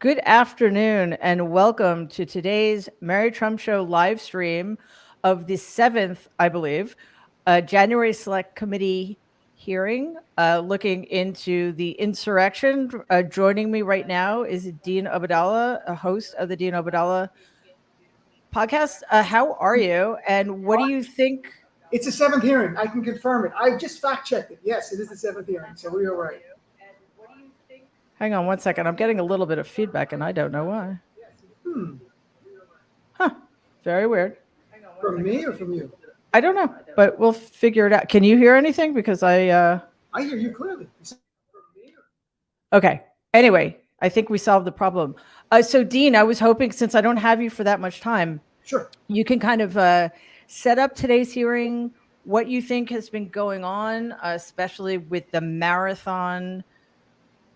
Good afternoon and welcome to today's Mary Trump Show live stream of the 7th, I believe, January Select Committee hearing looking into the insurrection. Joining me right now is Dean Obeidallah, a host of the Dean Obeidallah podcast. How are you and what do you think? It's a seventh hearing. I can confirm it. I just fact checked it. Yes, it is the seventh hearing. So we are right. Hang on one second. I'm getting a little bit of feedback and I don't know why. Huh. Very weird. From me or from you? I don't know, but we'll figure it out. Can you hear anything? Because I hear you clearly. Okay. Anyway, I think we solved the problem. So Dean, I was hoping, since I don't have you for that much time, sure, you can kind of set up today's hearing, what you think has been going on, especially with the marathon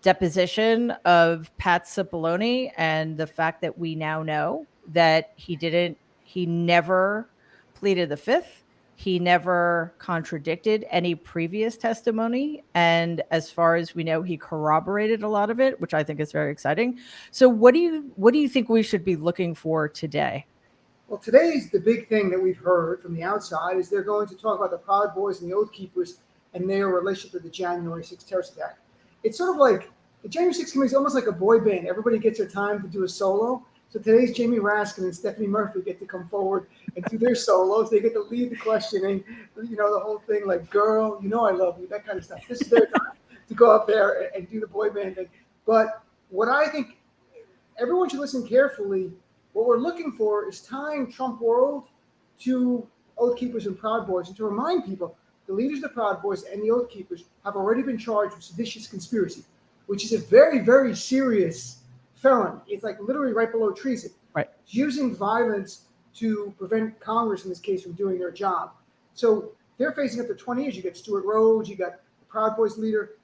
deposition of Pat Cipollone and the fact that we now know that he never pleaded the fifth. He never contradicted any previous testimony. And as far as we know, he corroborated a lot of it, which I think is very exciting. So what do you think we should be looking for today? Well, today's the big thing that we've heard from the outside is they're going to talk about the Proud Boys and the Oath Keepers and their relationship to the January 6th terrorist attack. It's sort of like the January 6th committee is almost like a boy band. Everybody gets their time to do a solo. So today's Jamie Raskin and Stephanie Murphy get to come forward and do their solos. They get to lead the questioning, the whole thing like, girl, I love you, that kind of stuff. This is their time to go up there and do the boy band thing. But what I think everyone should listen carefully. What we're looking for is tying Trump world to Oath Keepers and Proud Boys, and to remind people the leaders of the Proud Boys and the Oath Keepers have already been charged with seditious conspiracy, which is a very, very serious felony. It's like literally right below treason. Right. It's using violence to prevent Congress, in this case, from doing their job. So they're facing up to 20 years. You got Stuart Rhodes, you got the Proud Boys leader.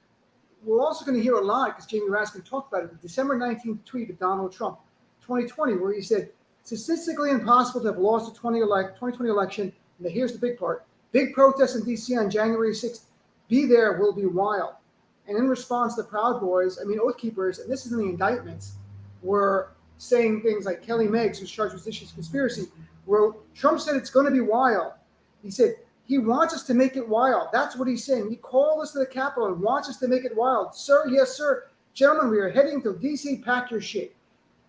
We're also going to hear a lot, because Jamie Raskin talked about it, the December 19th tweet of Donald Trump, 2020, where he said, statistically impossible to have lost the 2020 election. And here's the big part. Big protests in D.C. on January 6th. Be there, will be wild. And in response, the Proud Boys, Oath Keepers, and this is in the indictments, were saying things like Kelly Meggs, who's charged with seditious conspiracy, wrote, Trump said it's going to be wild. He said, he wants us to make it wild. That's what he's saying. He called us to the Capitol and wants us to make it wild. Sir, yes, sir. Gentlemen, we are heading to D.C. Pack your shit.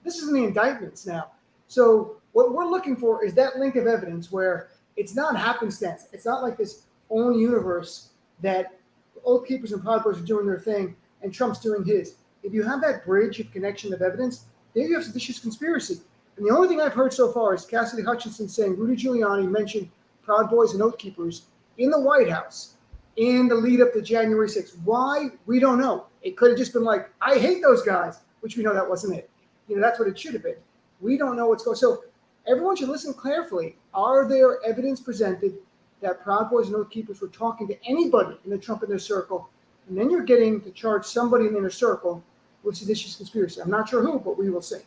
This is in the indictments now. So what we're looking for is that link of evidence where it's not happenstance. It's not like this own universe that Oath Keepers and Proud Boys are doing their thing and Trump's doing his. If you have that bridge of connection of evidence, then you have seditious conspiracy. And the only thing I've heard so far is Cassidy Hutchinson saying Rudy Giuliani mentioned Proud Boys and Oath Keepers in the White House in the lead up to January 6th. Why? We don't know. It could have just been like, I hate those guys, which we know that wasn't it. That's what it should have been. We don't know what's going on. So everyone should listen carefully. Are there evidence presented that Proud Boys and Oath Keepers were talking to anybody in the Trump inner circle? And then you're getting to charge somebody in the inner circle with seditious conspiracy. I'm not sure who, but we will see.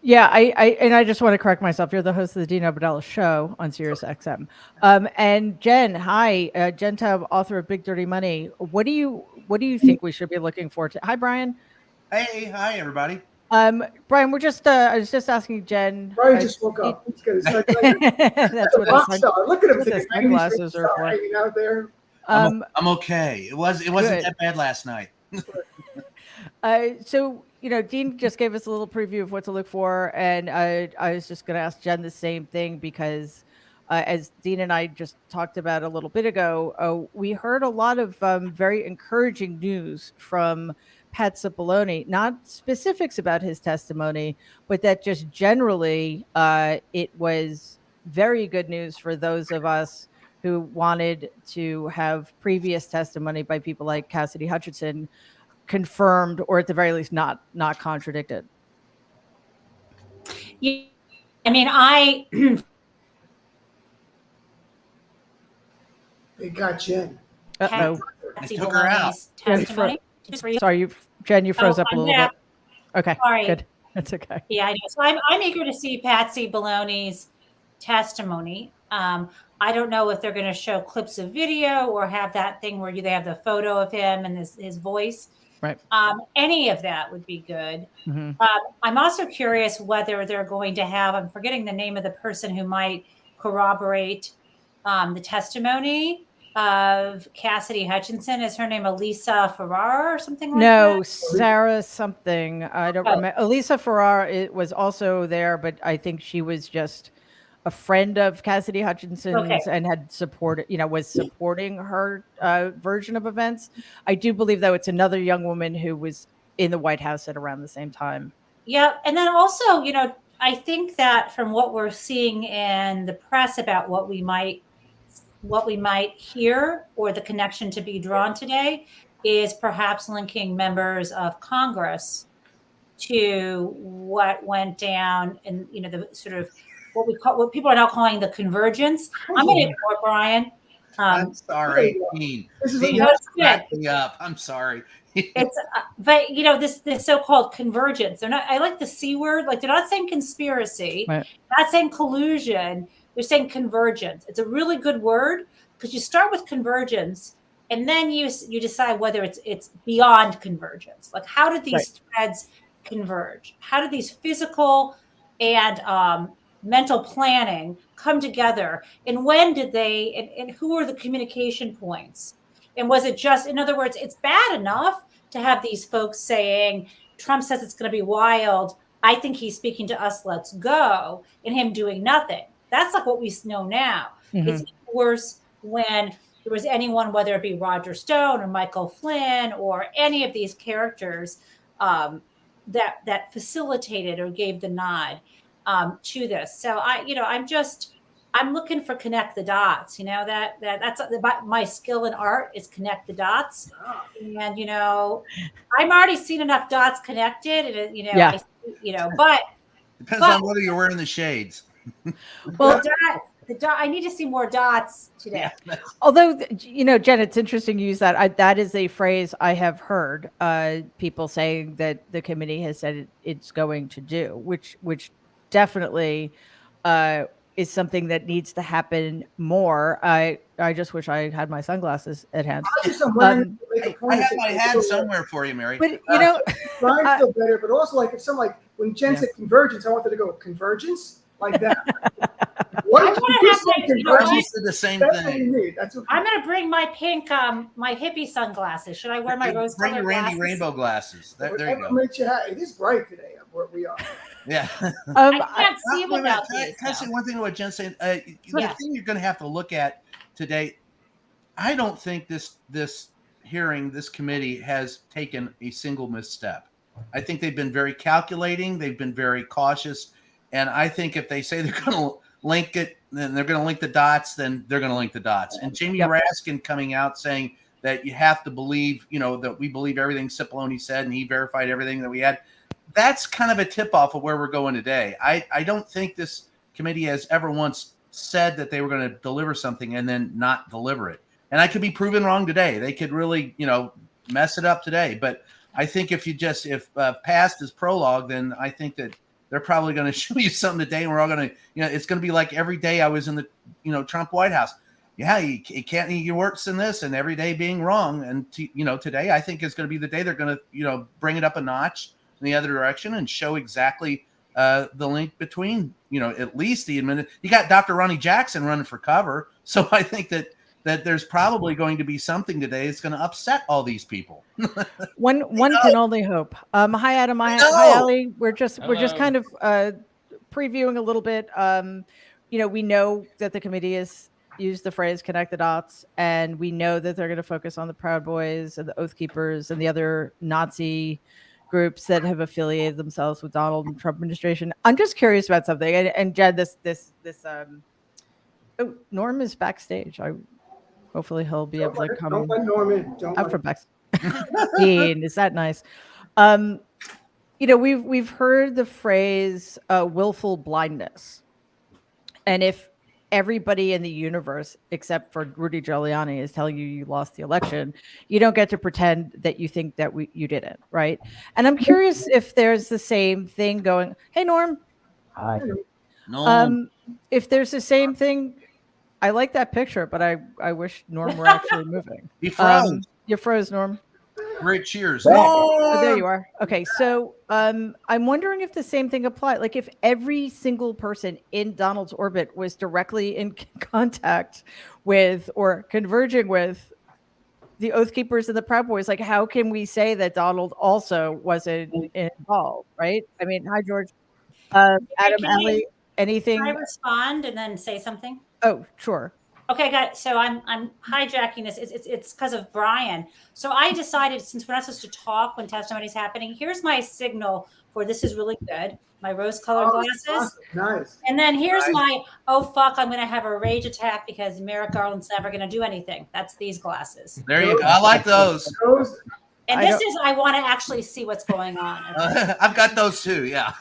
Yeah, I just want to correct myself. You're the host of the Dean Obeidallah Show on Sirius XM. And Jen, hi, Jen Taub, author of Big Dirty Money. What do you think we should be looking for? Hi, Brian. Hey, hi, everybody. Brian, I was just asking Jen. Brian just woke up. That's what I said. Look at him. His sunglasses are for. Hanging out there. I'm okay. It wasn't that bad last night. So, Dean just gave us a little preview of what to look for. And I was just going to ask Jen the same thing because as Dean and I just talked about a little bit ago, we heard a lot of very encouraging news from Pat Cipollone, not specifics about his testimony, but that just generally it was very good news for those of us who wanted to have previous testimony by people like Cassidy Hutchinson confirmed, or at the very least not contradicted. Yeah, I They got Jen. Uh-oh. They took her out. Testimony. Sorry, Jen, you froze up a little bit. Okay, sorry. Good. That's okay. Yeah, I know. So I'm eager to see Patsy Baloney's testimony. I don't know if they're going to show clips of video or have that thing where they have the photo of him and his voice. Right. Any of that would be good. Mm-hmm. I'm also curious whether they're going to have, I'm forgetting the name of the person who might corroborate the testimony of Cassidy Hutchinson. Is her name Elisa Ferrar or something like that? No, Sarah something. I don't Oh. remember. Elisa Ferrar was also there, but I think she was just a friend of Cassidy Hutchinson's and had supported, was supporting her version of events. I do believe, though, it's another young woman who was in the White House at around the same time. Yeah. And then also, I think that from what we're seeing in the press about what we might hear, or the connection to be drawn today, is perhaps linking members of Congress to what went down in, the sort of what people are now calling the convergence. I'm going to ignore Brian. I'm sorry, Dean. Dean cracked me up. I'm sorry. It's but this so-called convergence. They're not. I like the C word. Like, they're not saying conspiracy, right. Not saying collusion. They're saying convergence. It's a really good word, because you start with convergence, and then you decide whether it's beyond convergence. Like, how did these threads converge? How did these physical and mental planning come together? And when did they? And who are the communication points? And was it just, in other words, it's bad enough to have these folks saying, Trump says it's going to be wild, I think he's speaking to us, let's go, and him doing nothing. That's like what we know now. Mm-hmm. It's worse when there was anyone, whether it be Roger Stone or Michael Flynn or any of these characters that facilitated or gave the nod to this. So I'm looking for connect the dots. That's my skill in art, is connect the dots. And I'm already seen enough dots connected, and but depends on whether you're wearing the shades. Well, I need to see more dots today. Yeah, although, Jen, it's interesting you use that. That is a phrase I have heard people saying that the committee has said it's going to do, which definitely is something that needs to happen more. I just wish I had my sunglasses at hand. I have my hat somewhere for you, Mary. But trying to feel better, but also like when Jen said convergence, I wanted to go convergence like that. I'm gonna did the same That's thing. what you need. That's what I'm gonna bring my pink, my hippie sunglasses. Should I wear my rose Bring your colored Randy glasses? Rainbow glasses. There you go. makes you happy. It is bright today where we are. Yeah. I can't see without Can I say one thing to what Jen's saying? The Yeah. thing you're going to have to look at today, I don't think this hearing, this committee has taken a single misstep. I think they've been very calculating. They've been very cautious. And I think if they say they're going to link it, then they're going to link the dots, then they're going to link the dots. And Jamie Raskin coming out saying that you have to believe, that we believe everything Cipollone said and he verified everything that we had. That's kind of a tip-off of where we're going today. I don't think this committee has ever once said that they were going to deliver something and then not deliver it. And I could be proven wrong today. They could really, mess it up today. But I think if past is prologue, then I think that they're probably going to show you something today, and we're all going to, it's going to be like every day I was in the, Trump White House. Yeah, you can't eat your works in this, and every day being wrong. And today I think is going to be the day they're going to, bring it up a notch in the other direction and show exactly the link between, at least the you got Dr. Ronnie Jackson running for cover. So I think that there's probably going to be something today that's going to upset all these people. One can only hope. Hi, Adam. Hi, Ali. We're just kind of previewing a little bit. We know that the committee has used the phrase "connect the dots," and we know that they're going to focus on the Proud Boys and the Oath Keepers and the other Nazi groups that have affiliated themselves with Donald and Trump administration. I'm just curious about something. And Jen, Norm is backstage. Hopefully he'll be able to come. Don't let Norm in. Don't up from backstage. Dean, is that nice? We've heard the phrase willful blindness. And if everybody in the universe, except for Rudy Giuliani, is telling you lost the election, you don't get to pretend that you think that you didn't, right? And I'm curious if there's the same thing going. Hey, Norm. Hi. No. If there's the same thing, I like that picture, but I wish Norm were actually moving. He froze. You froze, Norm. Great cheers. Back. Oh, there you are. Okay, so I'm wondering if the same thing applied. Like if every single person in Donald's orbit was directly in contact with or converging with the Oath Keepers and the Proud Boys, like how can we say that Donald also wasn't involved, right? I mean, hi George, Adam, Can Allie, I anything? respond and then say something? Oh, sure. Okay, got it. So I'm hijacking this. It's because of Brian. So I decided, since we're not supposed to talk when testimony is happening, here's my signal for this is really good. My rose-colored glasses. Nice. And then here's my, oh fuck, I'm gonna have a rage attack because Merrick Garland's never gonna do anything. That's these glasses. There you go. I like those. And this is, I want to actually see what's going on. I've got those too. Yeah.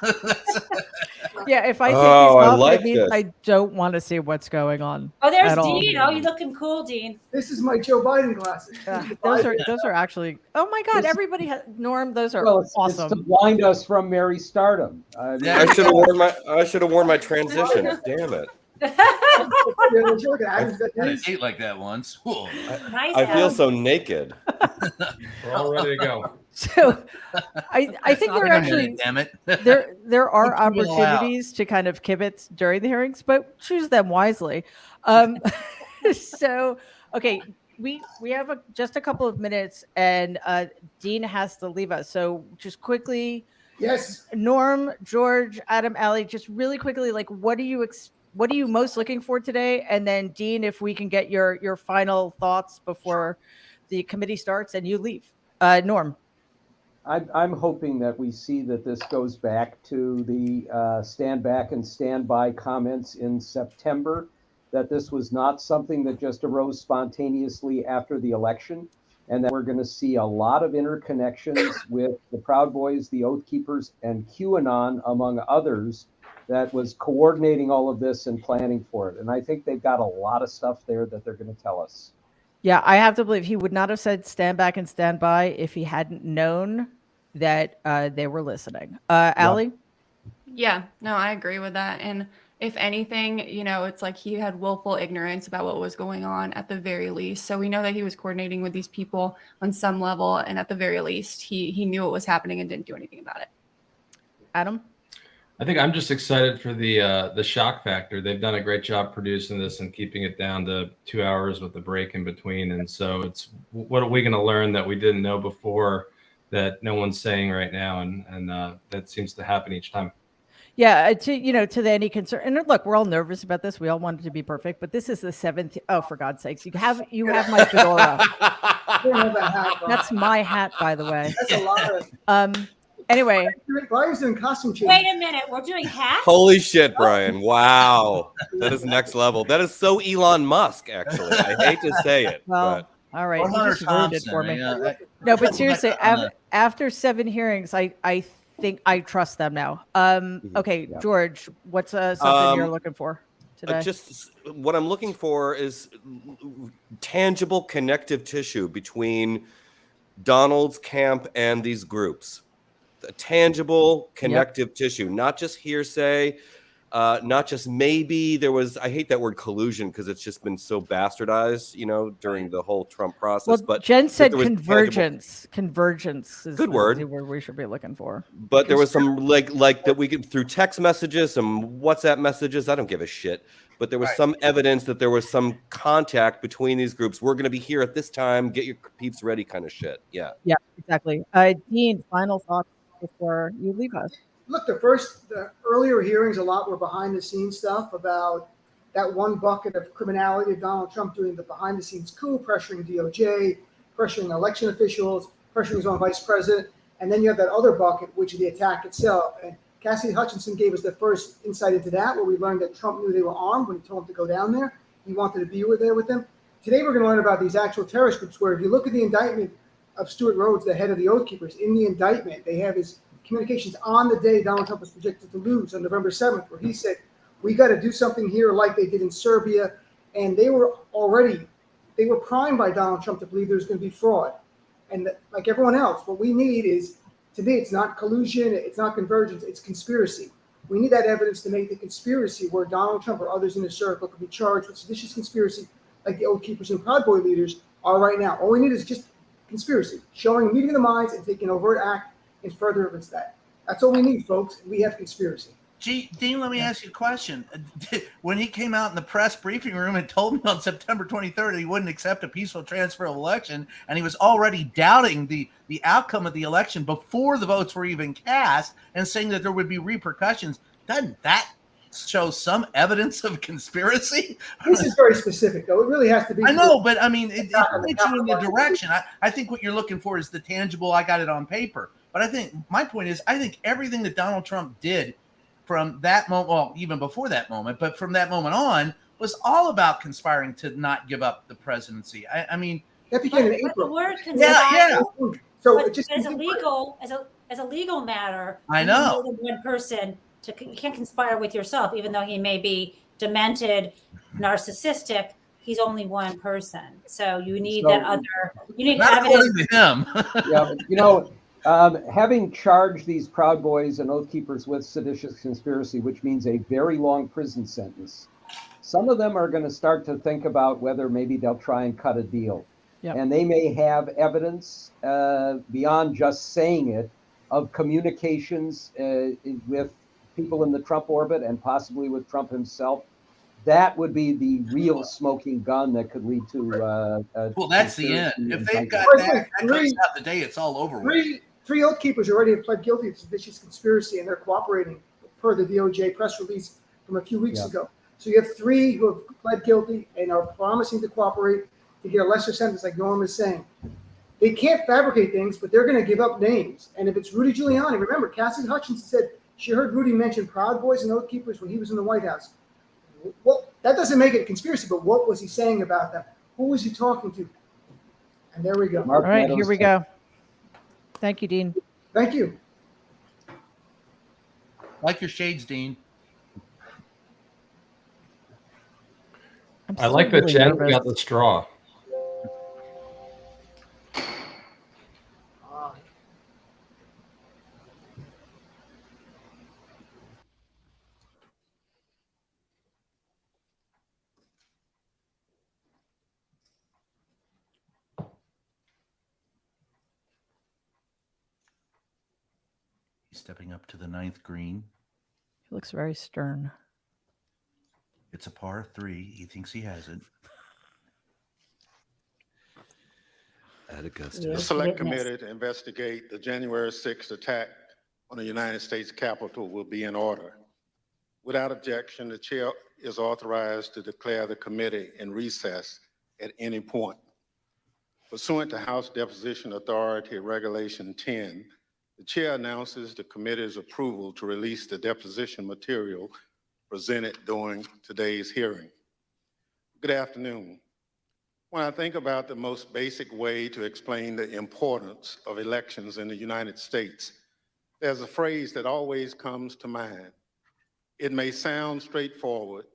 Yeah, if I take these I off, like it means this. I don't want to see what's going on. Oh, there's at all. Dean. Oh, you're looking cool, Dean. This is my Joe Biden glasses. Those are actually. Oh my God! Everybody has Norm. Those are Well, it's awesome. to blind us from Mary Stardom. Yeah. I should have worn my transition. Damn it. I had a date like that once. Whoa. Nice. I feel Adam. so naked. We're all ready to go. So, I think you're actually. Damn it. There are It's real loud. opportunities to kind of kibitz during the hearings, but choose them wisely. So, okay, we have just a couple of minutes, and Dean has to leave us. So, just quickly, Yes. Norm, George, Adam, Allie, just really quickly, like, what are you most looking for today? And then, Dean, if we can get your final thoughts before the committee starts and you leave. Norm. I'm hoping that we see that this goes back to the stand back and stand by comments in September, that this was not something that just arose spontaneously after the election, and that we're going to see a lot of interconnections with the Proud Boys, the Oath Keepers, and QAnon, among others, that was coordinating all of this and planning for it. And I think they've got a lot of stuff there that they're going to tell us. Yeah, I have to believe he would not have said stand back and stand by if he hadn't known that they were listening. Allie? Yeah, no, I agree with that. And if anything, it's like he had willful ignorance about what was going on at the very least. So we know that he was coordinating with these people on some level. And at the very least, he knew what was happening and didn't do anything about it. Adam? I think I'm just excited for the shock factor. They've done a great job producing this and keeping it down to 2 hours with the break in between. And so it's, what are we going to learn that we didn't know before that no one's saying right now? And that seems to happen each time. Yeah, to any concern. And look, we're all nervous about this. We all want it to be perfect, but this is the 7th. Oh, for God's sakes, you have my fedora. That's my hat, by the way. That's a lot of. Anyway, Brian's doing costume change. Wait a minute. We're doing hats? Holy shit, Brian. Wow. That is next level. That is so Elon Musk, actually. I hate to say it. well, all right, Or you Hunter just ruined it Thompson. for me. Yeah, No, but seriously, after 7 hearings, I think I trust them now. Okay, Yeah. George, what's something you're looking for today? Just what I'm looking for is tangible connective tissue between Donald's camp and these groups. A tangible connective tissue, not just hearsay, not just maybe there was, I hate that word collusion because it's just been so bastardized, during the whole Trump process. Well, But Jen said there was convergence. Convergence is Good the word. word we should be looking for. But there was some like that we could through text messages, some WhatsApp messages. I don't give a shit. But there was some evidence that there was some contact between these groups. We're going to be here at this time. Get your peeps ready, kind of shit. Yeah. Yeah, exactly. Dean, final thoughts before you leave us. Look, the earlier hearings, a lot were behind the scenes stuff about that one bucket of criminality of Donald Trump doing the behind the scenes coup, pressuring DOJ, pressuring election officials, pressuring his own vice president. And then you have that other bucket, which is the attack itself. And Cassidy Hutchinson gave us the first insight into that, where we learned that Trump knew they were armed when he told them to go down there. He wanted to be there with them. Today, we're going to learn about these actual terrorist groups, where if you look at the indictment of Stuart Rhodes, the head of the Oath Keepers, in the indictment, they have his communications on the day Donald Trump was projected to lose on November 7th, where he said, we got to do something here like they did in Serbia. And they were primed by Donald Trump to believe there was going to be fraud. And like everyone else, what we need is, to me, it's not collusion, it's not convergence, it's conspiracy. We need that evidence to make the conspiracy where Donald Trump or others in his circle could be charged with seditious conspiracy like the Oath Keepers and Proud Boy leaders are right now. All we need is just conspiracy, showing a meeting of the minds and taking an overt act in furtherance of that. That's all we need, folks. We have conspiracy. Dean, let me ask you a question. When he came out in the press briefing room and told me on September 23rd that he wouldn't accept a peaceful transfer of election, and he was already doubting the outcome of the election before the votes were even cast and saying that there would be repercussions, doesn't that show some evidence of conspiracy? This is very specific, though. It really has to be. I know, but I mean, it points you in the direction. I think what you're looking for is the tangible, I got it on paper. But I think my point is, I think everything that Donald Trump did from that moment, well, even before that moment, but from that moment on, was all about conspiring to not give up the presidency. I mean, that began in But April. the word conspire, yeah. So but it just as a legal matter, I you know. need more than one person you can't conspire with yourself, even though he may be demented, narcissistic. He's only one person, so you need that other. You need not evidence. according to him. Yeah, but, you know, having charged these Proud Boys and Oath Keepers with seditious conspiracy, which means a very long prison sentence, some of them are going to start to think about whether maybe they'll try and cut a deal. Yep. And they may have evidence beyond just saying it of communications with people in the Trump orbit and possibly with Trump himself. That would be the real smoking gun that could lead to. Well, that's the end. If they've got that comes out the day it's all over with. Three Oath Keepers already have pled guilty to seditious conspiracy, and they're cooperating per the DOJ press release from a few weeks ago. So you have 3 who have pled guilty and are promising to cooperate to get a lesser sentence, like Norm is saying. They can't fabricate things, but they're going to give up names. And if it's Rudy Giuliani, remember, Cassidy Hutchinson said she heard Rudy mention Proud Boys and Oath Keepers when he was in the White House. Well, that doesn't make it a conspiracy, but what was he saying about them? Who was he talking to? And there we go. All right, here we go. Thank you, Dean. Thank you. Like your shades, Dean. I like that Jen got the straw. He's stepping up to the 9th green. He looks very stern. It's a par 3. He thinks he has it. At Augusta. The Select Committee to investigate the January 6th attack on the United States Capitol will be in order. Without objection, the chair is authorized to declare the committee in recess at any point. Pursuant to House Deposition Authority Regulation 10, the chair announces the committee's approval to release the deposition material presented during today's hearing. Good afternoon. When I think about the most basic way to explain the importance of elections in the United States, there's a phrase that always comes to mind. It may sound straightforward,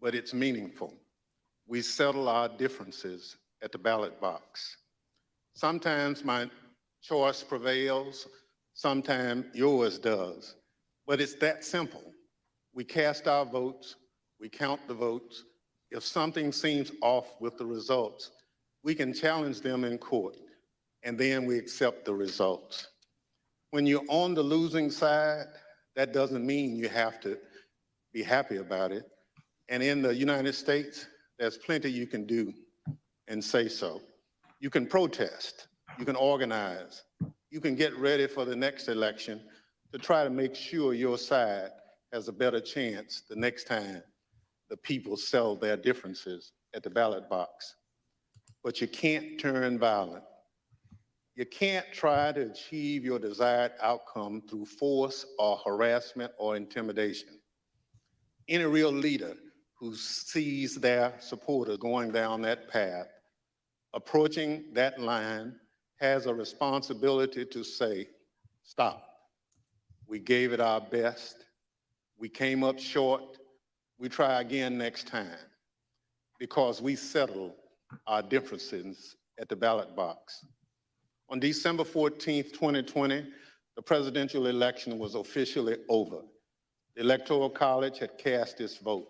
but it's meaningful. We settle our differences at the ballot box. Sometimes my choice prevails, sometimes yours does, but it's that simple. We cast our votes, we count the votes. If something seems off with the results, we can challenge them in court, and then we accept the results. When you're on the losing side, that doesn't mean you have to be happy about it. And in the United States, there's plenty you can do and say so. You can protest, you can organize, you can get ready for the next election to try to make sure your side has a better chance the next time the people settle their differences at the ballot box. But you can't turn violent. You can't try to achieve your desired outcome through force or harassment or intimidation. Any real leader who sees their supporters going down that path, approaching that line, has a responsibility to say, stop. We gave it our best. We came up short. We try again next time, because we settle our differences at the ballot box. On December 14th, 2020, the presidential election was officially over. The Electoral College had cast its vote.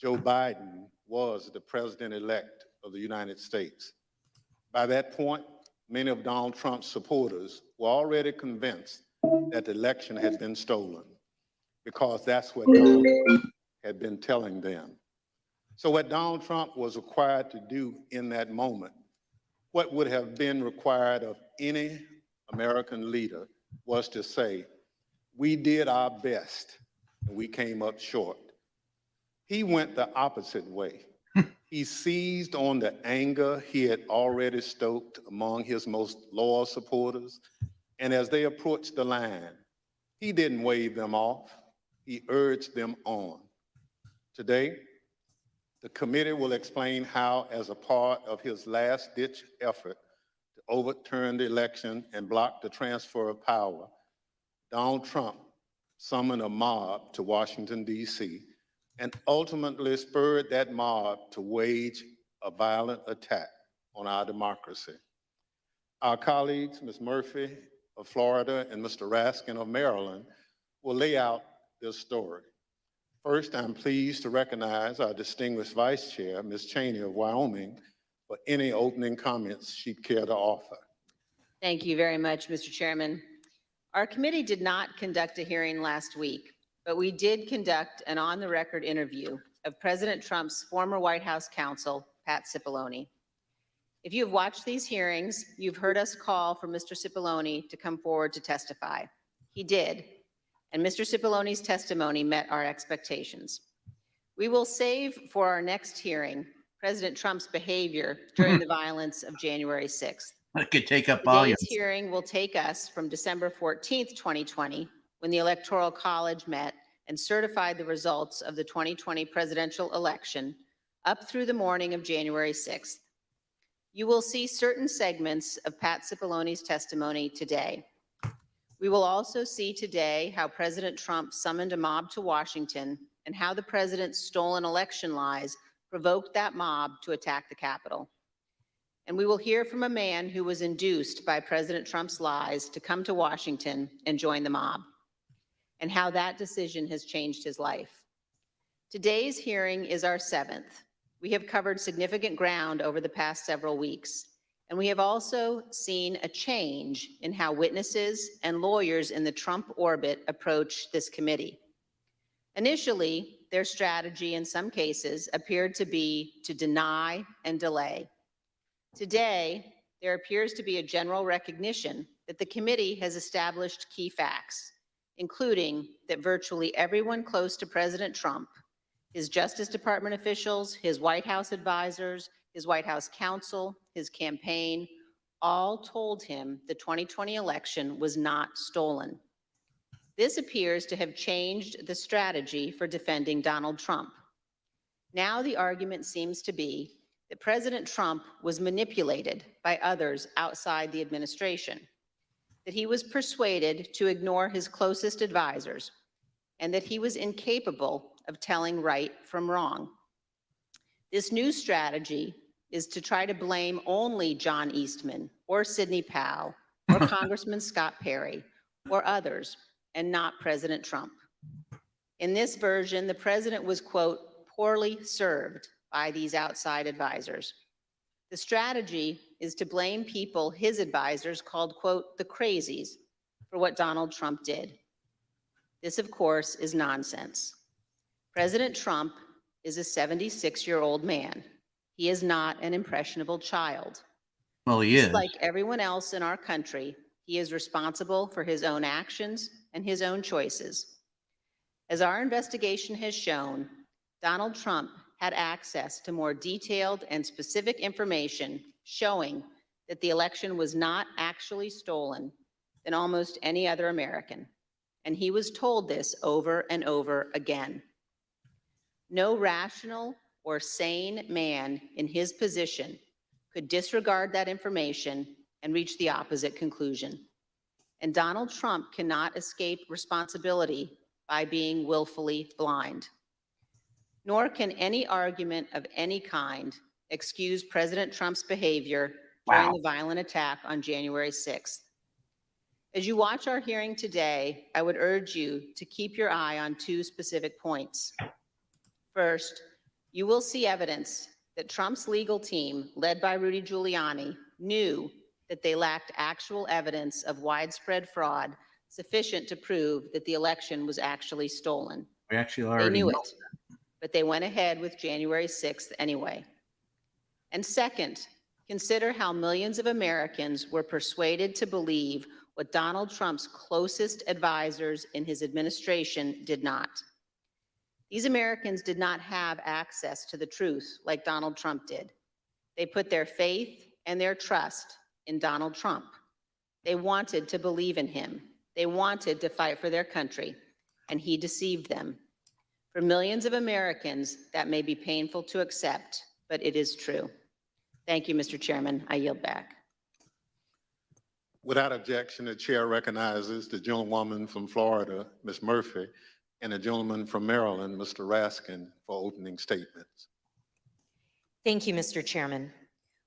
Joe Biden was the president-elect of the United States. By that point, many of Donald Trump's supporters were already convinced that the election had been stolen because that's what Donald had been telling them. So what Donald Trump was required to do in that moment, what would have been required of any American leader, was to say, we did our best and we came up short. He went the opposite way. He seized on the anger he had already stoked among his most loyal supporters, and as they approached the line, he didn't wave them off, he urged them on. Today, the committee will explain how, as a part of his last-ditch effort to overturn the election and block the transfer of power, Donald Trump summoned a mob to Washington, D.C., and ultimately spurred that mob to wage a violent attack on our democracy. Our colleagues, Ms. Murphy of Florida and Mr. Raskin of Maryland, will lay out this story. First, I'm pleased to recognize our distinguished Vice Chair, Ms. Cheney of Wyoming, for any opening comments she'd care to offer. Thank you very much, Mr. Chairman. Our committee did not conduct a hearing last week, but we did conduct an on-the-record interview of President Trump's former White House counsel, Pat Cipollone. If you have watched these hearings, you've heard us call for Mr. Cipollone to come forward to testify. He did, and Mr. Cipollone's testimony met our expectations. We will save for our next hearing President Trump's behavior during the violence of January 6th. It could take up volumes. Today's hearing will take us from December 14th, 2020, when the Electoral College met and certified the results of the 2020 presidential election, up through the morning of January 6th. You will see certain segments of Pat Cipollone's testimony today. We will also see today how President Trump summoned a mob to Washington and how the president's stolen election lies provoked that mob to attack the Capitol. And we will hear from a man who was induced by President Trump's lies to come to Washington and join the mob, and how that decision has changed his life. Today's hearing is our 7th. We have covered significant ground over the past several weeks, and we have also seen a change in how witnesses and lawyers in the Trump orbit approach this committee. Initially, their strategy in some cases appeared to be to deny and delay. Today, there appears to be a general recognition that the committee has established key facts, including that virtually everyone close to President Trump, his Justice Department officials, his White House advisors, his White House counsel, his campaign, all told him the 2020 election was not stolen. This appears to have changed the strategy for defending Donald Trump. Now the argument seems to be that President Trump was manipulated by others outside the administration, that he was persuaded to ignore his closest advisors, and that he was incapable of telling right from wrong. This new strategy is to try to blame only John Eastman or Sidney Powell or Congressman Scott Perry or others, and not President Trump. In this version, the president was, quote, poorly served by these outside advisors. The strategy is to blame people his advisors called, quote, the crazies for what Donald Trump did. This, of course, is nonsense. President Trump is a 76-year-old man. He is not an impressionable child. Well, he is. Like everyone else in our country, he is responsible for his own actions and his own choices. As our investigation has shown, Donald Trump had access to more detailed and specific information showing that the election was not actually stolen than almost any other American. And he was told this over and over again. No rational or sane man in his position could disregard that information and reach the opposite conclusion. And Donald Trump cannot escape responsibility by being willfully blind. Nor can any argument of any kind excuse President Trump's behavior during the violent attack on January 6th. As you watch our hearing today, I would urge you to keep your eye on two specific points. First, you will see evidence that Trump's legal team, led by Rudy Giuliani, knew that they lacked actual evidence of widespread fraud sufficient to prove that the election was actually stolen. We actually They already knew know. it, but they went ahead with January 6th anyway. And second, consider how millions of Americans were persuaded to believe what Donald Trump's closest advisors in his administration did not. These Americans did not have access to the truth like Donald Trump did. They put their faith and their trust in Donald Trump. They wanted to believe in him. They wanted to fight for their country, and he deceived them. For millions of Americans, that may be painful to accept, but it is true. Thank you, Mr. Chairman. I yield back. Without objection, the chair recognizes the gentlewoman from Florida, Ms. Murphy, and the gentleman from Maryland, Mr. Raskin, for opening statements. Thank you, Mr. Chairman.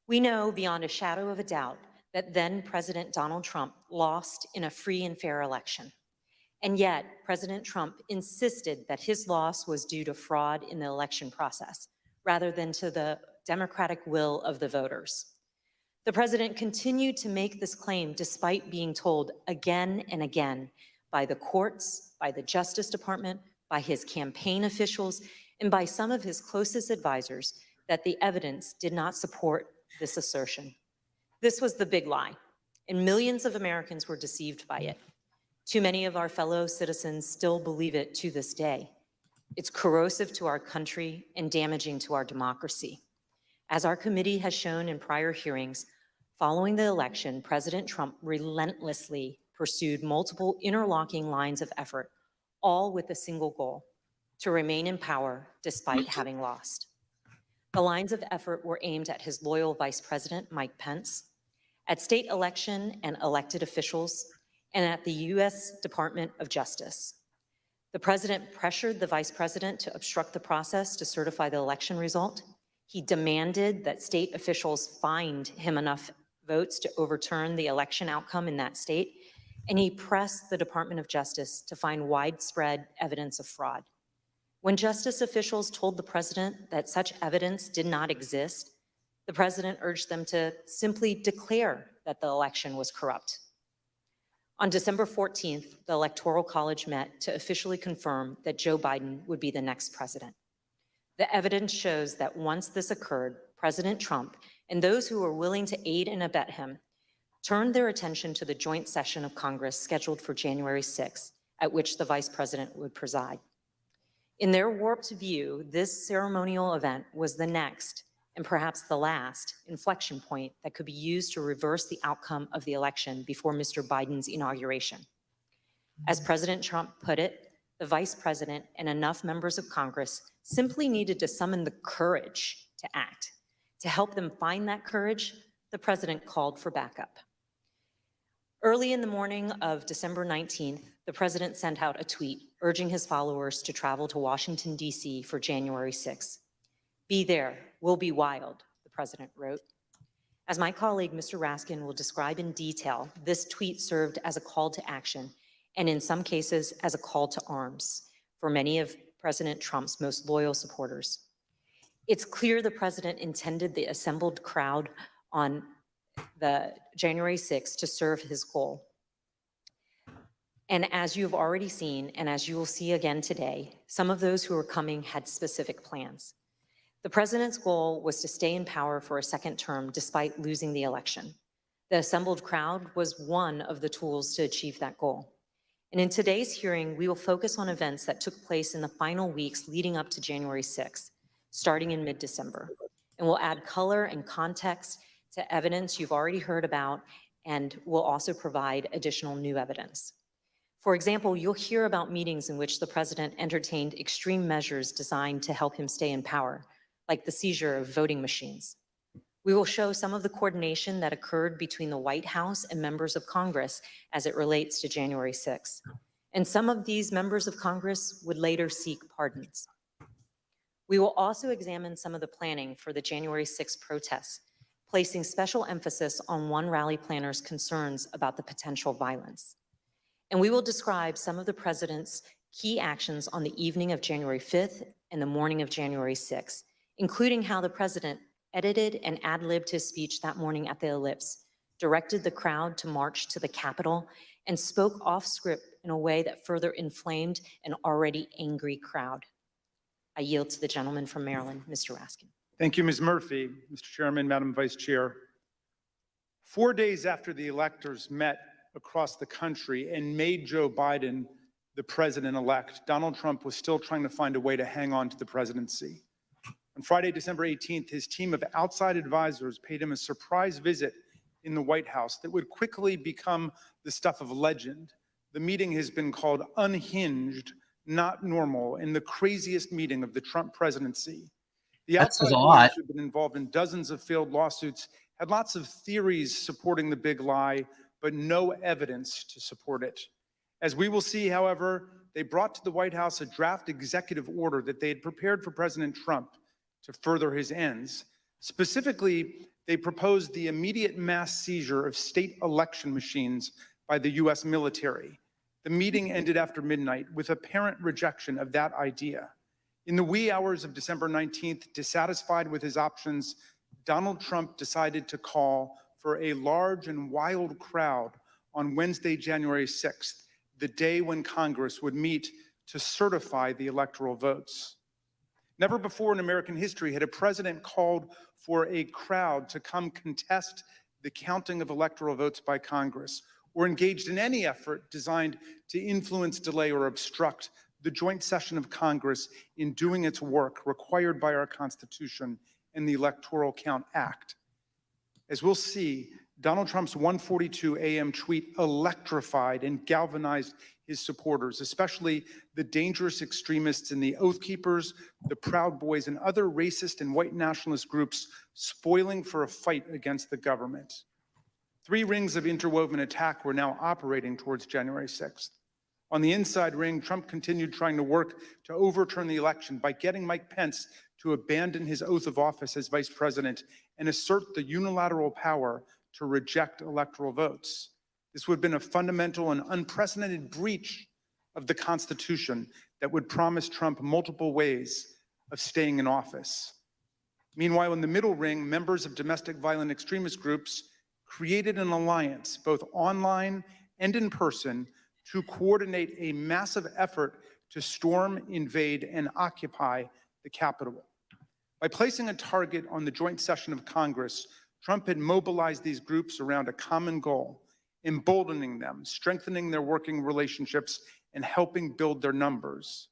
We know beyond a shadow of a doubt that then President Donald Trump lost in a free and fair election. And yet, President Trump insisted that his loss was due to fraud in the election process, rather than to the democratic will of the voters. The president continued to make this claim despite being told again and again by the courts, by the Justice Department, by his campaign officials, and by some of his closest advisors that the evidence did not support this assertion. This was the big lie, and millions of Americans were deceived by it. Too many of our fellow citizens still believe it to this day. It's corrosive to our country and damaging to our democracy. As our committee has shown in prior hearings, following the election, President Trump relentlessly pursued multiple interlocking lines of effort, all with a single goal: to remain in power despite having lost. The lines of effort were aimed at his loyal Vice President, Mike Pence, at state election and elected officials, and at the U.S. Department of Justice. The president pressured the vice president to obstruct the process to certify the election result. He demanded that state officials find him enough votes to overturn the election outcome in that state, and he pressed the Department of Justice to find widespread evidence of fraud. When justice officials told the president that such evidence did not exist, the president urged them to simply declare that the election was corrupt. On December 14th, the Electoral College met to officially confirm that Joe Biden would be the next president. The evidence shows that once this occurred, President Trump and those who were willing to aid and abet him turned their attention to the joint session of Congress scheduled for January 6th, at which the vice president would preside. In their warped view, this ceremonial event was the next, and perhaps the last, inflection point that could be used to reverse the outcome of the election before Mr. Biden's inauguration. As President Trump put it, the vice president and enough members of Congress simply needed to summon the courage to act. To help them find that courage, the president called for backup. Early in the morning of December 19th, the president sent out a tweet urging his followers to travel to Washington, D.C. for January 6th. "Be there, we'll be wild," the president wrote. As my colleague, Mr. Raskin, will describe in detail, this tweet served as a call to action, and in some cases as a call to arms for many of President Trump's most loyal supporters. It's clear the president intended the assembled crowd on the January 6th to serve his goal. And as you've already seen, and as you will see again today, some of those who were coming had specific plans. The president's goal was to stay in power for a second term despite losing the election. The assembled crowd was one of the tools to achieve that goal. And in today's hearing, we will focus on events that took place in the final weeks leading up to January 6th, starting in mid-December. And we'll add color and context to evidence you've already heard about, and we'll also provide additional new evidence. For example, you'll hear about meetings in which the president entertained extreme measures designed to help him stay in power, like the seizure of voting machines. We will show some of the coordination that occurred between the White House and members of Congress as it relates to January 6th. And some of these members of Congress would later seek pardons. We will also examine some of the planning for the January 6th protests, placing special emphasis on one rally planner's concerns about the potential violence. And we will describe some of the president's key actions on the evening of January 5th and the morning of January 6th, including how the president edited and ad-libbed his speech that morning at the Ellipse directed the crowd to march to the Capitol, and spoke off script in a way that further inflamed an already angry crowd. I yield to the gentleman from Maryland, Mr. Raskin. Thank you, Ms. Murphy. Mr. Chairman, Madam Vice Chair. 4 days after the electors met across the country and made Joe Biden the president-elect, Donald Trump was still trying to find a way to hang on to the presidency. On Friday, December 18th, his team of outside advisors paid him a surprise visit in the White House that would quickly become the stuff of legend. The meeting has been called Unhinged, Not Normal, and the craziest meeting of the Trump presidency. The outside lawyers who've been involved in dozens of failed lawsuits had lots of theories supporting the big lie, but no evidence to support it. As we will see, however, they brought to the White House a draft executive order that they had prepared for President Trump to further his ends. Specifically, they proposed the immediate mass seizure of state election machines by the U.S. military. The meeting ended after midnight with apparent rejection of that idea. In the wee hours of December 19th, dissatisfied with his options, Donald Trump decided to call for a large and wild crowd on Wednesday, January 6th, the day when Congress would meet to certify the electoral votes. Never before in American history had a president called for a crowd to come contest the counting of electoral votes by Congress, or engaged in any effort designed to influence, delay, or obstruct the joint session of Congress in doing its work required by our Constitution and the Electoral Count Act. As we'll see, Donald Trump's 1:42 a.m. tweet electrified and galvanized his supporters, especially the dangerous extremists and the Oath Keepers, the Proud Boys, and other racist and white nationalist groups spoiling for a fight against the government. 3 rings of interwoven attack were now operating towards January 6th. On the inside ring, Trump continued trying to work to overturn the election by getting Mike Pence to abandon his oath of office as vice president and assert the unilateral power to reject electoral votes. This would have been a fundamental and unprecedented breach of the Constitution that would promise Trump multiple ways of staying in office. Meanwhile, in the middle ring, members of domestic violent extremist groups created an alliance, both online and in person, to coordinate a massive effort to storm, invade, and occupy the Capitol. By placing a target on the joint session of Congress, Trump had mobilized these groups around a common goal, emboldening them, strengthening their working relationships, and helping build their numbers.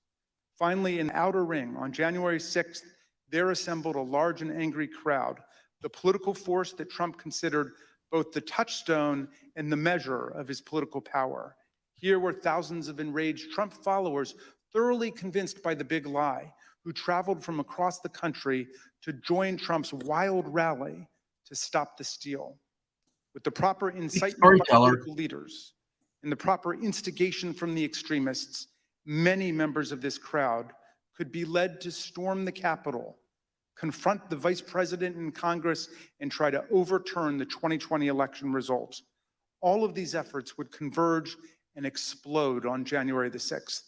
Finally, in the outer ring, on January 6th, there assembled a large and angry crowd, the political force that Trump considered both the touchstone and the measure of his political power. Here were thousands of enraged Trump followers, thoroughly convinced by the big lie, who traveled from across the country to join Trump's wild rally to stop the steal. With the proper incitement by political leaders and the proper instigation from the extremists, many members of this crowd could be led to storm the Capitol, confront the vice president in Congress, and try to overturn the 2020 election results. All of these efforts would converge and explode on January the 6th.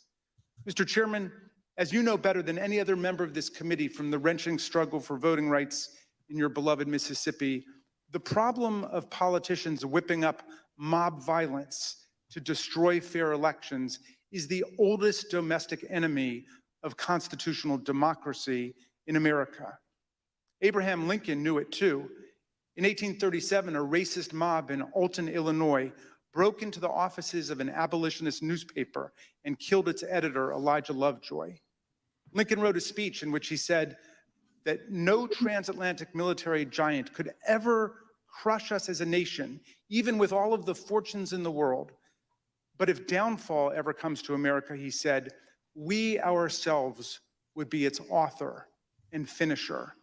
Mr. Chairman, as you know better than any other member of this committee from the wrenching struggle for voting rights in your beloved Mississippi, the problem of politicians whipping up mob violence to destroy fair elections is the oldest domestic enemy of constitutional democracy in America. Abraham Lincoln knew it too. In 1837, a racist mob in Alton, Illinois, broke into the offices of an abolitionist newspaper and killed its editor, Elijah Lovejoy. Lincoln wrote a speech in which he said that no transatlantic military giant could ever crush us as a nation, even with all of the fortunes in the world. But if downfall ever comes to America, he said, we ourselves would be its author and finisher.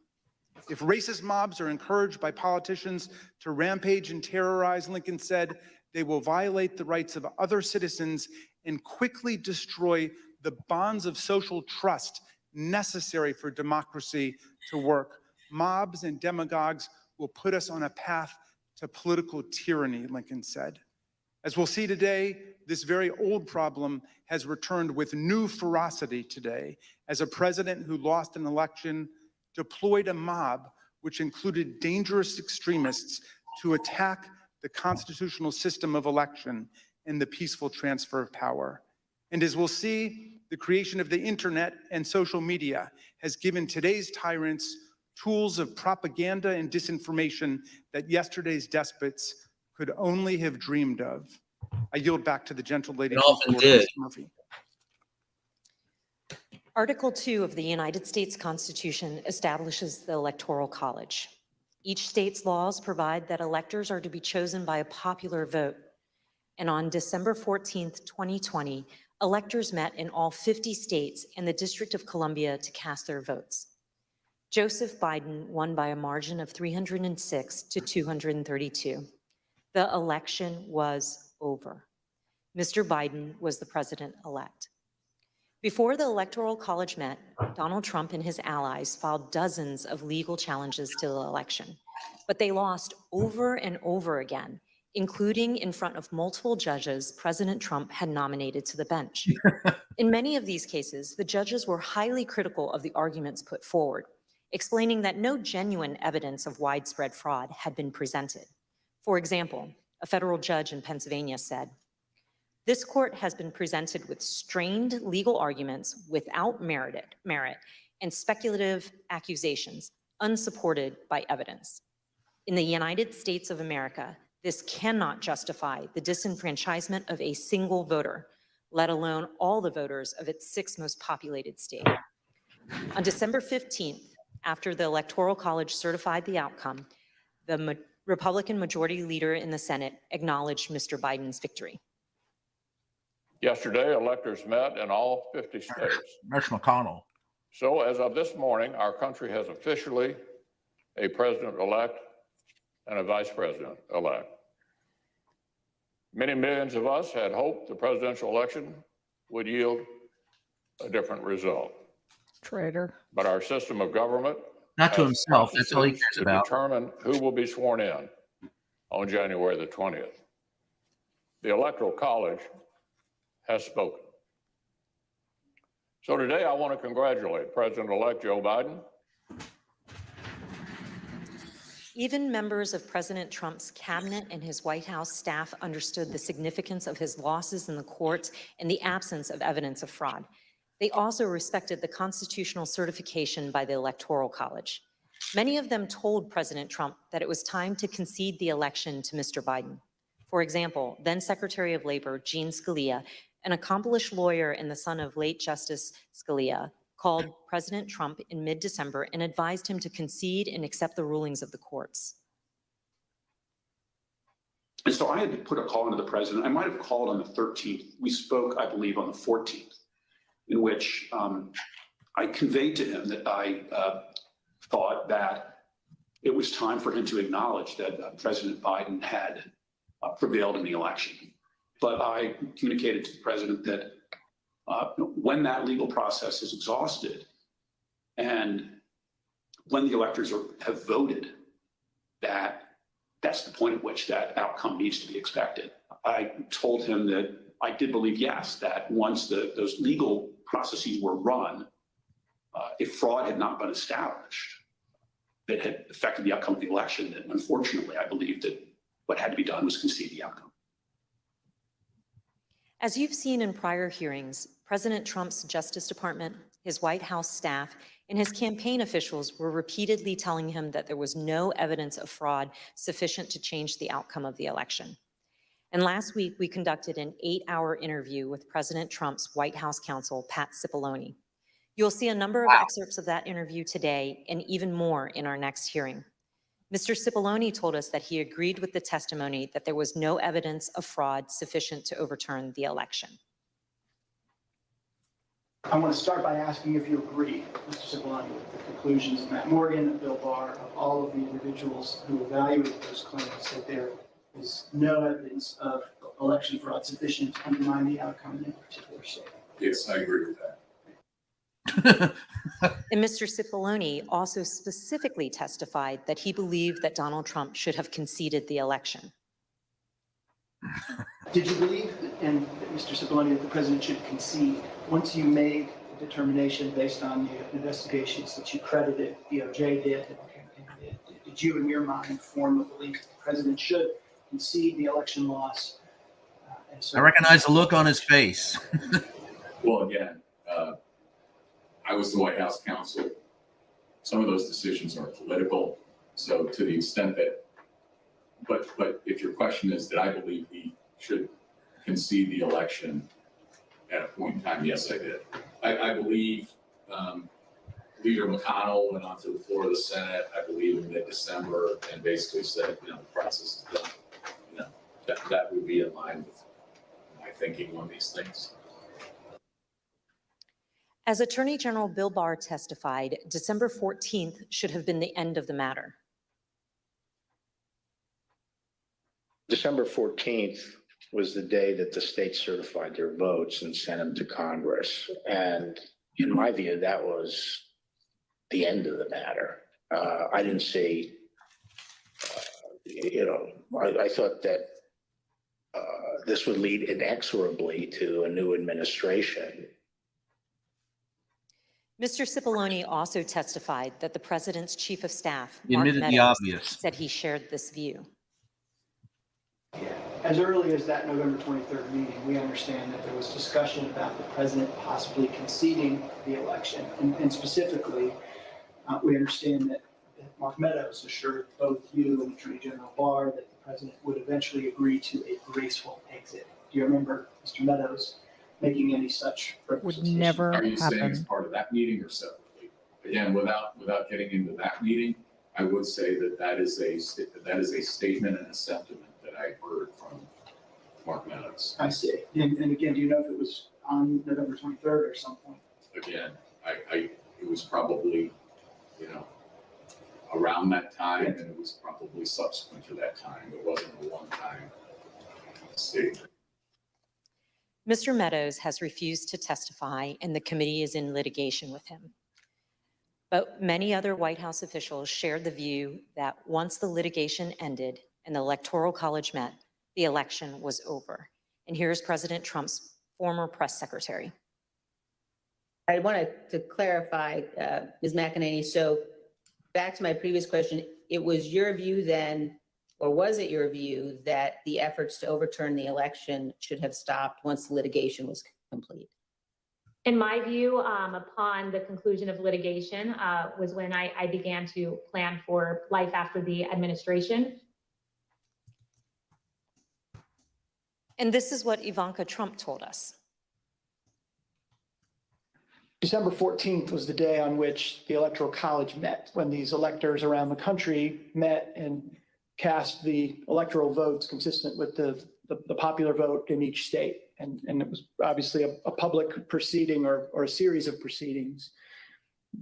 If racist mobs are encouraged by politicians to rampage and terrorize, Lincoln said, they will violate the rights of other citizens and quickly destroy the bonds of social trust necessary for democracy to work. Mobs and demagogues will put us on a path to political tyranny, Lincoln said. As we'll see today, this very old problem has returned with new ferocity today as a president who lost an election deployed a mob which included dangerous extremists to attack the constitutional system of election, and the peaceful transfer of power. And as we'll see, the creation of the internet and social media has given today's tyrants tools of propaganda and disinformation that yesterday's despots could only have dreamed of. I yield back to the gentlelady from often Florida, did. Mr. Murphy. Article 2 of the United States Constitution establishes the Electoral College. Each state's laws provide that electors are to be chosen by a popular vote. And on December 14th, 2020, electors met in all 50 states and the District of Columbia to cast their votes. Joseph Biden won by a margin of 306 to 232. The election was over. Mr. Biden was the president-elect. Before the Electoral College met, Donald Trump and his allies filed dozens of legal challenges to the election, but they lost over and over again, including in front of multiple judges President Trump had nominated to the bench. In many of these cases, the judges were highly critical of the arguments put forward, explaining that no genuine evidence of widespread fraud had been presented. For example, a federal judge in Pennsylvania said, "This court has been presented with strained legal arguments without merit and speculative accusations unsupported by evidence. In the United States of America, this cannot justify the disenfranchisement of a single voter, let alone all the voters of its 6th most populated state." On December 15th, after the Electoral College certified the outcome, the Republican Majority Leader in the Senate acknowledged Mr. Biden's victory. Yesterday, electors met in all 50 states. Mitch McConnell. So as of this morning, our country has officially a president-elect and a vice president-elect. Many millions of us had hoped the presidential election would yield a different result. Traitor. But our system of government Not to has himself. That's all he processes cares to about. determine who will be sworn in on January the 20th. The Electoral College has spoken. So today I want to congratulate President-elect Joe Biden. Even members of President Trump's cabinet and his White House staff understood the significance of his losses in the courts and the absence of evidence of fraud. They also respected the constitutional certification by the Electoral College. Many of them told President Trump that it was time to concede the election to Mr. Biden. For example, then Secretary of Labor Jean Scalia, an accomplished lawyer and the son of late Justice Scalia, called President Trump in mid-December and advised him to concede and accept the rulings of the courts. And so I had to put a call into the president. I might have called on the 13th. We spoke, I believe, on the 14th, in which I conveyed to him that I thought that it was time for him to acknowledge that President Biden had prevailed in the election. But I communicated to the president that when that legal process is exhausted and when the electors have voted, that's the point at which that outcome needs to be expected. I told him that I did believe, yes, that once those legal processes were run, if fraud had not been established that had affected the outcome of the election, that unfortunately I believe that what had to be done was concede the outcome. As you've seen in prior hearings, President Trump's Justice Department, his White House staff, and his campaign officials were repeatedly telling him that there was no evidence of fraud sufficient to change the outcome of the election. And last week, we conducted an 8-hour interview with President Trump's White House counsel, Pat Cipollone. You'll see a number of excerpts of that interview today and even more in our next hearing. Mr. Cipollone told us that he agreed with the testimony that there was no evidence of fraud sufficient to overturn the election. I want to start by asking if you agree, Mr. Cipollone, with the conclusions of Matt Morgan and Bill Barr, of all of the individuals who evaluated those claims, that there is no evidence of election fraud sufficient to undermine the outcome in a particular state. Yes, I agree with that. And Mr. Cipollone also specifically testified that he believed that Donald Trump should have conceded the election. Did you believe, and Mr. Cipollone, that the president should concede once you made the determination based on the investigations that you credited DOJ did, did you in your mind form a belief that the president should concede the election loss. And so I recognize the look on his face. Well, again, I was the White House counsel. Some of those decisions are political. So to the extent that, but if your question is, did I believe he should concede the election at a point in time? Yes, I did. I believe Leader McConnell went onto the floor of the Senate, I believe in mid-December, and basically said, the process is done. That would be in line with my thinking on these things. As Attorney General Bill Barr testified, December 14th should have been the end of the matter. December 14th was the day that the states certified their votes and sent them to Congress. And in my view, that was the end of the matter. I didn't see, I thought that this would lead inexorably to a new administration. Mr. Cipollone also testified that the president's chief of staff, He Mark admitted the Meadows, obvious. said he shared this view. as early as that November 23rd meeting, we understand that there was discussion about the president possibly conceding the election. And specifically, we understand that Mark Meadows assured both you and Attorney General Barr that the president would eventually agree to a graceful exit. Do you remember Mr. Meadows making any such representation? Would never Are you saying happen. as part of that meeting or separately? Again, without getting into that meeting, I would say that is a statement and a sentiment that I heard from Mark Meadows. I see. And again, do you know if it was on November 23rd or some point? Again, it was probably, around that time, and it was probably subsequent to that time. It wasn't a one-time statement. Mr. Meadows has refused to testify, and the committee is in litigation with him. But many other White House officials shared the view that once the litigation ended and the Electoral College met, the election was over. And here's President Trump's former press secretary. I wanted to clarify, Ms. McEnany, so back to my previous question, it was your view then, or was it your view that the efforts to overturn the election should have stopped once the litigation was complete? In my view, upon the conclusion of litigation was when I began to plan for life after the administration. And this is what Ivanka Trump told us. December 14th was the day on which the Electoral College met, when these electors around the country met and cast the electoral votes consistent with the popular vote in each state. And it was obviously a public proceeding or a series of proceedings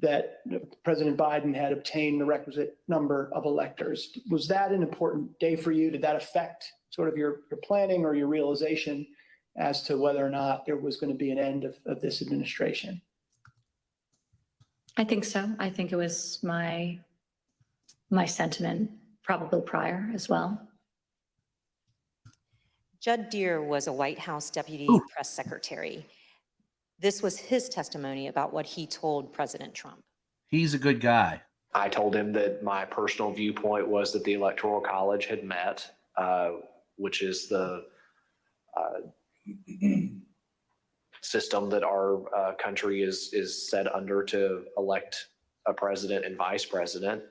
that President Biden had obtained the requisite number of electors. Was that an important day for you? Did that affect sort of your planning or your realization as to whether or not there was going to be an end of this administration? I think so. I think it was my sentiment probably prior as well. Judd Deere was a White House deputy press secretary. This was his testimony about what he told President Trump. He's a good guy. I told him that my personal viewpoint was that the Electoral College had met, which is the system that our country is set under to elect a president and vice president.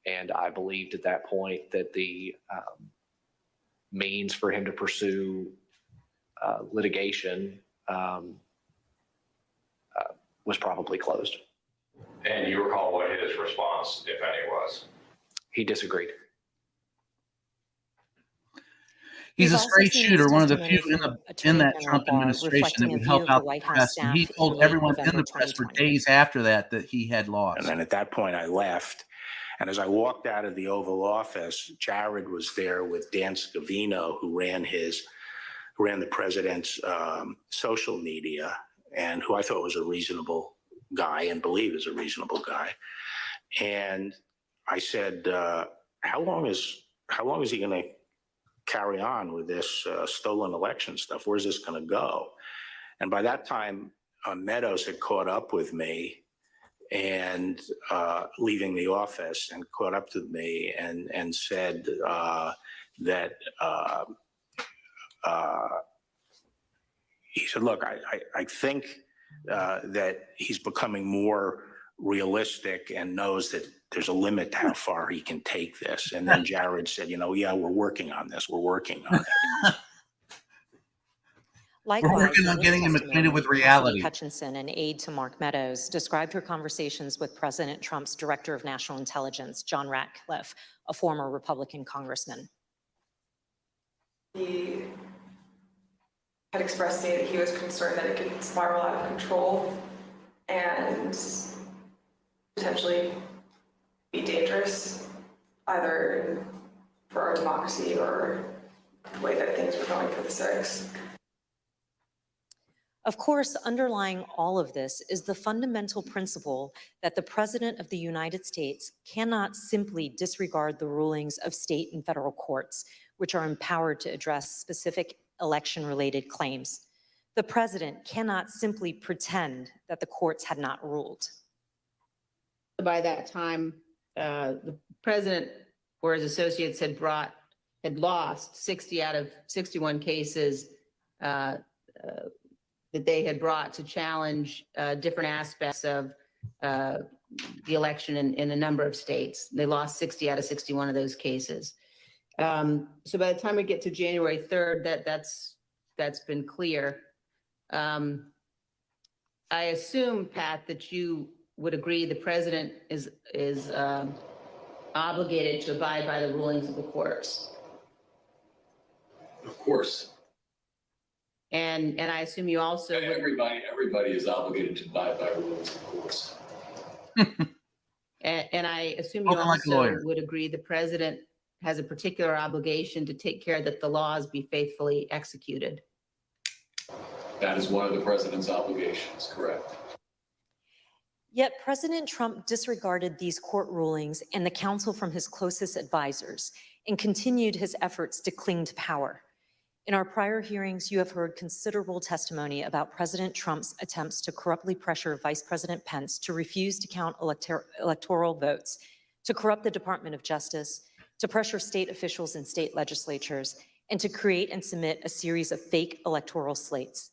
And I believed at that point that the means for him to pursue litigation was probably closed. And you recall what his response, if any, was? He disagreed. He's a straight shooter, one of the few in that Trump administration that would help out the press. And he told everyone in the press for days after that he had lost. And then at that point, I left. And as I walked out of the Oval Office, Jared was there with Dan Scavino, who ran the president's social media, and who I thought was a reasonable guy and believe is a reasonable guy. And I said, how long is he going to carry on with this stolen election stuff? Where's this going to go? And by that time, Meadows had caught up with me and leaving the office and caught up to me and said, that he said, look, I think that he's becoming more realistic and knows that there's a limit to how far he can take this. And then Jared said, yeah, we're working on this. We're working on it. Likewise, we're working on getting him acquainted with reality. Hutchinson, an aide to Mark Meadows, described her conversations with President Trump's Director of National Intelligence, John Ratcliffe, a former Republican congressman. He had expressed to me that he was concerned that it could spiral out of control and potentially be dangerous, either for our democracy or the way that things were going for the six. Of course, underlying all of this is the fundamental principle that the President of the United States cannot simply disregard the rulings of state and federal courts, which are empowered to address specific election-related claims. The President cannot simply pretend that the courts had not ruled. By that time, the president or his associates had lost 60 out of 61 cases that they had brought to challenge different aspects of the election in a number of states. They lost 60 out of 61 of those cases. So by the time we get to January 3rd, that's been clear. I assume, Pat, that you would agree the president is obligated to abide by the rulings of the courts. Of course. And I assume you also would... Everybody is obligated to abide by rules, of course. And I assume you also would agree the president has a particular obligation to take care that the laws be faithfully executed. That is one of the president's obligations, correct. Yet President Trump disregarded these court rulings and the counsel from his closest advisors and continued his efforts to cling to power. In our prior hearings, you have heard considerable testimony about President Trump's attempts to corruptly pressure Vice President Pence to refuse to count electoral votes, to corrupt the Department of Justice, to pressure state officials and state legislatures, and to create and submit a series of fake electoral slates.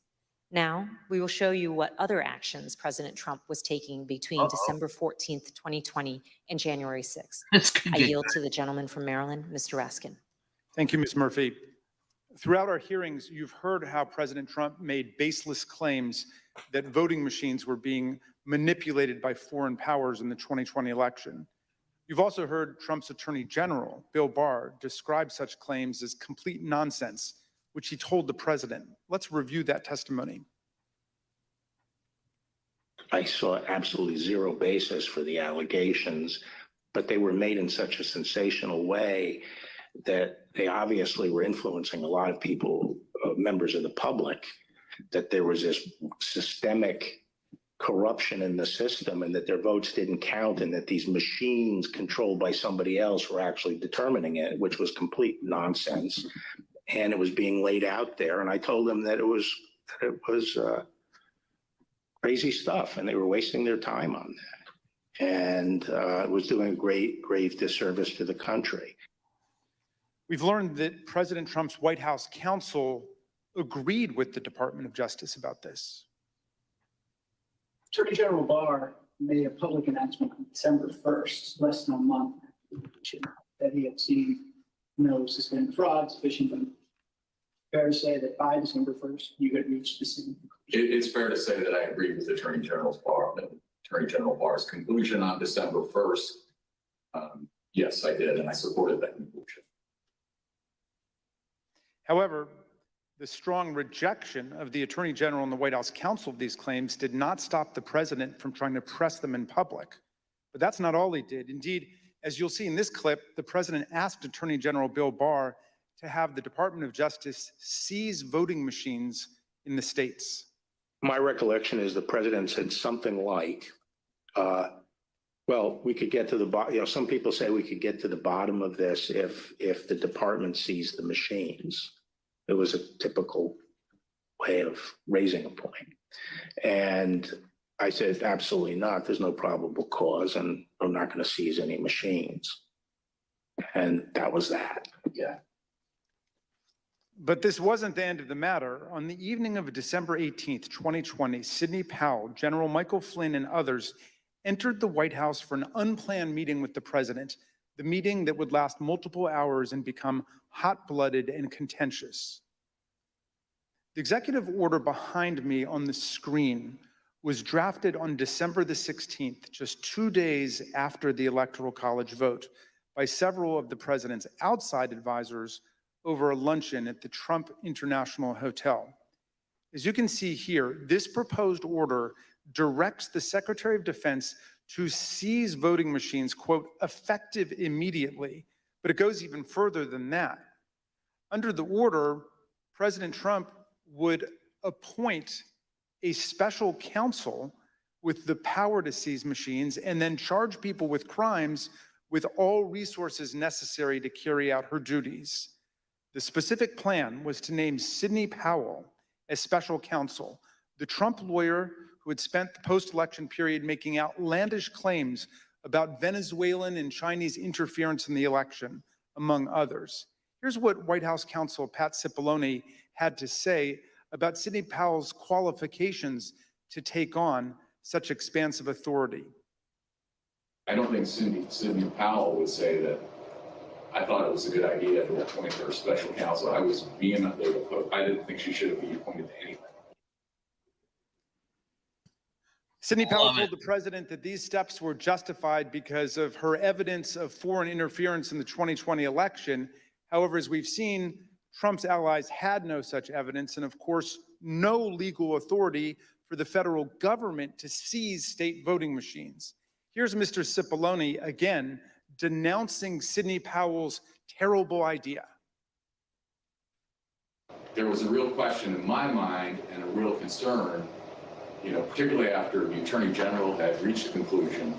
Now, we will show you what other actions President Trump was taking between December 14th, 2020 and January 6th. I yield to the gentleman from Maryland, Mr. Raskin. Thank you, Ms. Murphy. Throughout our hearings, you've heard how President Trump made baseless claims that voting machines were being manipulated by foreign powers in the 2020 election. You've also heard Trump's Attorney General, Bill Barr, describe such claims as complete nonsense, which he told the president. Let's review that testimony. I saw absolutely zero basis for the allegations, but they were made in such a sensational way that they obviously were influencing a lot of people, members of the public, that there was this systemic corruption in the system and that their votes didn't count and that these machines controlled by somebody else were actually determining it, which was complete nonsense. And it was being laid out there. And I told them that it was crazy stuff and they were wasting their time on that. And it was doing a grave disservice to the country. We've learned that President Trump's White House counsel agreed with the Department of Justice about this. Attorney General Barr made a public announcement on December 1st, less than a month, that he had seen no suspended fraud sufficient. But fair to say that by December 1st, you had reached the same conclusion. It's fair to say that I agree with Attorney General Barr's conclusion on December 1st. Yes, I did, and I supported that conclusion. However, the strong rejection of the Attorney General and the White House counsel of these claims did not stop the president from trying to press them in public. But that's not all he did. Indeed, as you'll see in this clip, the president asked Attorney General Bill Barr to have the Department of Justice seize voting machines in the states. My recollection is the president said something like, well, we could get to the bottom, some people say we could get to the bottom of this if the department seized the machines. It was a typical way of raising a point. And I said, absolutely not. There's no probable cause, and I'm not going to seize any machines. And that was that. Yeah. But this wasn't the end of the matter. On the evening of December 18th, 2020, Sidney Powell, General Michael Flynn, and others entered the White House for an unplanned meeting with the president, the meeting that would last multiple hours and become hot-blooded and contentious. The executive order behind me on the screen was drafted on December the 16th, just 2 days after the Electoral College vote, by several of the president's outside advisors over a luncheon at the Trump International Hotel. As you can see here, this proposed order directs the Secretary of Defense to seize voting machines, quote, effective immediately, but it goes even further than that. Under the order, President Trump would appoint a special counsel with the power to seize machines and then charge people with crimes with all resources necessary to carry out her duties. The specific plan was to name Sidney Powell as special counsel, the Trump lawyer who had spent the post-election period making outlandish claims about Venezuelan and Chinese interference in the election, among others. Here's what White House counsel Pat Cipollone had to say about Sidney Powell's qualifications to take on such expansive authority. I don't think Sidney Powell would say that I thought it was a good idea to appoint her special counsel. I was vehemently opposed. I didn't think she should have been appointed to anything. Sidney Powell told the president that these steps were justified because of her evidence of foreign interference in the 2020 election. However, as we've seen, Trump's allies had no such evidence and, of course, no legal authority for the federal government to seize state voting machines. Here's Mr. Cipollone again denouncing Sidney Powell's terrible idea. There was a real question in my mind and a real concern, particularly after the Attorney General had reached the conclusion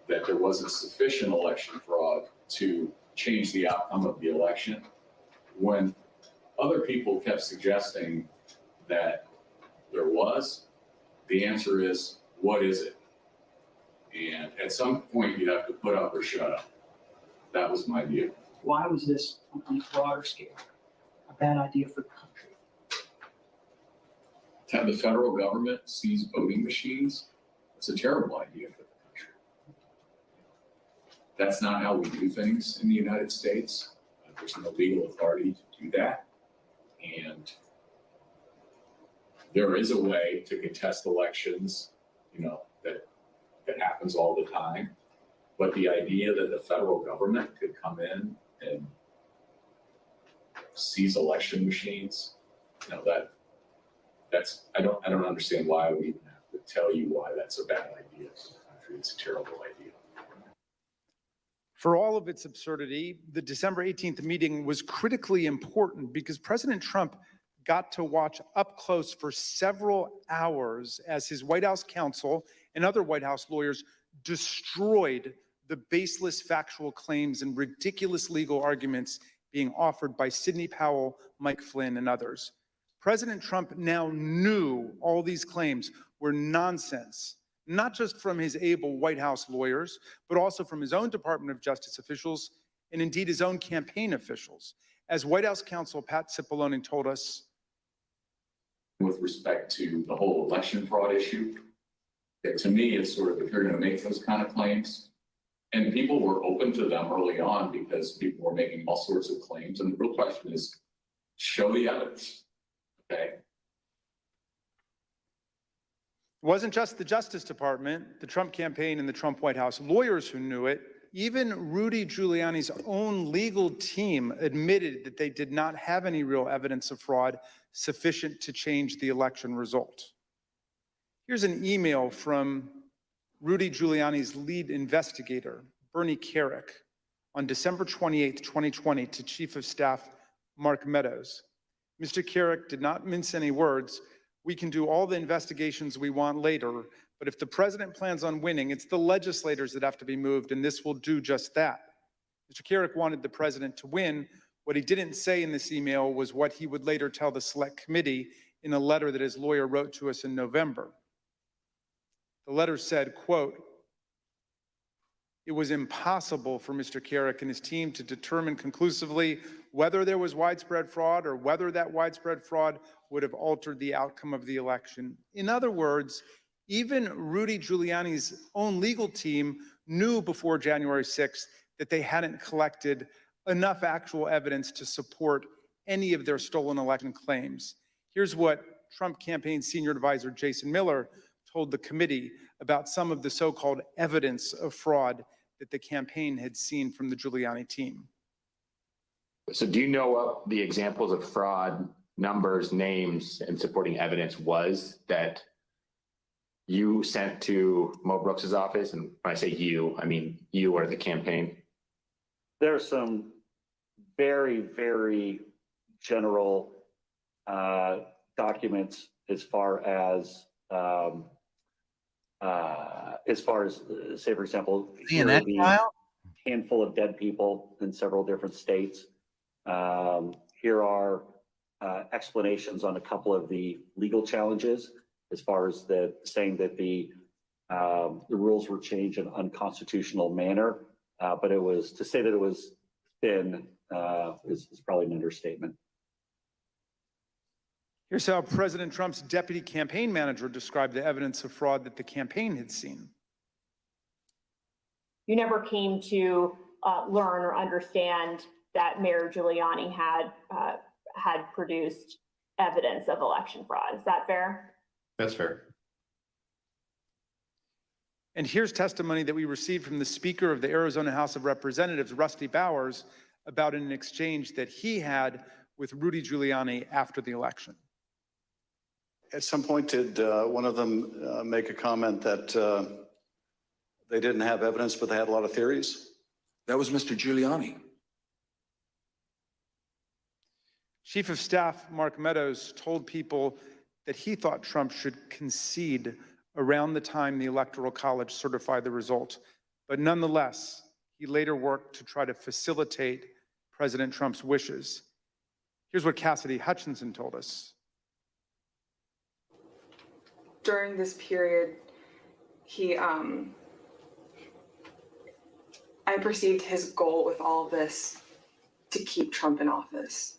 that there wasn't sufficient election fraud to change the outcome of the election. When other people kept suggesting that there was, the answer is, what is it? And at some point, you have to put up or shut up. That was my view. Why was this, on a broader scale, a bad idea for the country? To have the federal government seize voting machines, it's a terrible idea for the country. That's not how we do things in the United States. There's no legal authority to do that. And there is a way to contest elections, that happens all the time. But the idea that the federal government could come in and seize election machines, that's I don't understand why we even have to tell you why that's a bad idea for the country. It's a terrible idea. For all of its absurdity, the December 18th meeting was critically important because President Trump got to watch up close for several hours as his White House counsel and other White House lawyers destroyed the baseless factual claims and ridiculous legal arguments being offered by Sidney Powell, Mike Flynn, and others. President Trump now knew all these claims were nonsense, not just from his able White House lawyers, but also from his own Department of Justice officials and indeed his own campaign officials. As White House counsel Pat Cipollone told us, with respect to the whole election fraud issue, to me, it's sort of, if you're going to make those kind of claims, and people were open to them early on because people were making all sorts of claims. And the real question is, show the evidence, okay? It wasn't just the Justice Department, the Trump campaign, and the Trump White House lawyers who knew it. Even Rudy Giuliani's own legal team admitted that they did not have any real evidence of fraud sufficient to change the election result. Here's an email from Rudy Giuliani's lead investigator, Bernie Kerik, on December 28, 2020, to Chief of Staff Mark Meadows. Mr. Kerik did not mince any words. We can do all the investigations we want later, but if the president plans on winning, it's the legislators that have to be moved, and this will do just that. Mr. Kerik wanted the president to win. What he didn't say in this email was what he would later tell the Select Committee in a letter that his lawyer wrote to us in November. The letter said, quote, it was impossible for Mr. Carrick and his team to determine conclusively whether there was widespread fraud or whether that widespread fraud would have altered the outcome of the election. In other words, even Rudy Giuliani's own legal team knew before January 6th that they hadn't collected enough actual evidence to support any of their stolen election claims. Here's what Trump campaign senior advisor Jason Miller told the committee about some of the so-called evidence of fraud that the campaign had seen from the Giuliani team. So do you know what the examples of fraud, numbers, names, and supporting evidence was that you sent to Mo Brooks's office? And when I say you, I mean you or the campaign. There are some very, very general documents as far as say, for example, here are the handful of dead people in several different states. Here are explanations on a couple of the legal challenges, as far as the saying that the rules were changed in an unconstitutional manner, but it was to say that it was thin is probably an understatement. Here's how President Trump's deputy campaign manager described the evidence of fraud that the campaign had seen. You never came to learn or understand that Mayor Giuliani had produced evidence of election fraud. Is that fair? That's fair. And here's testimony that we received from the Speaker of the Arizona House of Representatives, Rusty Bowers, about an exchange that he had with Rudy Giuliani after the election. At some point, did one of them make a comment that they didn't have evidence, but they had a lot of theories? That was Mr. Giuliani. Chief of Staff Mark Meadows told people that he thought Trump should concede around the time the Electoral College certified the result. But nonetheless, he later worked to try to facilitate President Trump's wishes. Here's what Cassidy Hutchinson told us. During this period, I perceived his goal with all of this to keep Trump in office.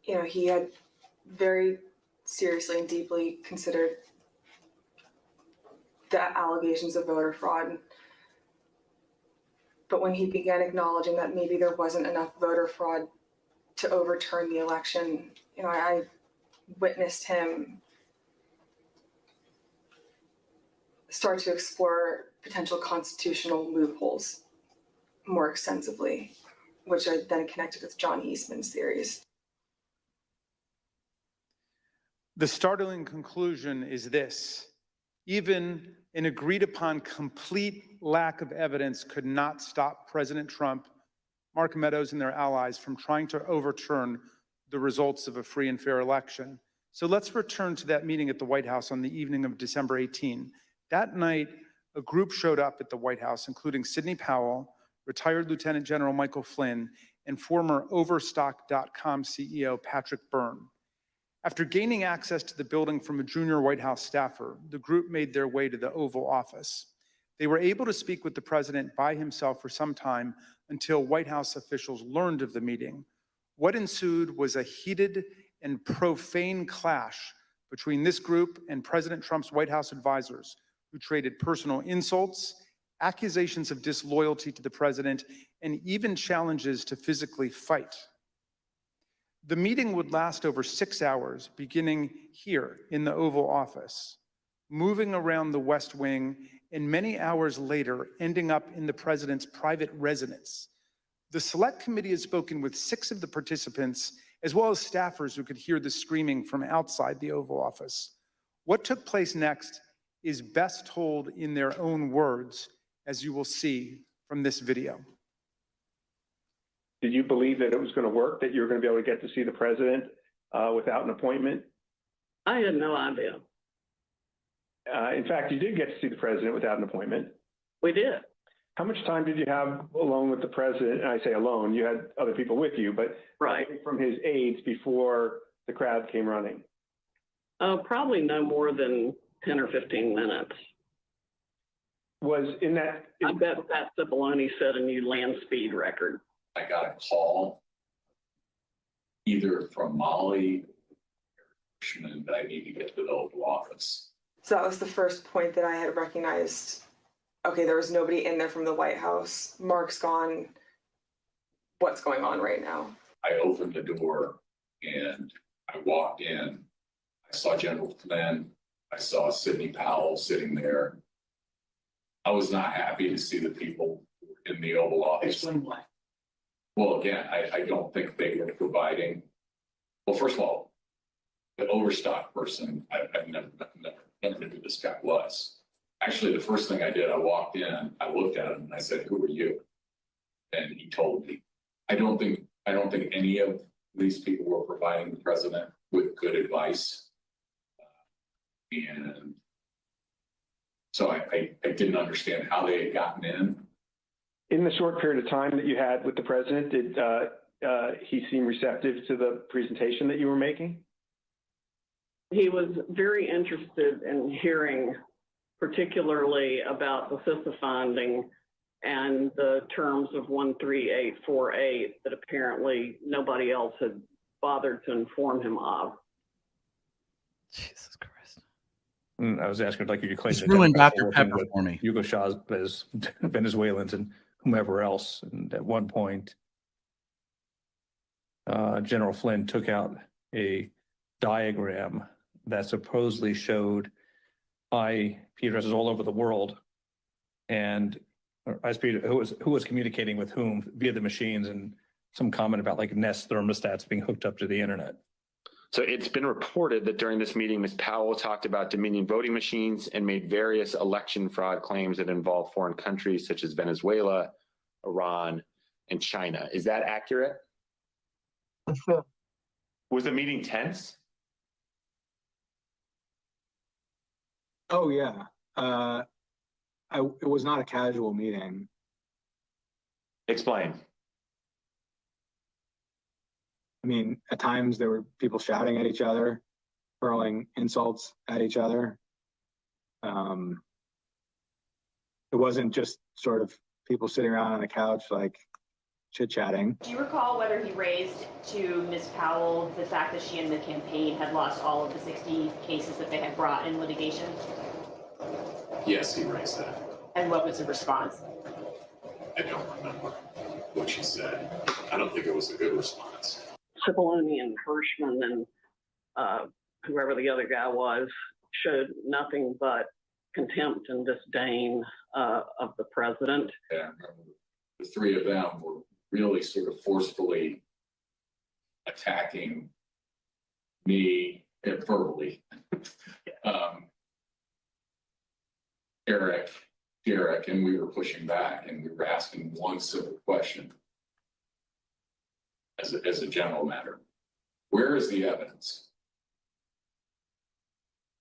He had very seriously and deeply considered the allegations of voter fraud. But when he began acknowledging that maybe there wasn't enough voter fraud to overturn the election, I witnessed him start to explore potential constitutional loopholes more extensively, which I then connected with John Eastman's theories. The startling conclusion is this: even an agreed upon complete lack of evidence could not stop President Trump, Mark Meadows, and their allies from trying to overturn the results of a free and fair election. So let's return to that meeting at the White House on the evening of December 18. That night, a group showed up at the White House, including Sidney Powell, retired Lieutenant General Michael Flynn, and former Overstock.com CEO Patrick Byrne. After gaining access to the building from a junior White House staffer, the group made their way to the Oval Office. They were able to speak with the president by himself for some time until White House officials learned of the meeting. What ensued was a heated and profane clash between this group and President Trump's White House advisors, who traded personal insults, accusations of disloyalty to the president, and even challenges to physically fight. The meeting would last over 6 hours, beginning here in the Oval Office, moving around the West Wing, and many hours later, ending up in the president's private residence. The Select Committee has spoken with 6 of the participants, as well as staffers who could hear the screaming from outside the Oval Office. What took place next is best told in their own words, as you will see from this video. Did you believe that it was going to work, that you were going to be able to get to see the president without an appointment? I had no idea. In fact, you did get to see the president without an appointment. We did. How much time did you have alone with the president? And I say alone, you had other people with you, but right from his aides before the crowd came running? Probably no more than 10 or 15 minutes. Was in that. I bet Pat Cipollone set a new land speed record. I got a call either from Molly or that I need to get to the Oval Office. So that was the first point that I had recognized. Okay, there was nobody in there from the White House. Mark's gone. What's going on right now? I opened the door and I walked in. I saw General Flynn. I saw Sidney Powell sitting there. I was not happy to see the people in the Oval Office. Explain why. Well, again, I don't think they were providing. Well, first of all, the overstock person, I've never knew who this guy was. Actually, the first thing I did, I walked in, I looked at him and I said, "Who are you?" And he told me. I don't think any of these people were providing the president with good advice. And so I didn't understand how they had gotten in. In the short period of time that you had with the president, did he seem receptive to the presentation that you were making? He was very interested in hearing particularly about the CISA finding and the terms of 13848 that apparently nobody else had bothered to inform him of. Jesus Christ. I was asking, like, you claim Just ruined Dr. Pepper for me. Hugo Chavez, Venezuelans, and whomever else. And at one point, General Flynn took out a diagram that supposedly showed IP addresses all over the world, and IP who was communicating with whom via the machines, and some comment about like Nest thermostats being hooked up to the internet. So it's been reported that during this meeting, Ms. Powell talked about Dominion voting machines and made various election fraud claims that involve foreign countries such as Venezuela, Iran, and China. Is that accurate? Sure. Was the meeting tense? Oh yeah. It was not a casual meeting. Explain. I mean, at times there were people shouting at each other, hurling insults at each other. It wasn't just sort of people sitting around on a couch like chit-chatting. Do you recall whether he raised to Ms. Powell the fact that she and the campaign had lost all of the 60 cases that they had brought in litigation? Yes, he raised that. And what was the response? I don't remember what she said. I don't think it was a good response. Cipollone and Hirschman and whoever the other guy was showed nothing but contempt and disdain of the president. Yeah, the three of them were really sort of forcefully attacking me verbally. Derek, and we were pushing back, and we were asking one simple question as a general matter: where is the evidence?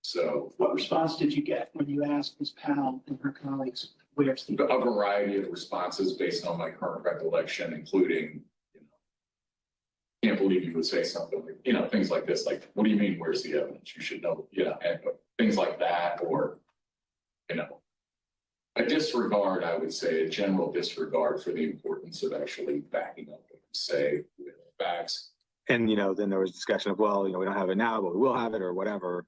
So, what response did you get when you asked Ms. Powell and her colleagues, where's the a variety of responses based on my current recollection, including, can't believe you would say something like, things like this, like, what do you mean, where's the evidence? You should know, and things like that, or, a disregard, I would say, a general disregard for the importance of actually backing up what you say with facts. And, then there was discussion of, well, we don't have it now, but we will have it or whatever.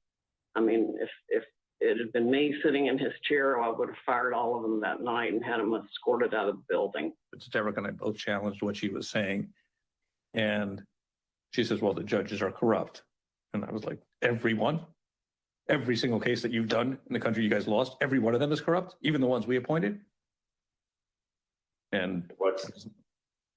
I mean, if it had been me sitting in his chair, I would have fired all of them that night and had them escorted out of the building. Derek and I both challenged what she was saying. And she says, well, the judges are corrupt. And I was like, everyone? Every single case that you've done in the country you guys lost, every one of them is corrupt, even the ones we appointed? And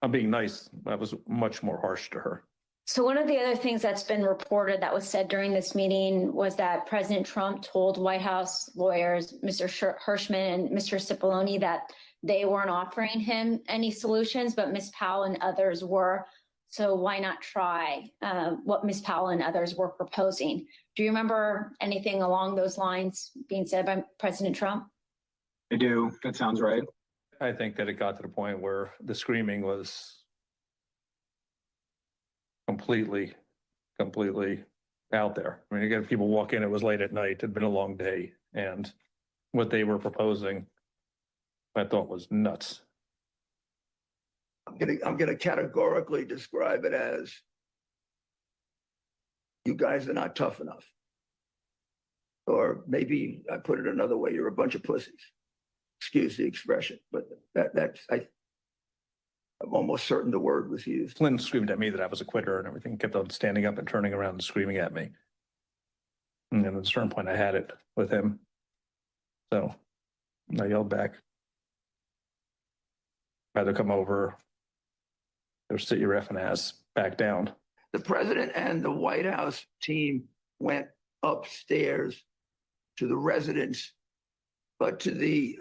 I'm being nice. I was much more harsh to her. So one of the other things that's been reported that was said during this meeting was that President Trump told White House lawyers, Mr. Hirschman and Mr. Cipollone, that they weren't offering him any solutions, but Ms. Powell and others were. So why not try what Ms. Powell and others were proposing? Do you remember anything along those lines being said by President Trump? I do. That sounds right. I think that it got to the point where the screaming was completely out there. I mean, again, people walk in, it was late at night, it had been a long day, and what they were proposing I thought was nuts. I'm gonna categorically describe it as you guys are not tough enough. Or maybe I put it another way, you're a bunch of pussies. Excuse the expression, but I'm almost certain the word was used. Flynn screamed at me that I was a quitter and everything, kept on standing up and turning around and screaming at me. And then at a certain point I had it with him. So I yelled back. Either come over or sit your effing ass back down. The president and the White House team went upstairs to the residence, but to the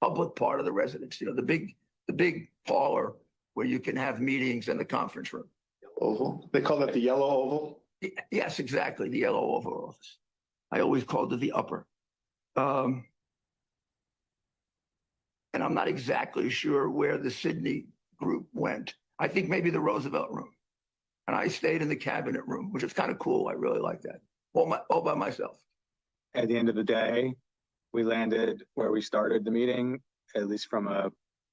public part of the residence, the big parlor where you can have meetings in the conference room. Oval. They call that the yellow oval? Yes, exactly, the yellow Oval Office. I always called it the upper. And I'm not exactly sure where the Sidney group went. I think maybe the Roosevelt room. And I stayed in the cabinet room, which is kind of cool. I really like that. All by myself. At the end of the day, we landed where we started the meeting, at least from a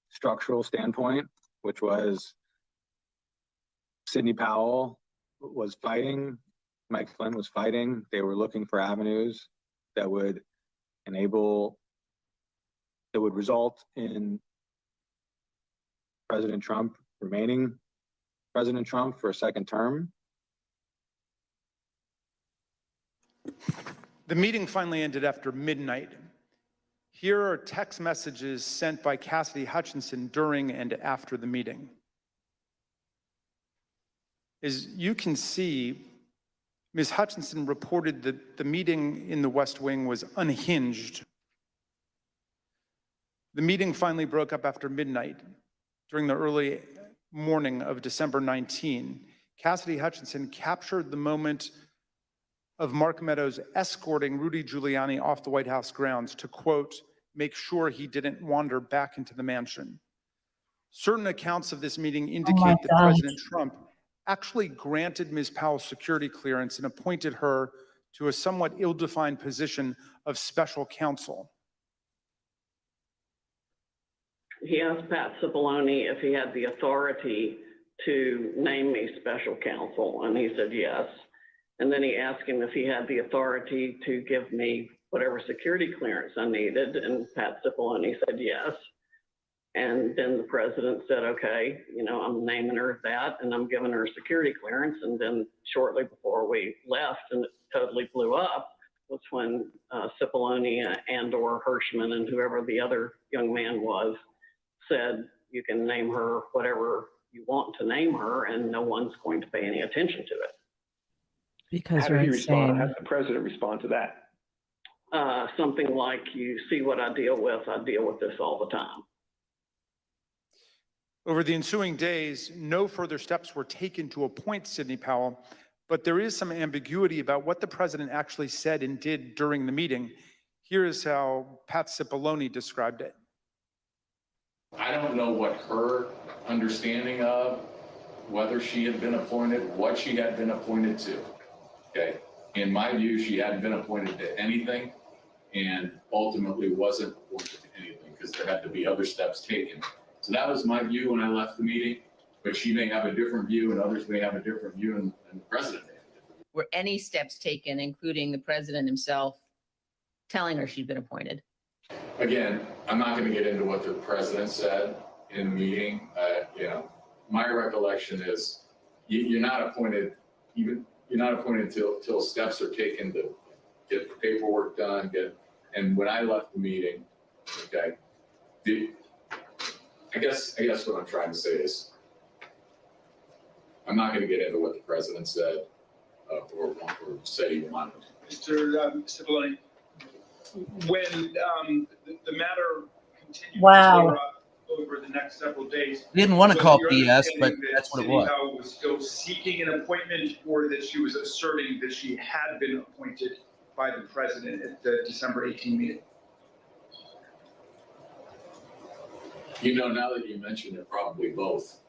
structural standpoint, which was Sidney Powell was fighting, Mike Flynn was fighting. They were looking for avenues that would result in President Trump remaining President Trump for a second term. The meeting finally ended after midnight. Here are text messages sent by Cassidy Hutchinson during and after the meeting. As you can see, Ms. Hutchinson reported that the meeting in the West Wing was unhinged. The meeting finally broke up after midnight. During the early morning of December 19, Cassidy Hutchinson captured the moment of Mark Meadows escorting Rudy Giuliani off the White House grounds to, quote, make sure he didn't wander back into the mansion. Certain accounts of this meeting indicate that President Trump actually granted Ms. Powell security clearance and appointed her to a somewhat ill-defined position of special counsel. He asked Pat Cipollone if he had the authority to name me special counsel, and he said yes. And then he asked him if he had the authority to give me whatever security clearance I needed, and Pat Cipollone said yes. And then the president said, okay, I'm naming her that, and I'm giving her security clearance. And then shortly before we left, and it totally blew up, was when Cipollone and/or Hirschman and whoever the other young man was said, you can name her whatever you want to name her, and no one's going to pay any attention to it. Because how did he respond? How did the president respond to that? Something like, you see what I deal with this all the time. Over the ensuing days, no further steps were taken to appoint Sidney Powell, but there is some ambiguity about what the president actually said and did during the meeting. Here is how Pat Cipollone described it. I don't know what her understanding of whether she had been appointed, what she had been appointed to. Okay. In my view, she hadn't been appointed to anything and ultimately wasn't appointed to anything because there had to be other steps taken. So that was my view when I left the meeting, but she may have a different view and others may have a different view and the president may have a different view. Were any steps taken, including the president himself telling her she'd been appointed? Again, I'm not going to get into what the president said in the meeting. My recollection is you're not appointed till steps are taken to get the paperwork done. And when I left the meeting, okay, I guess what I'm trying to say is I'm not going to get into what the president said or said he wanted. Mr. Cipollone, when the matter continued over the next several days, He didn't want to call BS, but that's what it was. Sidney was still seeking an appointment, or that she was asserting that she had been appointed by the president at the December 18 meeting? Now that you mentioned it, probably both.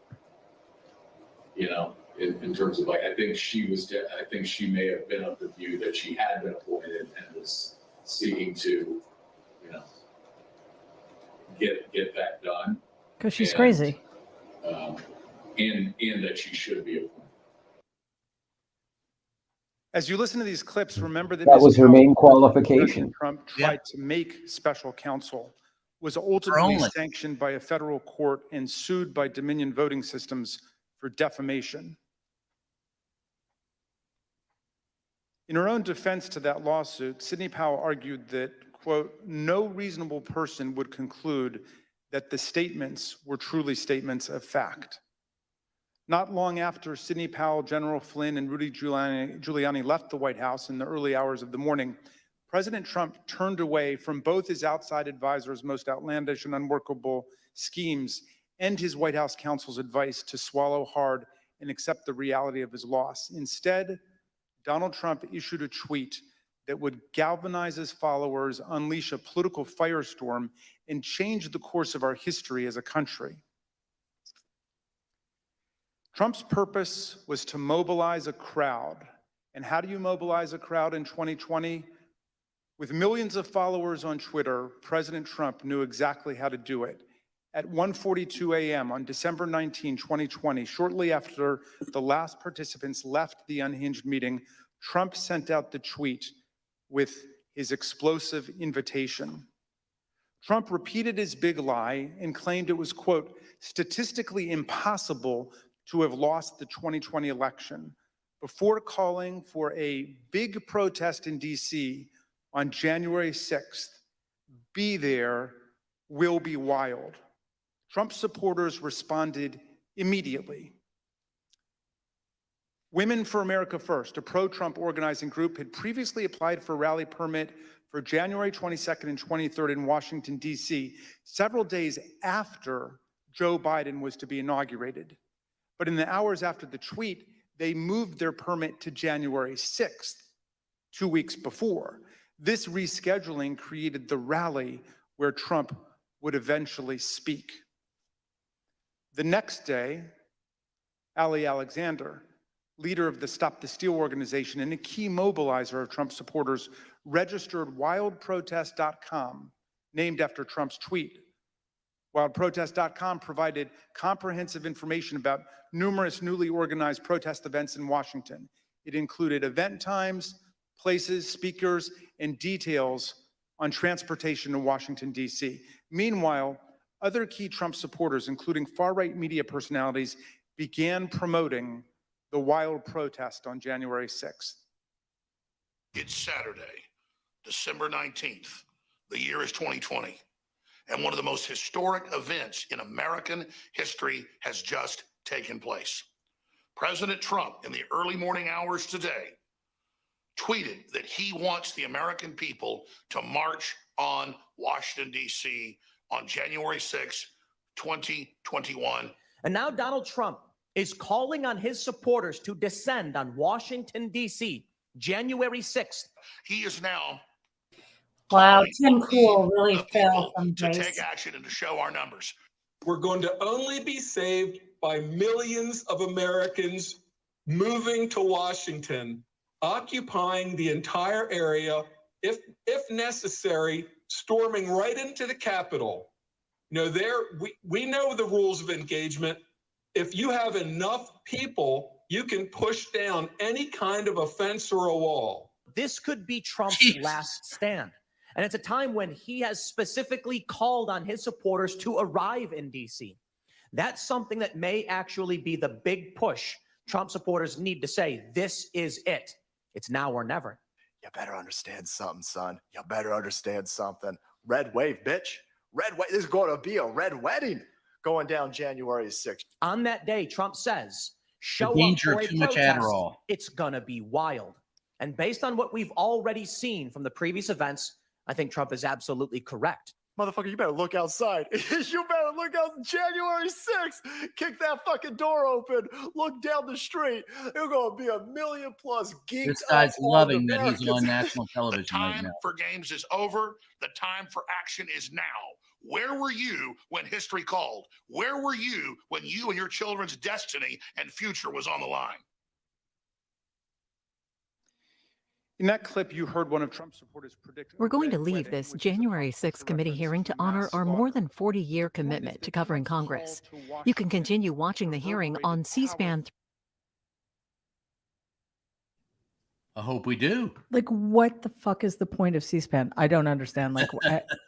In terms of I think she may have been of the view that she had been appointed and was seeking to, get that done. Because she's And, crazy. And that she should be appointed. As you listen to these clips, remember that That Ms. was her Powell, main who qualification. President Trump tried to make special counsel, was ultimately only. sanctioned by a federal court and sued by Dominion Voting Systems for defamation. In her own defense to that lawsuit, Sidney Powell argued that, quote, no reasonable person would conclude that the statements were truly statements of fact. Not long after Sidney Powell, General Flynn, and Rudy Giuliani left the White House in the early hours of the morning, President Trump turned away from both his outside advisors' most outlandish and unworkable schemes and his White House counsel's advice to swallow hard and accept the reality of his loss. Instead, Donald Trump issued a tweet that would galvanize his followers, unleash a political firestorm, and change the course of our history as a country. Trump's purpose was to mobilize a crowd. And how do you mobilize a crowd in 2020? With millions of followers on Twitter, President Trump knew exactly how to do it. At 1:42 a.m. on December 19, 2020, shortly after the last participants left the Unhinged meeting, Trump sent out the tweet with his explosive invitation. Trump repeated his big lie and claimed it was, quote, statistically impossible to have lost the 2020 election before calling for a big protest in D.C. on January 6th. Be there, will be wild. Trump supporters responded immediately. Women for America First, a pro-Trump organizing group, had previously applied for a rally permit for January 22nd and 23rd in Washington, D.C., several days after Joe Biden was to be inaugurated. But in the hours after the tweet, they moved their permit to January 6th, 2 weeks before. This rescheduling created the rally where Trump would eventually speak. The next day, Ali Alexander, leader of the Stop the Steal organization and a key mobilizer of Trump supporters, registered wildprotest.com, named after Trump's tweet. Wildprotest.com provided comprehensive information about numerous newly organized protest events in Washington. It included event times, places, speakers, and details on transportation to Washington, D.C. Meanwhile, other key Trump supporters, including far-right media personalities, began promoting the wild protest on January 6th. It's Saturday, December 19th. The year is 2020. And one of the most historic events in American history has just taken place. President Trump, in the early morning hours today, tweeted that he wants the American people to march on Washington, D.C. on January 6, 2021. And now Donald Trump is calling on his supporters to descend on Washington, D.C., January 6th. He is now Wow, Tim Cool really fell from to grace. take action and to show our numbers. We're going to only be saved by millions of Americans moving to Washington, occupying the entire area, if necessary, storming right into the Capitol. You know, we know the rules of engagement. If you have enough people, you can push down any kind of a fence or a wall. This could be Trump's last stand. And it's a time when he has specifically called on his supporters to arrive in D.C. That's something that may actually be the big push Trump supporters need to say, this is it. It's now or never. You better understand something, son. You better understand something. Red wave, bitch. Red wave. This is going to be a red wedding going down January 6th. On that day, Trump says, show The danger up for of a too much protest. Adderall. It's going to be wild. And based on what we've already seen from the previous events, I think Trump is absolutely correct. Motherfucker, you better look outside. You better look out January 6th. Kick that fucking door open. Look down the street. There's going to be 1 million plus geeks. This guy's loving that he's on national television right Time now. for games is over. The time for action is now. Where were you when history called? Where were you when you and your children's destiny and future was on the line? In that clip, you heard one of Trump's supporters predict. We're going to leave this January 6th committee hearing to honor our more than 40-year commitment to covering Congress. You can continue watching the hearing on C-SPAN. I hope we do. Like, what the fuck is the point of C-SPAN? I don't understand. Like,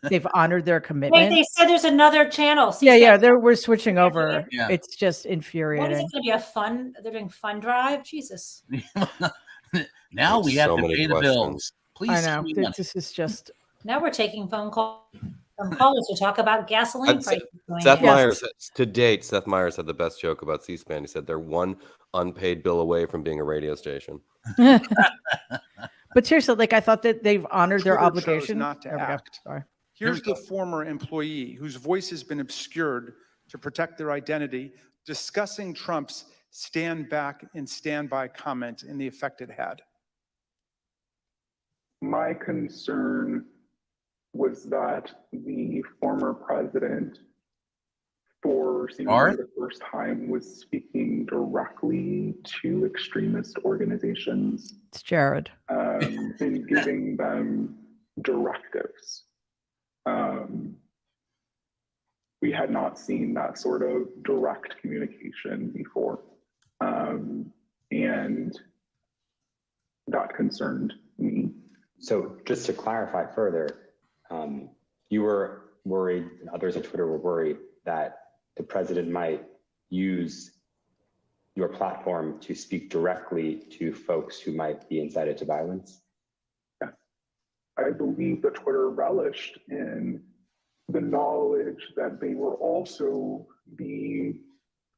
they've honored their Wait, commitment. they said there's another channel. Yeah, we're switching over. Yeah. It's just What is it infuriating. going to be a fun? They're doing fun drive. Jesus. Now we have so to many pay the questions. bills. Please. I know. send me money. This is just. Now we're taking phone calls from callers to talk about gasoline prices. Seth Meyers, to date, Seth Meyers had the best joke about C-SPAN. He said they're one unpaid bill away from being a radio station. But seriously, like, I thought that they've honored their Twitter obligation. chose not to There we go. act. Sorry. Here's the former employee whose voice has been obscured to protect their identity, discussing Trump's stand back and stand by comment and the effect it had. My concern was that the former president, for seemingly the first time, was speaking directly to extremist organizations. It's Jared. And giving them directives. We had not seen that sort of direct communication before. And that concerned me. So just to clarify further, you were worried, and others on Twitter were worried, that the president might use your platform to speak directly to folks who might be incited to violence? Yes. I believe that Twitter relished in the knowledge that they were also the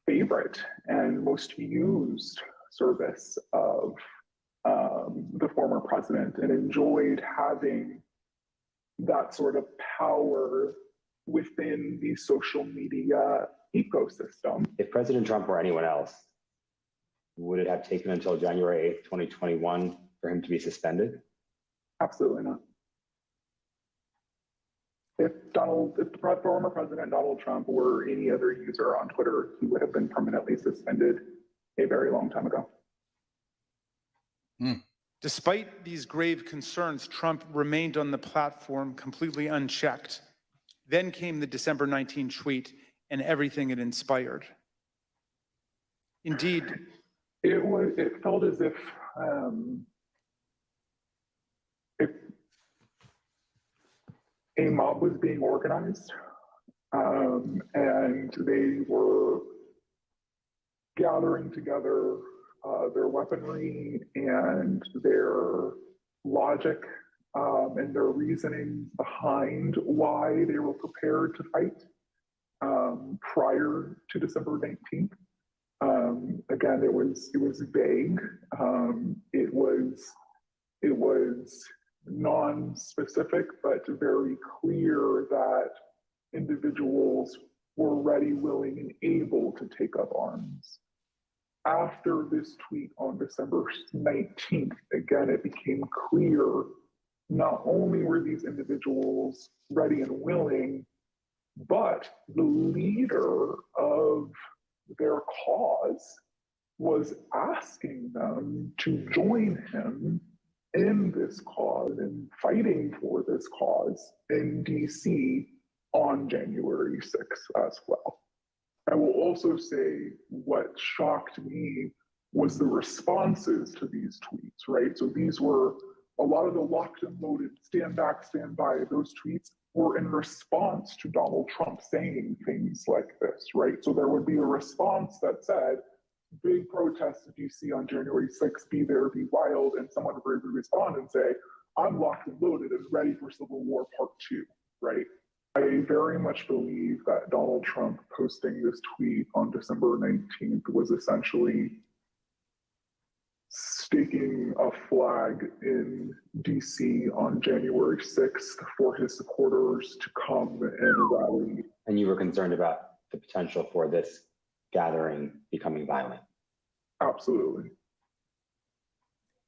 favorite and most used service of the former president, and enjoyed having that sort of power within the social media ecosystem. If President Trump or anyone else, would it have taken until January 8th, 2021 for him to be suspended? Absolutely not. If the former President Donald Trump were any other user on Twitter, he would have been permanently suspended a very long time ago. Despite these grave concerns, Trump remained on the platform completely unchecked. Then came the December 19 tweet and everything it inspired. Indeed, it felt as if a mob was being organized, and they were gathering together their weaponry and their logic and their reasoning behind why they were prepared to fight prior to December 19th. Again, it was vague. It was non-specific, but very clear that individuals were ready, willing, and able to take up arms. After this tweet on December 19th, again, it became clear not only were these individuals ready and willing, but the leader of their cause was asking them to join him in this cause and fighting for this cause in DC on January 6th as well. I will also say what shocked me was the responses to these tweets, right? So these were a lot of the locked and loaded, stand back, stand by, those tweets were in response to Donald Trump saying things like this, right? So there would be a response that said, big protest in DC on January 6th, be there, be wild, and someone would respond and say, I'm locked and loaded and ready for Civil War Part 2, right? I very much believe that Donald Trump posting this tweet on December 19th was essentially staking a flag in DC on January 6th for his supporters to come and rally. And you were concerned about the potential for this gathering becoming violent? Absolutely.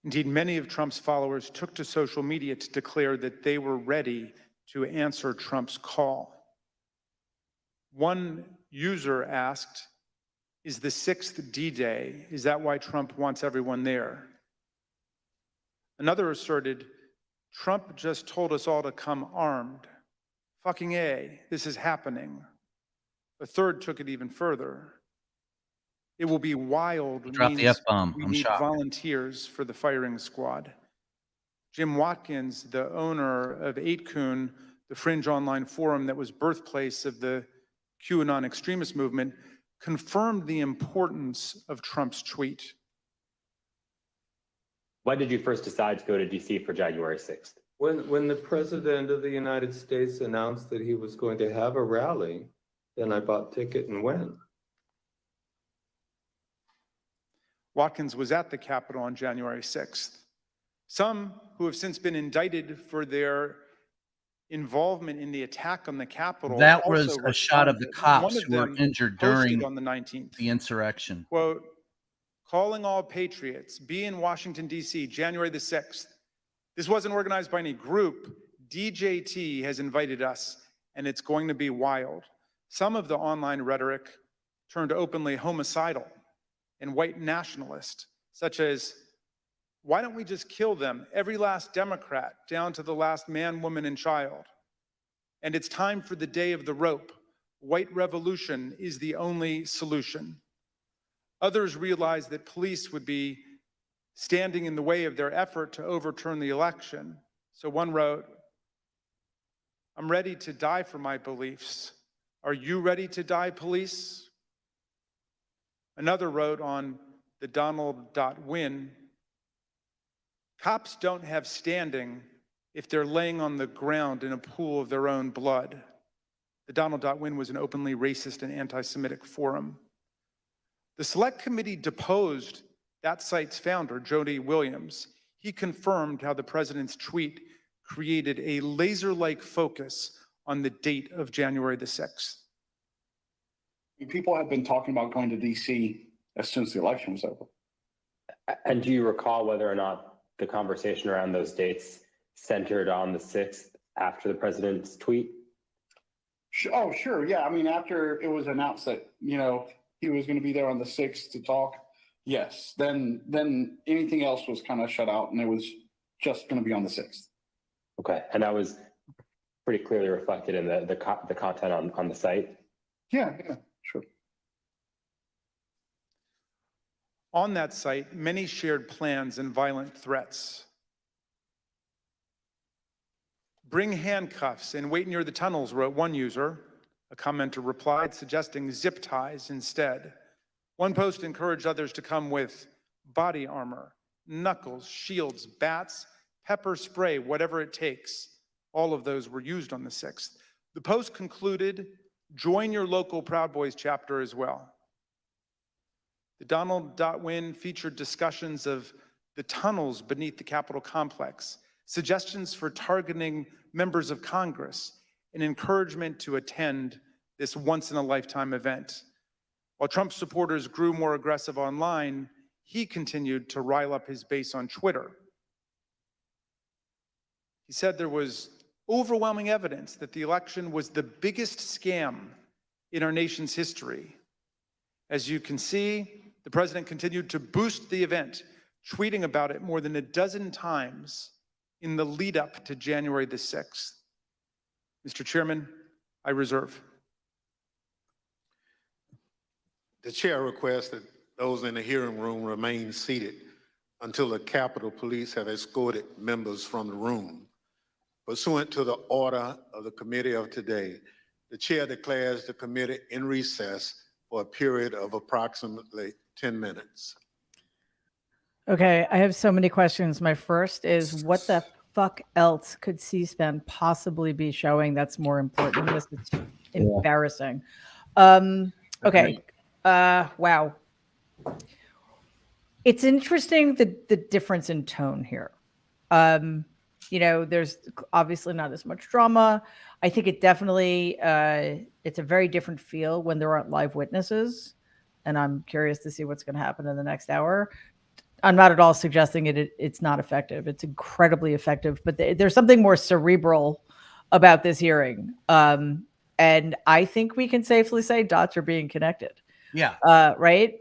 Indeed, many of Trump's followers took to social media to declare that they were ready to answer Trump's call. One user asked, is the 6th D-Day? Is that why Trump wants everyone there? Another asserted, Trump just told us all to come armed. Fucking A, this is happening. A third took it even further. It will be wild. Drop the means F-bomb. we I'm need shocked. volunteers for the firing squad. Jim Watkins, the owner of 8kun, the fringe online forum that was birthplace of the QAnon extremist movement, confirmed the importance of Trump's tweet. Why did you first decide to go to DC for January 6th? When the president of the United States announced that he was going to have a rally, then I bought a ticket and went. Watkins was at the Capitol on January 6th. Some who have since been indicted for their involvement in the attack on the Capitol. That was also a shot of the responded. cops One of who were them injured posted during on the 19th. the insurrection. Quote, calling all patriots, be in Washington, D.C., January the 6th. This wasn't organized by any group. DJT has invited us, and it's going to be wild. Some of the online rhetoric turned openly homicidal and white nationalist, such as, why don't we just kill them, every last Democrat, down to the last man, woman, and child? And it's time for the day of the rope. White revolution is the only solution. Others realized that police would be standing in the way of their effort to overturn the election. So one wrote, I'm ready to die for my beliefs. Are you ready to die, police? Another wrote on the Donald.win, cops don't have standing if they're laying on the ground in a pool of their own blood. The Donald.win was an openly racist and anti-Semitic forum. The Select Committee deposed that site's founder, Jody Williams. He confirmed how the president's tweet created a laser-like focus on the date of January the 6th. People have been talking about going to DC as soon as the election was over. And do you recall whether or not the conversation around those dates centered on the 6th after the president's tweet? Oh, sure. Yeah. I mean, after it was announced that, you know, he was going to be there on the 6th to talk. Yes. Then anything else was kind of shut out, and it was just going to be on the 6th. Okay. And that was pretty clearly reflected in the content on the site? Yeah, sure. On that site, many shared plans and violent threats. Bring handcuffs and wait near the tunnels, wrote one user. A commenter replied, suggesting zip ties instead. One post encouraged others to come with body armor, knuckles, shields, bats, pepper spray, whatever it takes. All of those were used on the 6th. The post concluded, join your local Proud Boys chapter as well. The Donald.win featured discussions of the tunnels beneath the Capitol complex, suggestions for targeting members of Congress, and encouragement to attend this once-in-a-lifetime event. While Trump supporters grew more aggressive online, he continued to rile up his base on Twitter. He said there was overwhelming evidence that the election was the biggest scam in our nation's history. As you can see, the president continued to boost the event, tweeting about it more than a dozen times in the lead up to January the 6th. Mr. Chairman, I reserve. The chair requests that those in the hearing room remain seated until the Capitol Police have escorted members from the room. Pursuant to the order of the committee of today, the chair declares the committee in recess for a period of approximately 10 minutes. Okay, I have so many questions. My first is, what the fuck else could C-SPAN possibly be showing that's more important than this? It's embarrassing. Okay. Wow. It's interesting the difference in tone here. You know, there's obviously not as much drama. I think it definitely, it's a very different feel when there aren't live witnesses. And I'm curious to see what's going to happen in the next hour. I'm not at all suggesting it's not effective. It's incredibly effective, but there's something more cerebral about this hearing. And I think we can safely say dots are being connected. Yeah. Right.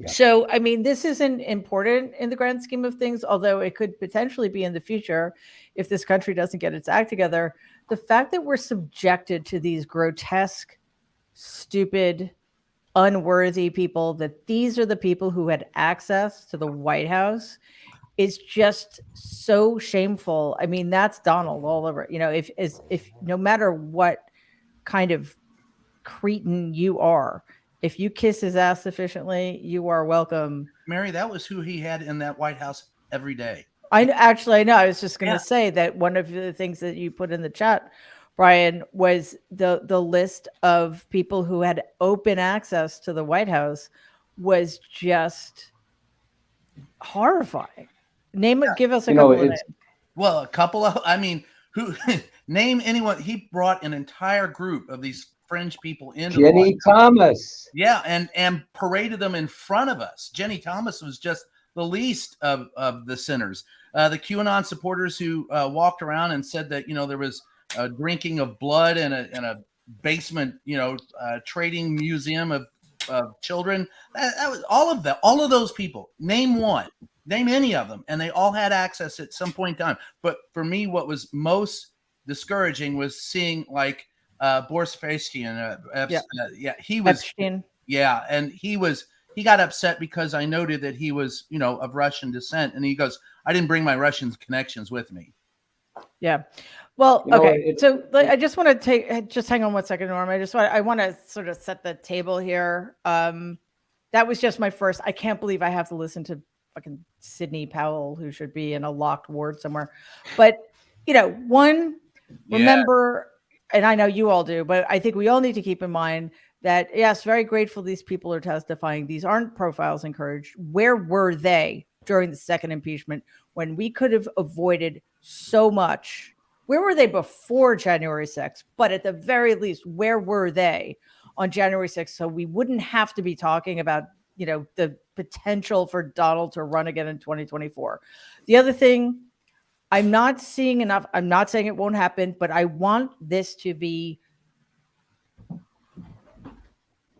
So, I mean, this isn't important in the grand scheme of things, although it could potentially be in the future if this country doesn't get its act together. The fact that we're subjected to these grotesque, stupid, unworthy people, that these are the people who had access to the White House, is just so shameful. I mean, that's Donald all over. If no matter what kind of cretin you are, if you kiss his ass sufficiently, you are welcome. Mary, that was who he had in that White House every day. I know. I was just going to say that one of the things that you put in the chat, Brian, was the list of people who had open access to the White House was just horrifying. Give us a couple of names. Well, a couple of, I mean, who name anyone? He brought an entire group of these fringe people into Jenny Thomas. Yeah, and paraded them in front of us. Jenny Thomas was just the least of the sinners. The QAnon supporters who walked around and said that there was a drinking of blood in a basement, trading museum of children. That was all of those people. Name one. Name any of them, and they all had access at some point in time. But for me, what was most discouraging was seeing like Boris Festian. He was Epstein. Yeah, and he got upset because I noted that he was of Russian descent, and he goes, "I didn't bring my Russian connections with me." Yeah. Well, okay. So I just want to just hang on 1 second, Norm. I want to sort of set the table here. That was just my first. I can't believe I have to listen to fucking Sidney Powell, who should be in a locked ward somewhere. But remember, and I know you all do, but I think we all need to keep in mind that, yes, very grateful these people are testifying. These aren't profiles encouraged. Where were they during the second impeachment when we could have avoided so much? Where were they before January 6th? But at the very least, where were they on January 6th? So we wouldn't have to be talking about, the potential for Donald to run again in 2024. The other thing, I'm not seeing enough. I'm not saying it won't happen, but I want this to be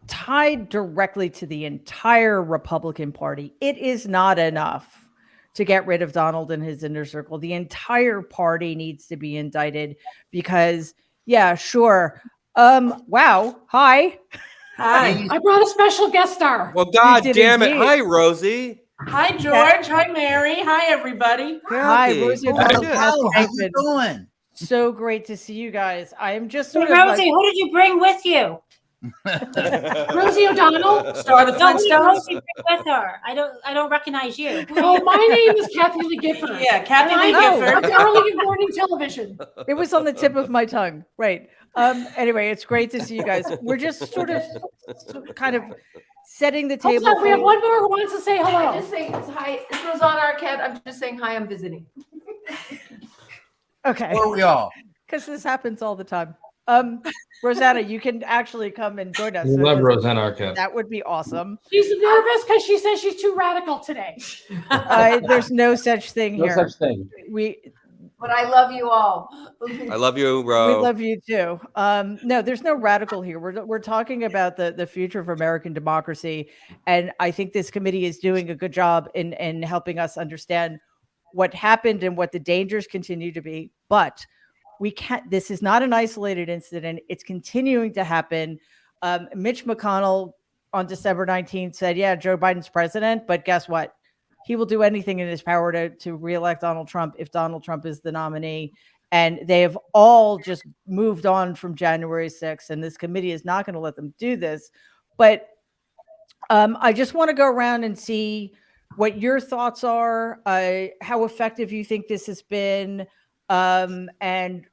tied directly to the entire Republican Party. It is not enough to get rid of Donald and his inner circle. The entire party needs to be indicted because, yeah, sure. Wow. Hi. Hi. I brought a special guest star. Well, God damn it. Hi, Rosie. Hi, George. Hi, Mary. Hi, everybody. Hi, Rosie. How's it going? So great to see you guys. I am just Hey, sort of Rosie, who did you bring with you? Rosie O'Donnell, star of the Flintstones. With her, I don't recognize you. Oh, my name is Kathy Lee Gifford. Yeah, Kathy Lee I'm Gifford. early morning television. It was on the tip of my tongue. Right. Anyway, it's great to see you guys. We're just sort of kind of setting the table. Hold on, we have one more who wants to say hello. I'm just saying hi. It's Rosanna Arquette. I'm just saying hi. I'm visiting. Okay. Where are we all? Because this happens all the time. Rosanna, you can actually come and join us. We love Rosanna Arquette. That would be awesome. She's nervous because she says she's too radical today. There's no such thing No here. such thing. But I love you all. I love you, Ro. We love you too. No, there's no radical here. We're talking about the future of American democracy, and I think this committee is doing a good job in helping us understand what happened and what the dangers continue to be. But we can't. This is not an isolated incident. It's continuing to happen. Mitch McConnell on December 19th said, "Yeah, Joe Biden's president, but guess what? He will do anything in his power to reelect Donald Trump if Donald Trump is the nominee." And they have all just moved on from January 6th, and this committee is not going to let them do this. But I just want to go around and see what your thoughts are, how effective you think this has been, and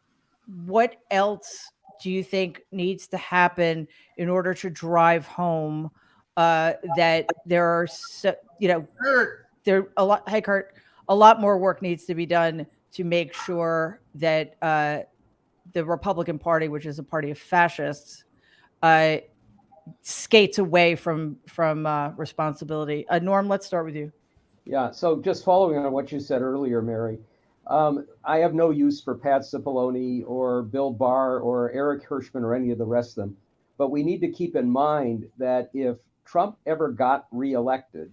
what else do you think needs to happen in order to drive home that there are, there a lot. Hey, Kurt, a lot more work needs to be done to make sure that the Republican Party, which is a party of fascists, skates away from responsibility. Norm, let's start with you. Yeah, so just following on what you said earlier, Mary, I have no use for Pat Cipollone or Bill Barr or Eric Hirschman or any of the rest of them. But we need to keep in mind that if Trump ever got reelected,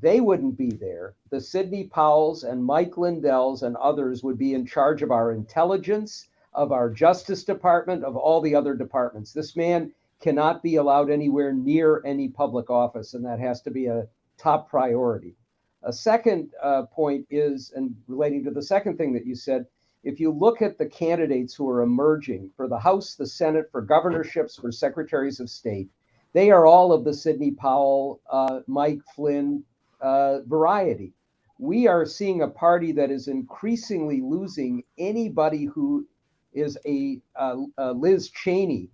they wouldn't be there. The Sidney Powells and Mike Lindells and others would be in charge of our intelligence, of our Justice Department, of all the other departments. This man cannot be allowed anywhere near any public office, and that has to be a top priority. A second point is, and relating to the second thing that you said, if you look at the candidates who are emerging for the House, the Senate, for governorships, for secretaries of state, they are all of the Sidney Powell, Mike Flynn variety. We are seeing a party that is increasingly losing anybody who is a Liz Cheney,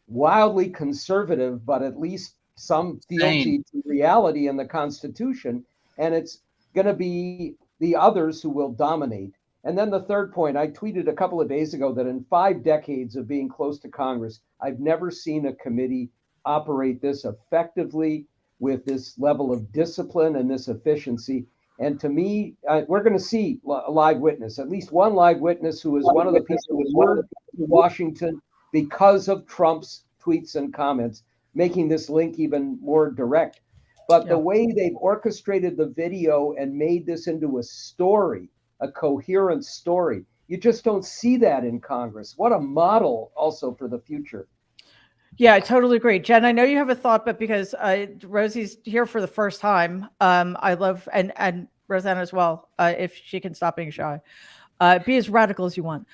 wildly conservative, but at least some fealty to reality and the Constitution. And it's going to be the others who will dominate. And then the third point, I tweeted a couple of days ago that in 5 decades of being close to Congress, I've never seen a committee operate this effectively with this level of discipline and this efficiency. And to me, we're going to see a live witness, at least one live witness who is one of the people who were in Washington because of Trump's tweets and comments, making this link even more direct. But the way they've orchestrated the video and made this into a story, a coherent story, you just don't see that in Congress. What a model also for the future. Yeah, I totally agree. Jen, I know you have a thought, but because Rosie's here for the first time, I love, and Rosanna as well, if she can stop being shy, be as radical as you want.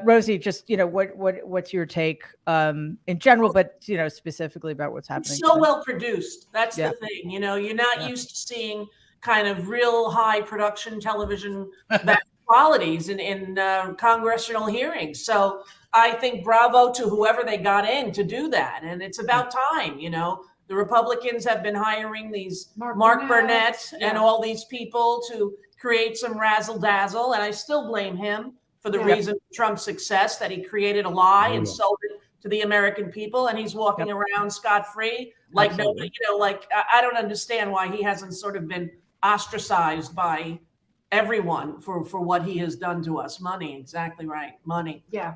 Rosie, just, what's your take in general, but, specifically about what's happening? So well produced. That's the thing. You're not used to seeing kind of real high production television qualities in congressional hearings. So I think bravo to whoever they got in to do that. And it's about time, the Republicans have been hiring these Mark Burnett and all these people to create some razzle dazzle. And I still blame him for the reason for Trump's success, that he created a lie and sold it to the American people. And he's walking around scot-free like nobody, I don't understand why he hasn't sort of been ostracized by everyone for what he has done to us. Money, exactly right. Money. Yeah.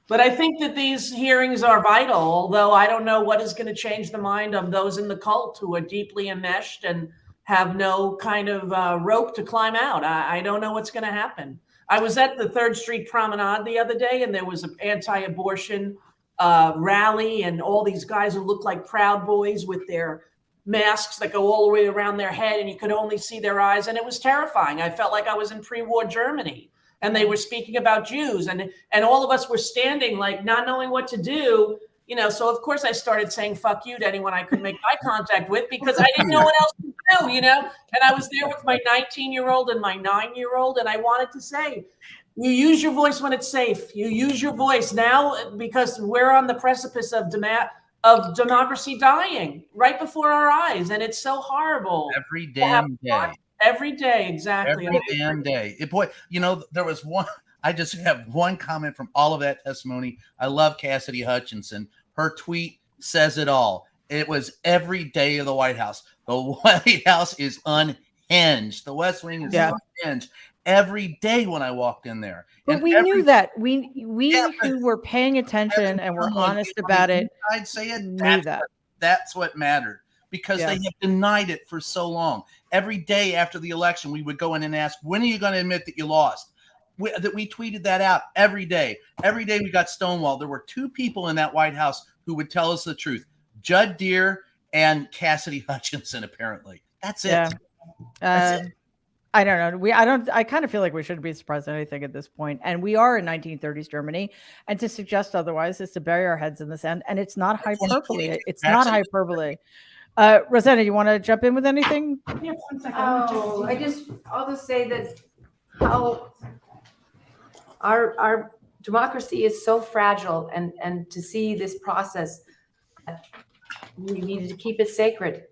But I think that these hearings are vital, although I don't know what is going to change the mind of those in the cult who are deeply enmeshed and have no kind of rope to climb out. I don't know what's going to happen. I was at the 3rd Street Promenade the other day, and there was an anti-abortion rally, and all these guys who look like Proud Boys with their masks that go all the way around their head, and you could only see their eyes, and it was terrifying. I felt like I was in pre-war Germany. And they were speaking about Jews, and all of us were standing like not knowing what to do, so of course I started saying fuck you to anyone I could make eye contact with, because I didn't know what else to do, and I was there with my 19-year-old and my 9-year-old, and I wanted to say, you use your voice when it's safe. You use your voice now, because we're on the precipice of democracy dying right before our eyes, and it's so horrible. Every damn day. Every day, exactly. Every damn day. Boy, there was one, I just have one comment from all of that testimony. I love Cassidy Hutchinson. Her tweet says it all. It was every day of the White House. The White House is unhinged. The West Wing is unhinged. Every day when I walked in there. But we knew that. We who were paying attention and were honest about it. I'd say it. That's what mattered. Because they have denied it for so long. Every day after the election, we would go in and ask, when are you going to admit that you lost? We tweeted that out every day. Every day we got stonewalled. There were 2 people in that White House who would tell us the truth. Judd Deere and Cassidy Hutchinson, apparently. That's it. That's it. I don't know. I kind of feel like we shouldn't be surprised at anything at this point. And we are in 1930s Germany. And to suggest otherwise is to bury our heads in the sand. And it's not hyperbole. It's not hyperbole. Rosanna, you want to jump in with anything? Yeah, 1 second. I'll just say that how our democracy is so fragile, and to see this process, we needed to keep it sacred,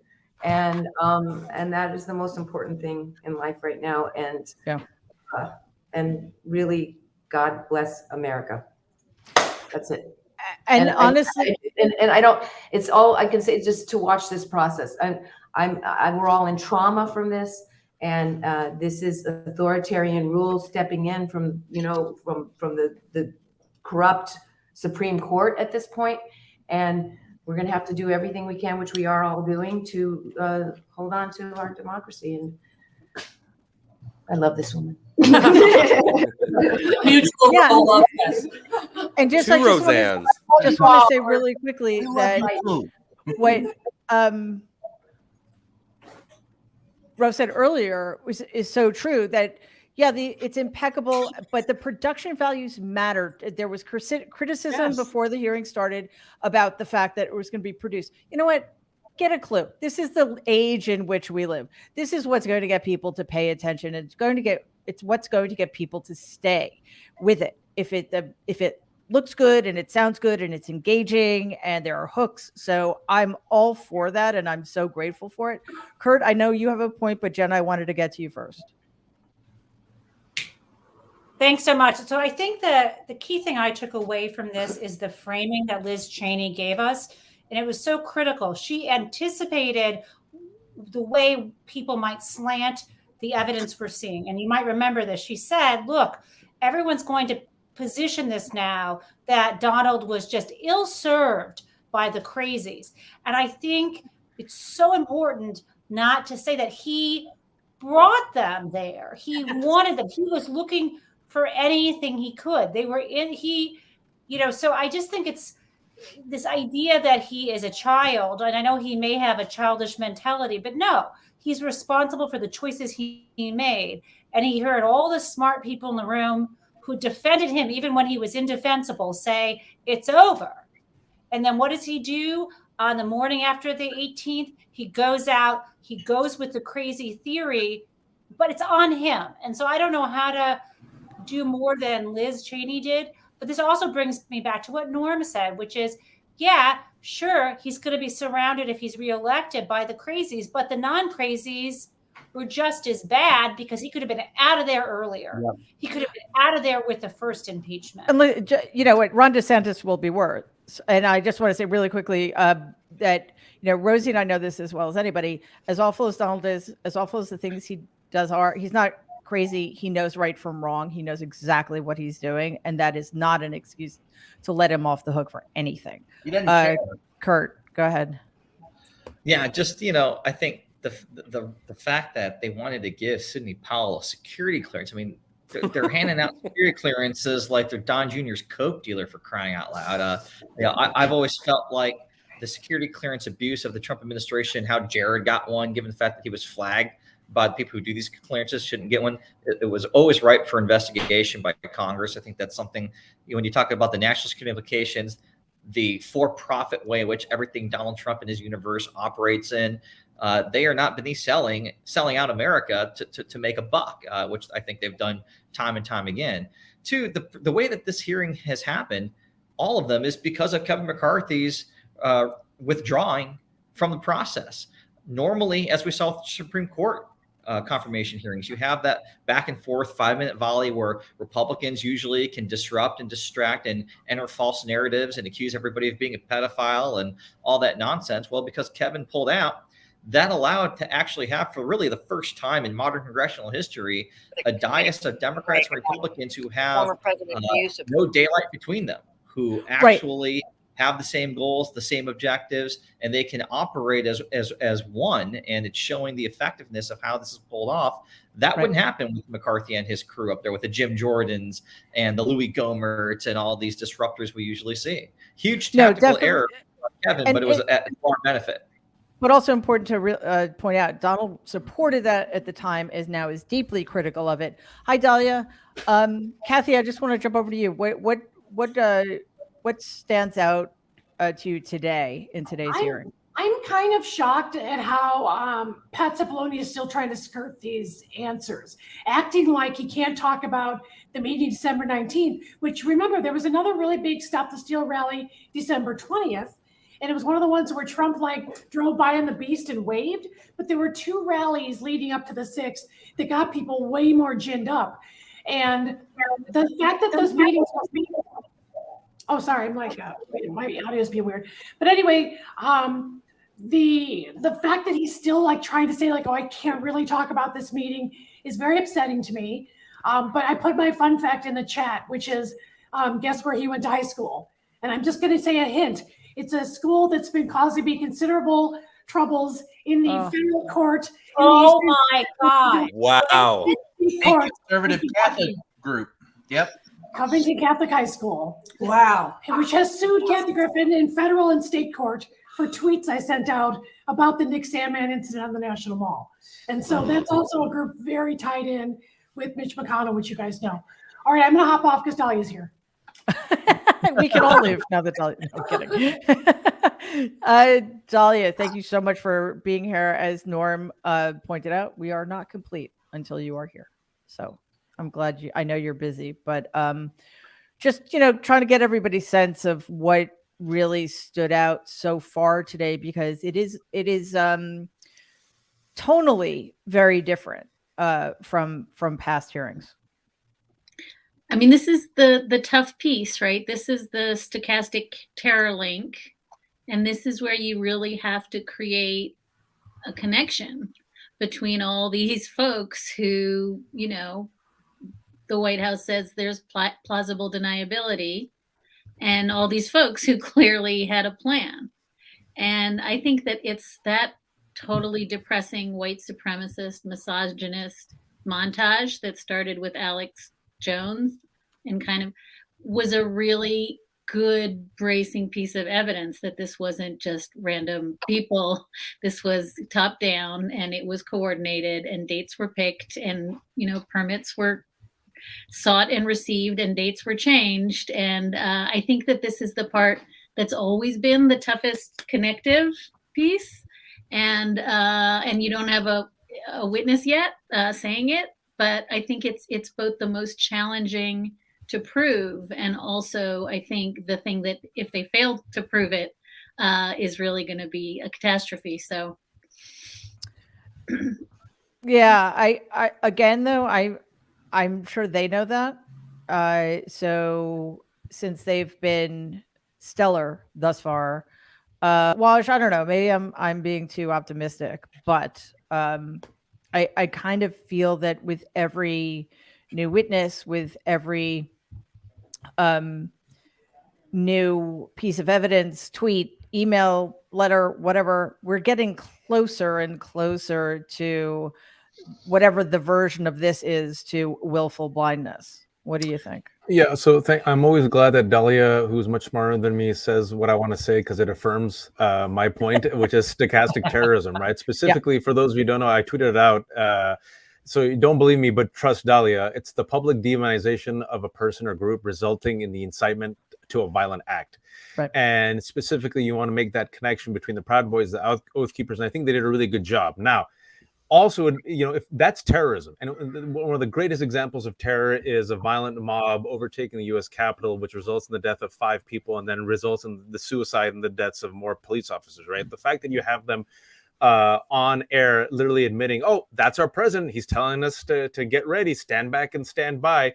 and that is the most important thing in life right now. And really, God bless America. That's it. And honestly, I don't. It's all I can say is just to watch this process. We're all in trauma from this, and this is authoritarian rule stepping in from the corrupt Supreme Court at this point. And we're going to have to do everything we can, which we are all doing, to hold on to our democracy. And I love this woman. Mutual Yeah. love fest. And just Two I just Roseannes. want to say really quickly that Ooh. what Rose said earlier is so true, that it's impeccable, but the production values mattered. There was criticism Yes. before the hearing started about the fact that it was going to be produced. You know what? Get a clue. This is the age in which we live. This is what's going to get people to pay attention. It's what's going to get people to stay with it. If it looks good and it sounds good and it's engaging and there are hooks. So I'm all for that, and I'm so grateful for it. Kurt, I know you have a point, but Jen, I wanted to get to you first. Thanks so much. So I think that the key thing I took away from this is the framing that Liz Cheney gave us. And it was so critical. She anticipated the way people might slant the evidence we're seeing. And you might remember this. She said, look, everyone's going to position this now that Donald was just ill-served by the crazies. And I think it's so important not to say that he brought them there. He wanted them. He was looking for anything he could. They were in, so I just think it's this idea that he is a child, and I know he may have a childish mentality, but no, he's responsible for the choices he made. And he heard all the smart people in the room who defended him, even when he was indefensible, say, it's over. And then what does he do on the morning after the 18th? He goes out, he goes with the crazy theory, but it's on him. And so I don't know how to do more than Liz Cheney did. But this also brings me back to what Norm said, which is, yeah, sure, he's going to be surrounded if he's reelected by the crazies, but the non-crazies were just as bad because he could have been out of there earlier. Yep. He could have been out of there with the first impeachment. And you know what, Ron DeSantis will be worse. And I just want to say really quickly that, Rosie and I know this as well as anybody, as awful as Donald is, as awful as the things he does are, he's not crazy. He knows right from wrong. He knows exactly what he's doing. And that is not an excuse to let him off the hook for anything. Kurt, go ahead. Yeah, just, I think the fact that they wanted to give Sidney Powell a security clearance. I mean, they're handing out security clearances like they're Don Jr.'s Coke dealer, for crying out loud. I've always felt like the security clearance abuse of the Trump administration, how Jared got one, given the fact that he was flagged by the people who do these clearances, shouldn't get one. It was always ripe for investigation by Congress. I think that's something, when you talk about the national security implications, the for-profit way in which everything Donald Trump and his universe operates in, they are not beneath selling out America to make a buck, which I think they've done time and time again. Two, the way that this hearing has happened, all of them, is because of Kevin McCarthy's withdrawing from the process. Normally, as we saw with the Supreme Court confirmation hearings, you have that back and forth 5-minute volley where Republicans usually can disrupt and distract and enter false narratives and accuse everybody of being a pedophile and all that nonsense. Well, because Kevin pulled out, that allowed to actually have, for really the first time in modern congressional history, a dais of Democrats and Republicans who have no daylight between them, who actually have the same goals, the same objectives, and they can operate as one. And it's showing the effectiveness of how this is pulled off. That wouldn't happen with McCarthy and his crew up there, with the Jim Jordans and the Louis Gohmerts and all these disruptors we usually see. Huge tactical error from Kevin, but it was at our benefit. But also important to point out, Donald supported that at the time, now is deeply critical of it. Hi, Dahlia. Kathy, I just want to jump over to you. What stands out to you today in today's hearing? I'm kind of shocked at how Pat Cipollone is still trying to skirt these answers, acting like he can't talk about the meeting December 19th, which, remember, there was another really big Stop the Steal rally December 20th. And it was one of the ones where Trump drove by on the beast and waved. But there were 2 rallies leading up to the 6th that got people way more ginned up. And the fact that those meetings were oh, sorry, I'm my audio is being weird. But anyway, the fact that he's still trying to say oh, I can't really talk about this meeting is very upsetting to me. But I put my fun fact in the chat, which is guess where he went to high school. And I'm just going to say a hint. It's a school that's been causing me considerable troubles in the federal court. Oh my God. Wow. Court. Conservative Catholic group. Yep. Covington Catholic High School. Wow. Which has sued Kathy Griffin in federal and state court for tweets I sent out about the Nick Sandmann incident on the National Mall. And so that's also a group very tied in with Mitch McConnell, which you guys know. All right, I'm going to hop off because Dahlia's here. We can all leave now that Dahlia. No, I'm kidding. Dahlia, thank you so much for being here. As Norm pointed out, we are not complete until you are here. So I'm glad I know you're busy, but just, trying to get everybody's sense of what really stood out so far today, because it is tonally very different from past hearings. I mean, this is the tough piece, right? This is the stochastic terror link. And this is where you really have to create a connection between all these folks who, the White House says there's plausible deniability, and all these folks who clearly had a plan. And I think that it's that totally depressing white supremacist, misogynist montage that started with Alex Jones and kind of was a really good bracing piece of evidence that this wasn't just random people. This was top down, and it was coordinated, and dates were picked, and permits were sought and received, and dates were changed. And I think that this is the part that's always been the toughest connective piece. And you don't have a witness yet saying it, but I think it's both the most challenging to prove, and also I think the thing that if they fail to prove it is really going to be a catastrophe. So yeah, I again though, I'm sure they know that. So since they've been stellar thus far, well, I don't know, maybe I'm being too optimistic, but I kind of feel that with every new witness, with every new piece of evidence, tweet, email, letter, whatever, we're getting closer and closer to whatever the version of this is to willful blindness. What do you think? Yeah, so I'm always glad that Dahlia, who's much smarter than me, says what I want to say, because it affirms my point, which is stochastic terrorism, right? Specifically, for those of you who don't know, I tweeted it out. So you don't believe me, but trust Dahlia. It's the public demonization of a person or group resulting in the incitement to a violent act. Right. And specifically, you want to make that connection between the Proud Boys, the Oath Keepers, and I think they did a really good job. Now, also, if that's terrorism, and one of the greatest examples of terror is a violent mob overtaking the U.S. Capitol, which results in the death of 5 people and then results in the suicide and the deaths of more police officers, right? The fact that you have them on air literally admitting, oh, that's our president, he's telling us to get ready, stand back and stand by.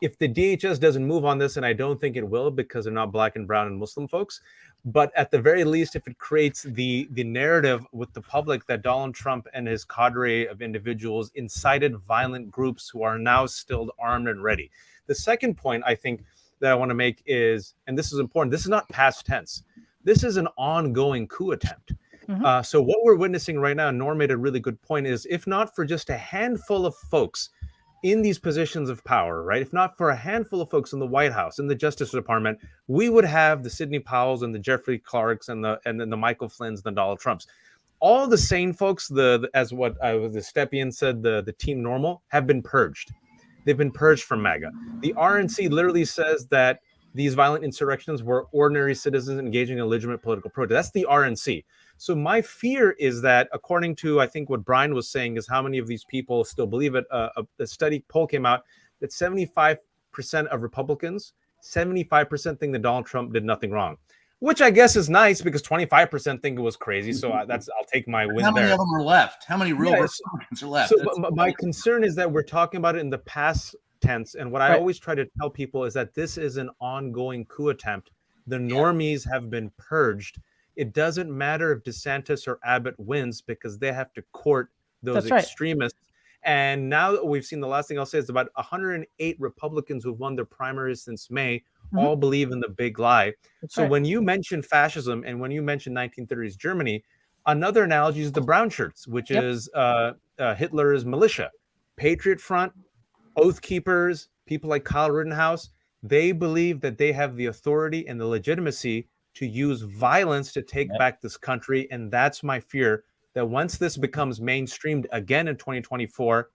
If the DHS doesn't move on this, and I don't think it will, because they're not black and brown and Muslim folks, but at the very least, if it creates the narrative with the public that Donald Trump and his cadre of individuals incited violent groups who are now still armed and ready. The second point I think that I want to make is, and this is important, this is not past tense. This is an ongoing coup attempt. So what we're witnessing right now, Norm made a really good point, is if not for just a handful of folks in these positions of power, right? If not for a handful of folks in the White House, in the Justice Department, we would have the Sidney Powells and the Jeffrey Clarks and then the Michael Flynn's and the Donald Trumps. All the sane folks, as what the Stepien said, the team normal, have been purged. They've been purged from MAGA. The RNC literally says that these violent insurrections were ordinary citizens engaging in legitimate political protest. That's the RNC. So my fear is that, according to, I think, what Brian was saying, is how many of these people still believe it. A study poll came out that 75% of Republicans, 75% think that Donald Trump did nothing wrong, which I guess is nice, because 25% think it was crazy. So I'll take my win there. How many of them are left? How many real Republicans are left? So my concern is that we're talking about it in the past tense. And what I always try to tell people is that this is an ongoing coup attempt. The normies have been purged. It doesn't matter if DeSantis or Abbott wins, because they have to court those extremists. And now that we've seen, the last thing I'll say is about 108 Republicans who've won their primaries since May all believe in the big lie. So right. when you mention fascism and when you mention 1930s Germany, another analogy is the brown shirts, which Yep. is Hitler's militia, Patriot Front, Oath Keepers, people like Kyle Rittenhouse. They believe that they have the authority and the legitimacy to use violence to take back this country. And that's my fear, that once this becomes mainstreamed again in 2024,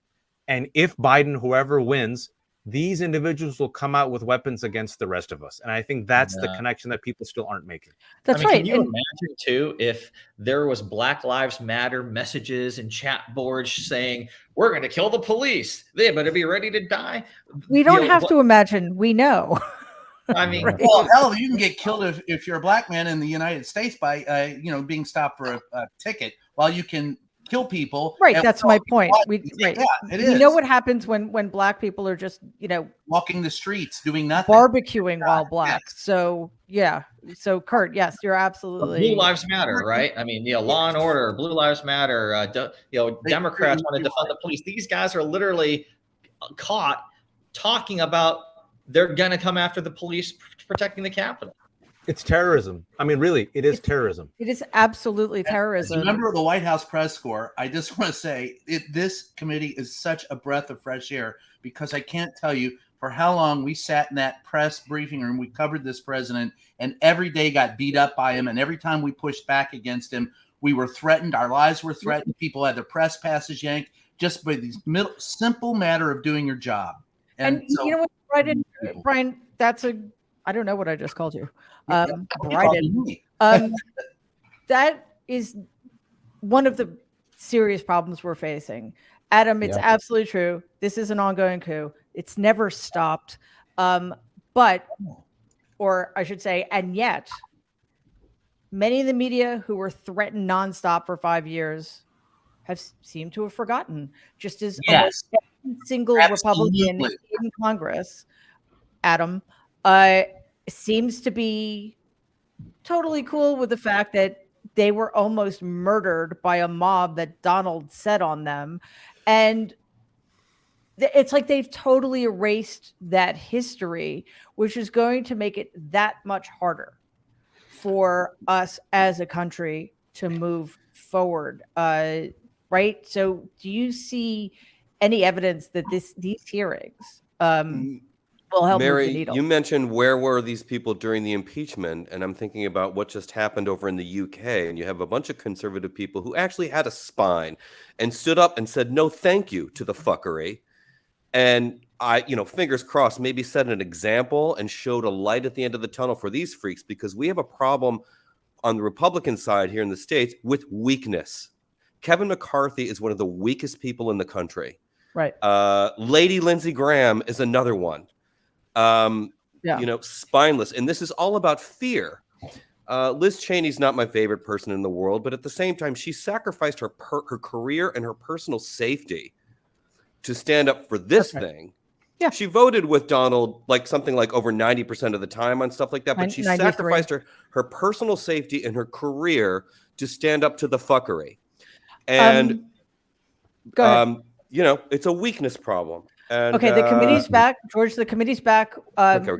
and if Biden, whoever wins, these individuals will come out with weapons against the rest of us. And I think that's the connection that people still aren't making. That's Can you imagine too if there was Black Lives Matter messages and chat boards saying we're going to kill the police, they better be ready to die? We don't have to imagine. We know. I mean, well, hell, you can get killed if you're a black man in the United States by being stopped for a ticket, while you can kill people. Right, that's my point. Right. We is. know what happens when black people are just walking the streets doing nothing, barbecuing while black. Yes. So yeah. So Kurt, yes, you're absolutely. Blue Lives Matter, right? I mean, Law and Order, Blue Lives Matter. Democrats want to defund the police. These guys are literally caught talking about they're going to come after the police protecting the Capitol. It's terrorism. I mean, really, it is terrorism. It is absolutely terrorism. As a member of the White House press corps, I just want to say this committee is such a breath of fresh air, because I can't tell you for how long we sat in that press briefing room. We covered this president, and every day got beat up by him. And every time we pushed back against him, we were threatened. Our lives were threatened. People had their press passes yanked just by this simple matter of doing your job. And so, you know what, Brian, that's I don't know what I just called you. That is one of the serious problems we're facing. Adam, it's absolutely true. This is an ongoing coup. It's never stopped. But, or I should say, and yet, many in the media who were threatened nonstop for 5 years have seemed to have forgotten, just as almost every single Republican in Congress, Adam, seems to be totally cool with the fact that they were almost murdered by a mob that Donald set on them. And it's like they've totally erased that history, which is going to make it that much harder for us as a country to move forward. Right? So do you see any evidence that these hearings will help move the needle? You mentioned where were these people during the impeachment, and I'm thinking about what just happened over in the UK, and you have a bunch of conservative people who actually had a spine and stood up and said no thank you to the fuckery. And I, fingers crossed, maybe set an example and showed a light at the end of the tunnel for these freaks, because we have a problem on the Republican side here in the States with weakness. Kevin McCarthy is one of the weakest people in the country. Right. Lady Lindsey Graham is another one. Spineless. And this is all about fear. Liz Cheney's not my favorite person in the world, but at the same time, she sacrificed her career and her personal safety to stand up for this thing. Yeah. She voted with Donald something like over 90% of the time on stuff like that, but she 93. sacrificed her personal safety and her career to stand up to the fuckery. And it's a weakness problem. And, okay, the committee's back, George. The committee's back. Okay.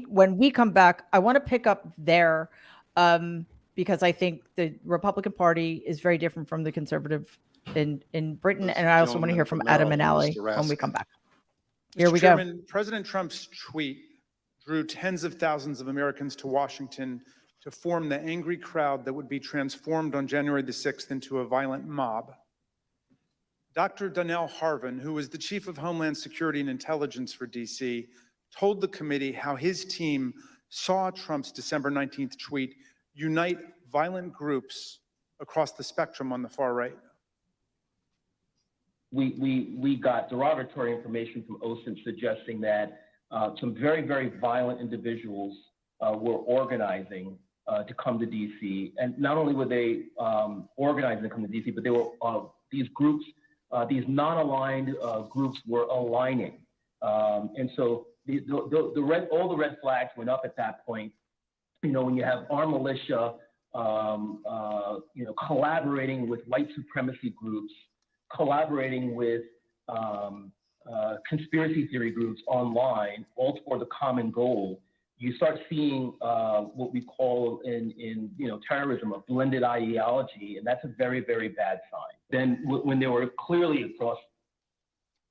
When we come back, I want to pick up there, because I think the Republican Party is very different from the conservative in Britain, and I also want to hear from Adam and Allie when we come back. Here we go. President Trump's tweet drew tens of thousands of Americans to Washington to form the angry crowd that would be transformed on January the 6th into a violent mob. Dr. Donnell Harvin, who was the chief of Homeland Security and Intelligence for DC, told the committee how his team saw Trump's December 19th tweet unite violent groups across the spectrum on the far right. We got derogatory information from OSINT suggesting that some very, very violent individuals were organizing to come to DC. And not only were they organizing to come to DC, but they were these groups, these non-aligned groups were aligning. And so all the red flags went up at that point. When you have armed militia, collaborating with white supremacy groups, collaborating with conspiracy theory groups online, all toward the common goal you start seeing what we call in terrorism a blended ideology, and that's a very, very bad sign. Then when they were clearly across,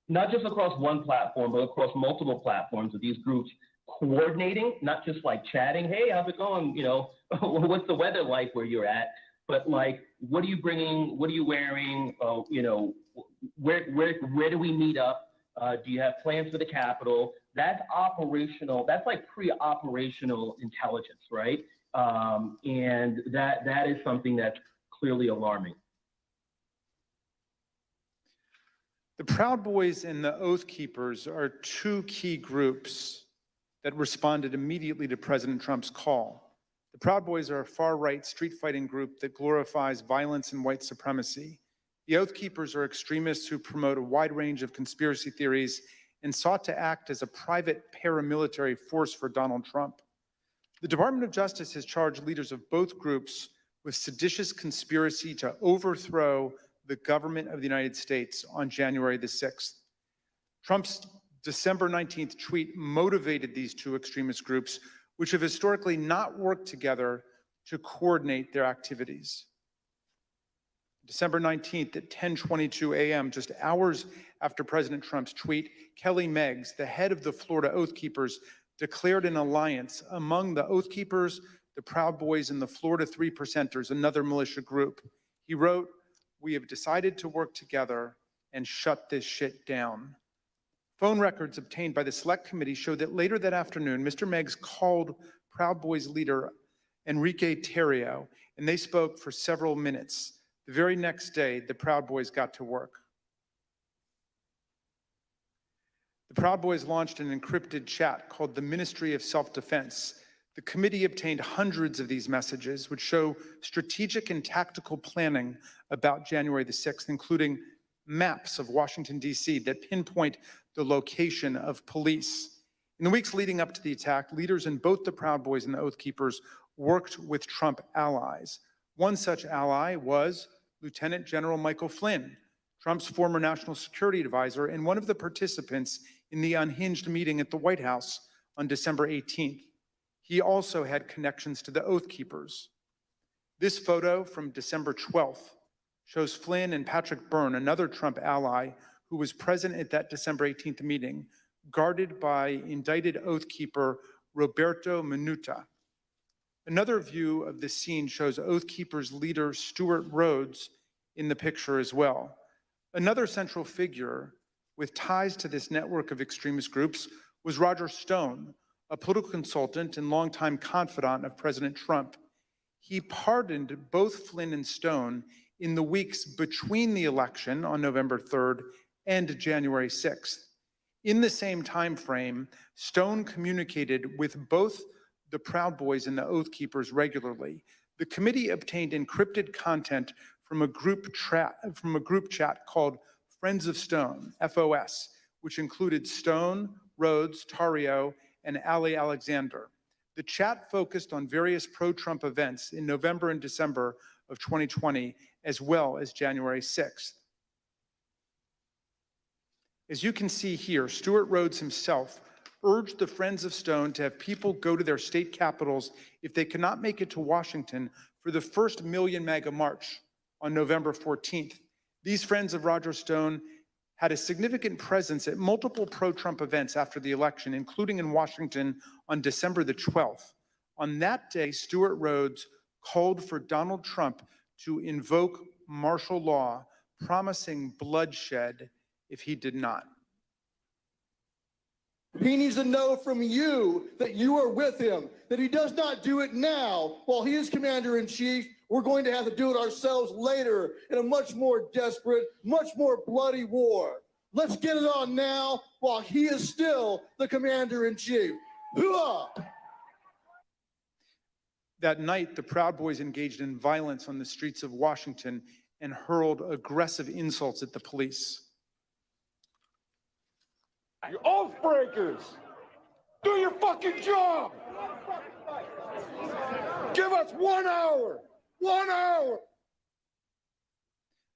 not just across one platform, but across multiple platforms of these groups coordinating, not just like chatting, hey, how's it going? What's the weather like where you're at? But like, what are you bringing? What are you wearing? Where do we meet up? Do you have plans for the Capitol? That's operational. That's like pre-operational intelligence, right? And that is something that's clearly alarming. The Proud Boys and the Oath Keepers are two key groups that responded immediately to President Trump's call. The Proud Boys are a far-right street-fighting group that glorifies violence and white supremacy. The Oath Keepers are extremists who promote a wide range of conspiracy theories and sought to act as a private paramilitary force for Donald Trump. The Department of Justice has charged leaders of both groups with seditious conspiracy to overthrow the government of the United States on January the 6th. Trump's December 19th tweet motivated these two extremist groups, which have historically not worked together to coordinate their activities. December 19th at 10:22 a.m., just hours after President Trump's tweet, Kelly Meggs, the head of the Florida Oath Keepers, declared an alliance among the Oath Keepers, the Proud Boys, and the Florida 3%ers, another militia group. He wrote, "We have decided to work together and shut this shit down." Phone records obtained by the Select Committee show that later that afternoon, Mr. Meggs called Proud Boys leader Enrique Tarrio, and they spoke for several minutes. The very next day, the Proud Boys got to work. The Proud Boys launched an encrypted chat called the Ministry of Self-Defense. The committee obtained hundreds of these messages, which show strategic and tactical planning about January the 6th, including maps of Washington, D.C. that pinpoint the location of police. In the weeks leading up to the attack, leaders in both the Proud Boys and the Oath Keepers worked with Trump allies. One such ally was Lieutenant General Michael Flynn, Trump's former national security advisor and one of the participants in the Unhinged meeting at the White House on December 18th. He also had connections to the Oath Keepers. This photo from December 12th shows Flynn and Patrick Byrne, another Trump ally who was present at that December 18th meeting, guarded by indicted Oath Keeper Roberto Minuta. Another view of the scene shows Oath Keepers leader Stuart Rhodes in the picture as well. Another central figure with ties to this network of extremist groups was Roger Stone, a political consultant and longtime confidant of President Trump. He pardoned both Flynn and Stone in the weeks between the election on November 3rd and January 6th. In the same time frame, Stone communicated with both the Proud Boys and the Oath Keepers regularly. The committee obtained encrypted content from a group chat called Friends of Stone, FOS, which included Stone, Rhodes, Tarrio, and Ali Alexander. The chat focused on various pro-Trump events in November and December of 2020, as well as January 6th. As you can see here, Stuart Rhodes himself urged the Friends of Stone to have people go to their state capitals if they cannot make it to Washington for the first Million MAGA March on November 14th. These friends of Roger Stone had a significant presence at multiple pro-Trump events after the election, including in Washington on December the 12th. On that day, Stuart Rhodes called for Donald Trump to invoke martial law, promising bloodshed if he did not. He needs to know from you that you are with him, that he does not do it now while he is commander-in-chief. We're going to have to do it ourselves later in a much more desperate, much more bloody war. Let's get it on now while he is still the commander-in-chief. Hooah! That night, the Proud Boys engaged in violence on the streets of Washington and hurled aggressive insults at the police. You oath breakers! Do your fucking job! Give us 1 hour! 1 hour!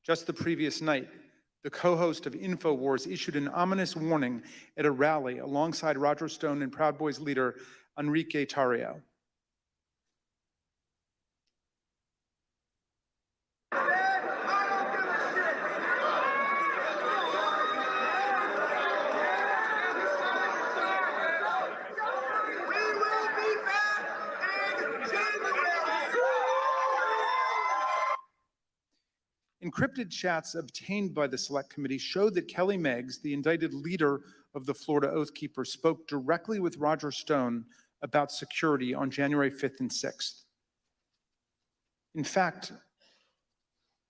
Just the previous night, the co-host of InfoWars, issued an ominous warning at a rally alongside Roger Stone and Proud Boys leader Enrique Tarrio. Encrypted chats obtained by the Select Committee showed that Kelly Meggs, the indicted leader of the Florida Oath Keepers, spoke directly with Roger Stone about security on January 5th and 6th. In fact,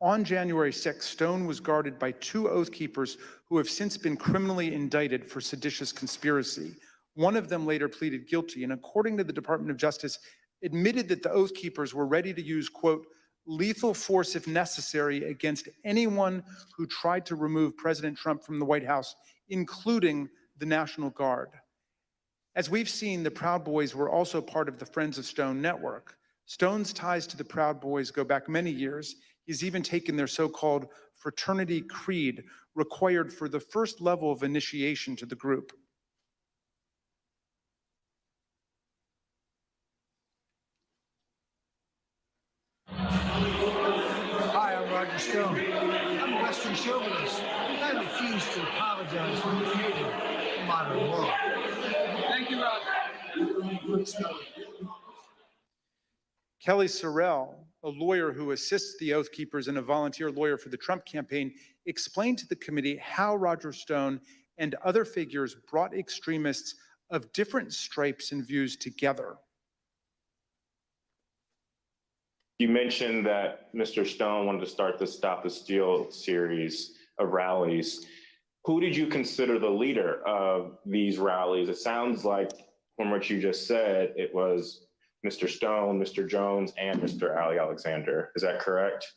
on January 6th, Stone was guarded by 2 Oath Keepers who have since been criminally indicted for seditious conspiracy. One of them later pleaded guilty, and according to the Department of Justice, admitted that the Oath Keepers were ready to use, quote, lethal force if necessary against anyone who tried to remove President Trump from the White House, including the National Guard. As we've seen, the Proud Boys were also part of the Friends of Stone network. Stone's ties to the Proud Boys go back many years. He's even taken their so-called fraternity creed, required for the first level of initiation to the group. Hi, I'm Roger Stone. I'm a Western chauvinist, and I refuse to apologize for creating the modern world. Thank you, Roger. Kelly Sorrell, a lawyer who assists the Oath Keepers and a volunteer lawyer for the Trump campaign, explained to the committee how Roger Stone and other figures brought extremists of different stripes and views together. You mentioned that Mr. Stone wanted to start the Stop the Steal series of rallies. Who did you consider the leader of these rallies? It sounds like, from what you just said, it was Mr. Stone, Mr. Jones, and Mr. Ali Alexander. Is that correct?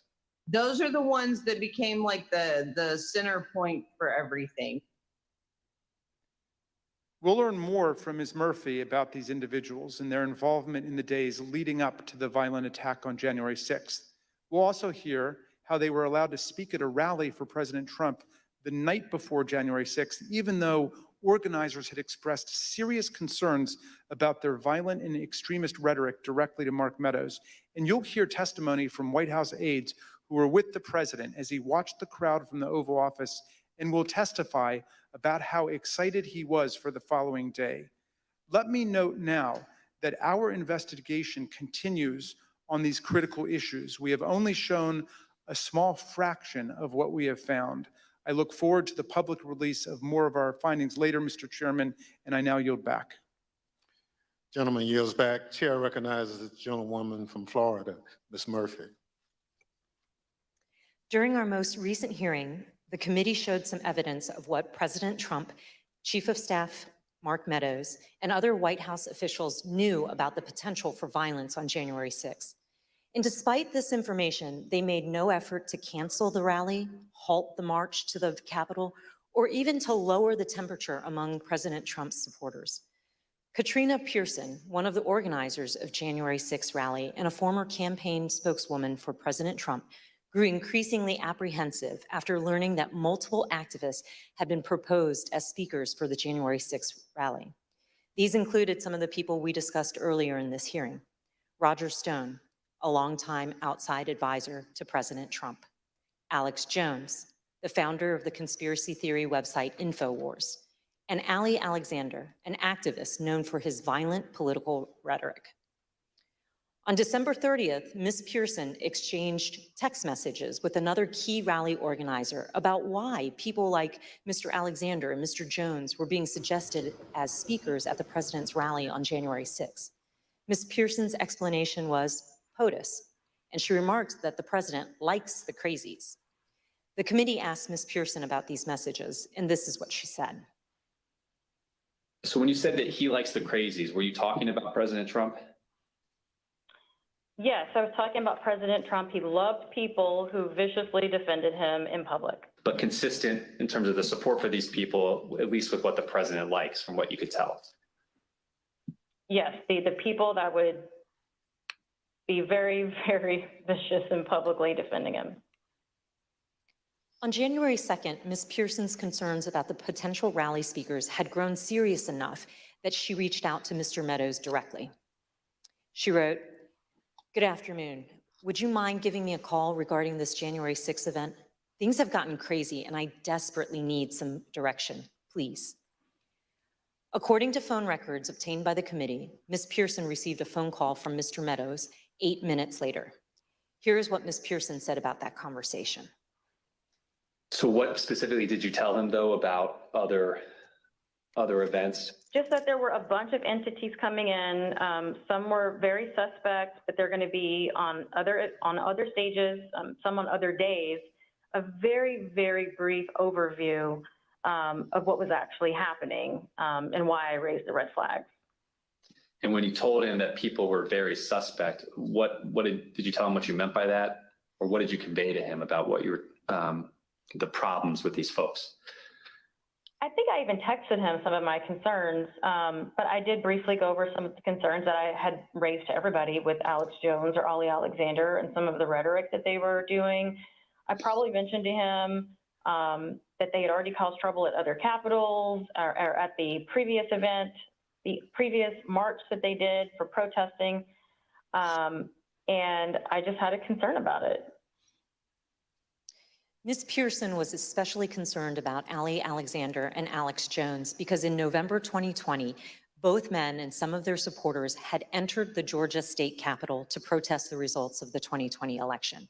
Those are the ones that became like the center point for everything. We'll learn more from Ms. Murphy about these individuals and their involvement in the days leading up to the violent attack on January 6th. We'll also hear how they were allowed to speak at a rally for President Trump the night before January 6th, even though organizers had expressed serious concerns about their violent and extremist rhetoric directly to Mark Meadows. And you'll hear testimony from White House aides who were with the president as he watched the crowd from the Oval Office and will testify about how excited he was for the following day. Let me note now that our investigation continues on these critical issues. We have only shown a small fraction of what we have found. I look forward to the public release of more of our findings later, Mr. Chairman, and I now yield back. Gentleman yields back. Chair recognizes the gentlewoman from Florida, Ms. Murphy. During our most recent hearing, the committee showed some evidence of what President Trump, Chief of Staff Mark Meadows, and other White House officials knew about the potential for violence on January 6th. And despite this information, they made no effort to cancel the rally, halt the march to the Capitol, or even to lower the temperature among President Trump's supporters. Katrina Pearson, one of the organizers of January 6th rally and a former campaign spokeswoman for President Trump, grew increasingly apprehensive after learning that multiple activists had been proposed as speakers for the January 6th rally. These included some of the people we discussed earlier in this hearing. Roger Stone, a longtime outside advisor to President Trump. Alex Jones, the founder of the conspiracy theory website InfoWars. And Ali Alexander, an activist known for his violent political rhetoric. On December 30th, Ms. Pearson exchanged text messages with another key rally organizer about why people like Mr. Alexander and Mr. Jones were being suggested as speakers at the president's rally on January 6th. Ms. Pearson's explanation was POTUS, and she remarked that the president likes the crazies. The committee asked Ms. Pearson about these messages, and this is what she said. So when you said that he likes the crazies, were you talking about President Trump? Yes, I was talking about President Trump. He loved people who viciously defended him in public. But consistent in terms of the support for these people, at least with what the president likes, from what you could tell. Yes, the people that would be very, very vicious and publicly defending him. On January 2nd, Ms. Pearson's concerns about the potential rally speakers had grown serious enough that she reached out to Mr. Meadows directly. She wrote, "Good afternoon. Would you mind giving me a call regarding this January 6th event? Things have gotten crazy and I desperately need some direction, please." According to phone records obtained by the committee, Ms. Pearson received a phone call from Mr. Meadows 8 minutes later. Here is what Ms. Pearson said about that conversation. So what specifically did you tell him, though, about other events? Just that there were a bunch of entities coming in. Some were very suspect, but they're going to be on other stages, some on other days. A very, very brief overview of what was actually happening and why I raised the red flags. And when you told him that people were very suspect, what did you tell him what you meant by that? Or what did you convey to him about what you were, the problems with these folks? I think I even texted him some of my concerns, but I did briefly go over some of the concerns that I had raised to everybody with Alex Jones or Ollie Alexander and some of the rhetoric that they were doing. I probably mentioned to him that they had already caused trouble at other capitals or at the previous event, the previous march that they did for protesting, and I just had a concern about it. Ms. Pearson was especially concerned about Ollie Alexander and Alex Jones because in November 2020, both men and some of their supporters had entered the Georgia state capitol to protest the results of the 2020 election.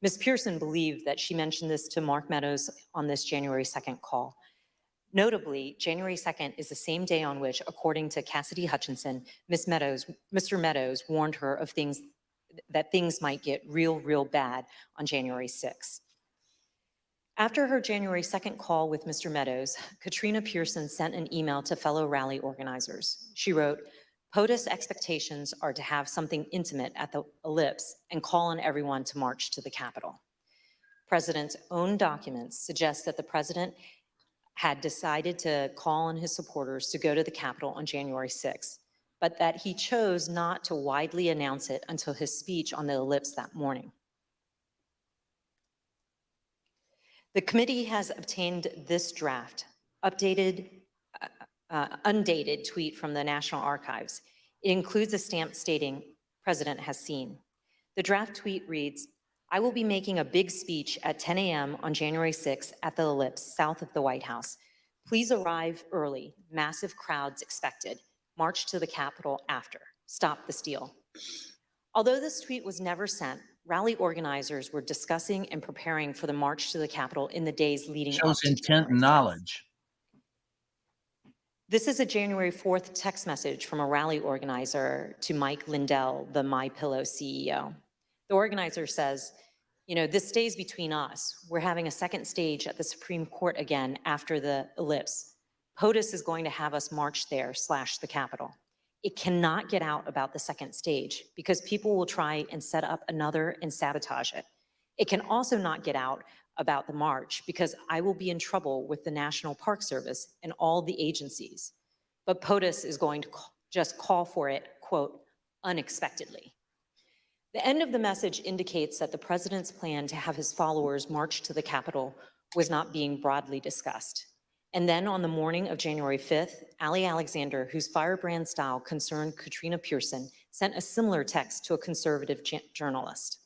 Ms. Pearson believed that she mentioned this to Mark Meadows on this January 2nd call. Notably, January 2nd is the same day on which, according to Cassidy Hutchinson, Mr. Meadows warned her of things might get real bad on January 6th. After her January 2nd call with Mr. Meadows, Katrina Pearson sent an email to fellow rally organizers. She wrote, "POTUS expectations are to have something intimate at the Ellipse and call on everyone to march to the Capitol." President's own documents suggest that the president had decided to call on his supporters to go to the Capitol on January 6th, but that he chose not to widely announce it until his speech on the Ellipse that morning. The committee has obtained this draft, undated tweet from the National Archives. It includes a stamp stating, "President has seen." The draft tweet reads, "I will be making a big speech at 10 a.m. on January 6th at the Ellipse, south of the White House. Please arrive early. Massive crowds expected. March to the Capitol after. Stop the steal." Although this tweet was never sent, rally organizers were discussing and preparing for the march to the Capitol in the days leading up Shows to intent and knowledge. This is a January 4th text message from a rally organizer to Mike Lindell, the MyPillow CEO. The organizer says, "This stays between us. We're having a second stage at the Supreme Court again after the Ellipse. POTUS is going to have us march there / the Capitol. It cannot get out about the second stage because people will try and set up another and sabotage it. It can also not get out about the march because I will be in trouble with the National Park Service and all the agencies. But POTUS is going to just call for it, quote, unexpectedly." The end of the message indicates that the president's plan to have his followers march to the Capitol was not being broadly discussed. And then on the morning of January 5th, Ollie Alexander, whose firebrand style concerned Katrina Pearson, sent a similar text to a conservative journalist.